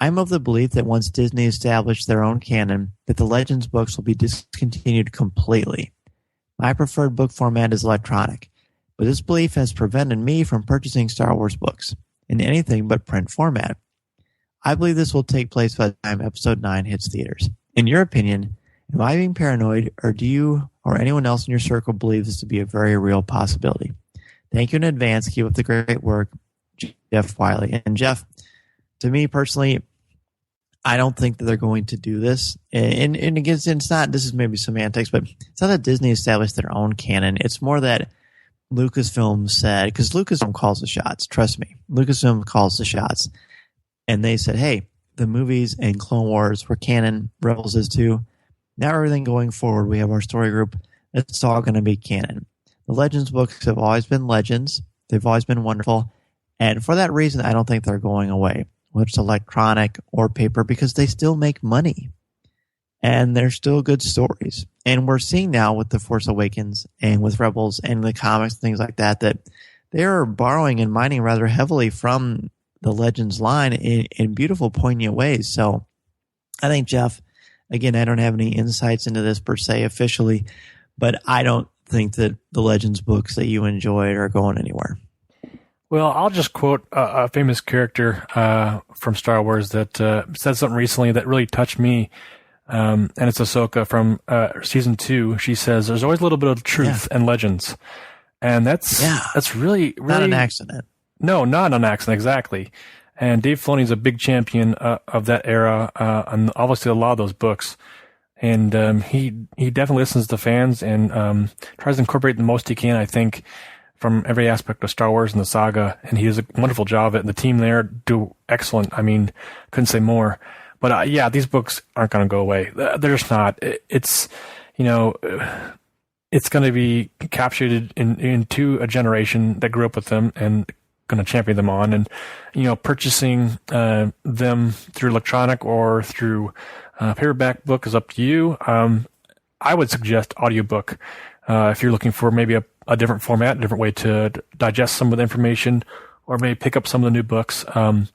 Speaker 1: I'm of the belief that once Disney established their own canon, that the Legends books will be discontinued completely. My preferred book format is electronic, but this belief has prevented me from purchasing Star Wars books in anything but print format. I believe this will take place by the time Episode 9 hits theaters. In your opinion, am I being paranoid, or do you or anyone else in your circle believe this to be a very real possibility? Thank you in advance. Keep up the great work, Jeff Wiley." And Jeff, to me personally, I don't think that they're going to do this. And again, it's not, this is maybe semantics, but it's not that Disney established their own canon. It's more that Lucasfilm said, because Lucasfilm calls the shots, trust me. Lucasfilm calls the shots. And they said, hey, the movies and Clone Wars were canon, Rebels is too. Now everything going forward, we have our story group, it's all going to be canon. The Legends books have always been legends. They've always been wonderful. And for that reason, I don't think they're going away, whether it's electronic or paper, because they still make money. And they're still good stories. And we're seeing now with The Force Awakens and with Rebels and the comics and things like that, that they're borrowing and mining rather heavily from the Legends line in beautiful, poignant ways. So I think, Jeff, again, I don't have any insights into this per se officially, but I don't think that the Legends books that you enjoyed are going anywhere.
Speaker 2: Well, I'll just quote a famous character from Star Wars that said something recently that really touched me. And it's Ahsoka from season 2. She says, "There's always a little bit of truth in Legends," and that's really
Speaker 1: not an accident.
Speaker 2: No, not an accident, exactly. And Dave Filoni's a big champion of that era, and obviously a lot of those books. And he definitely listens to fans and tries to incorporate the most he can, I think, from every aspect of Star Wars and the saga. And he does a wonderful job of it. And the team there do excellent. I mean, couldn't say more. But yeah, these books aren't going to go away. They're just not. It's, it's going to be captured into a generation that grew up with them and going to champion them on. And, purchasing them through electronic or through paperback book is up to you. I would suggest audiobook if you're looking for maybe a different format, a different way to digest some of the information, or maybe pick up some of the new books. And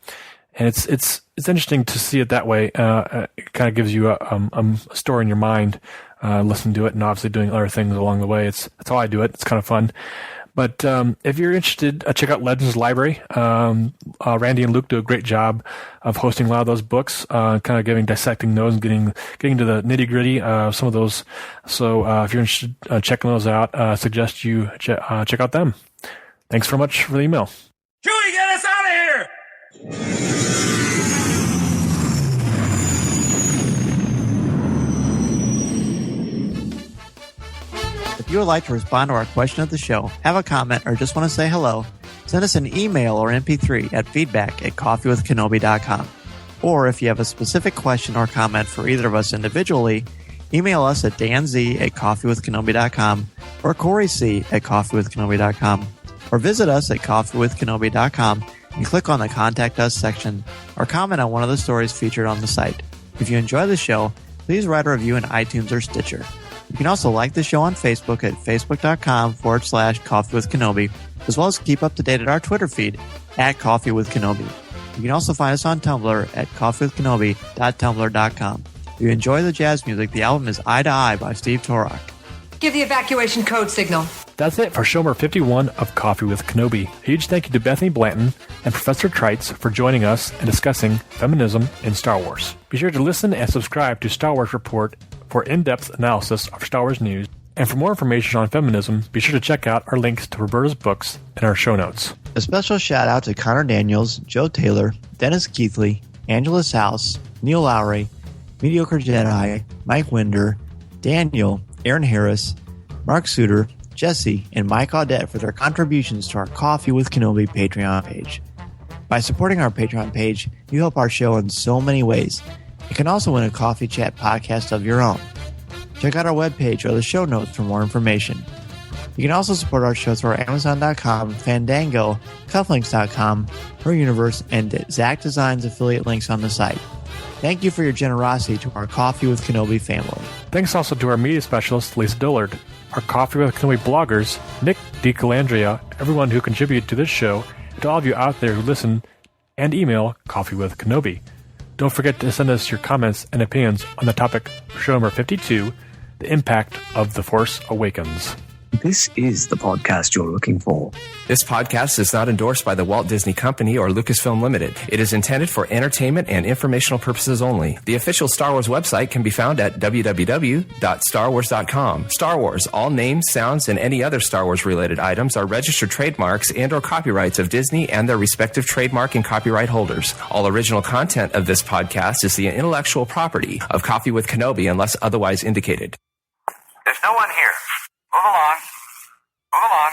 Speaker 2: it's interesting to see it that way. It kind of gives you a story in your mind, listening to it, and obviously doing other things along the way. That's how I do it. It's kind of fun. But if you're interested, check out Legends Library. Randy and Luke do a great job of hosting a lot of those books, kind of dissecting those and getting to the nitty gritty of some of those. So if you're interested in checking those out, I suggest you check out them. Thanks very much for the email.
Speaker 18: Chewie, get us out of here!
Speaker 1: If you would like to respond to our question of the show, have a comment, or just want to say hello, send us an email or MP3 at feedback@coffeewithkenobi.com. Or if you have a specific question or comment for either of us individually, email us at danz@coffeewithkenobi.com or coryc@coffeewithkenobi.com, or visit us at coffeewithkenobi.com and click on the Contact Us section or comment on one of the stories featured on the site. If you enjoy the show, please write a review in iTunes or Stitcher. You can also like the show on Facebook at facebook.com/coffeewithkenobi, as well as keep up to date at our Twitter feed at Coffee with Kenobi. You can also find us on Tumblr at coffeewithkenobi.tumblr.com. If you enjoy the jazz music, the album is Eye to Eye by Steve Torok.
Speaker 19: Give the evacuation code signal.
Speaker 2: That's it for show number 51 of Coffee with Kenobi. A huge thank you to Bethany Blanton and Professor Trites for joining us and discussing feminism in Star Wars. Be sure to listen and subscribe to Star Wars Report for in-depth analysis of Star Wars news. And for more information on feminism, be sure to check out our links to Roberta's books in our show notes.
Speaker 1: A special shout out to Connor Daniels, Joe Taylor, Dennis Keithley, Angela Souse, Neil Lowry, Mediocre Jedi, Mike Winder, Daniel, Aaron Harris, Mark Suter, Jesse, and Mike Audette for their contributions to our Coffee with Kenobi Patreon page. By supporting our Patreon page, you help our show in so many ways. You can also win a Coffee Chat podcast of your own. Check out our webpage or the show notes for more information. You can also support our show through our Amazon.com, Fandango, Cufflinks.com, Her Universe, and Zak Designs affiliate links on the site. Thank you for your generosity to our Coffee with Kenobi family.
Speaker 2: Thanks also to our media specialist, Lisa Dillard, our Coffee with Kenobi bloggers, Nick DeCalandria, everyone who contributed to this show, and to all of you out there who listen and email Coffee with Kenobi. Don't forget to send us your comments and opinions on the topic for show number 52, the impact of The Force Awakens.
Speaker 20: This is the podcast you're looking for.
Speaker 21: This podcast is not endorsed by the Walt Disney Company or Lucasfilm Limited. It is intended for entertainment and informational purposes only. The official Star Wars website can be found at www.starwars.com. Star Wars, all names, sounds, and any other Star Wars-related items are registered trademarks and or copyrights of Disney and their respective trademark and copyright holders. All original content of this podcast is the intellectual property of Coffee with Kenobi unless otherwise indicated.
Speaker 18: There's no one here. Move along. Move along.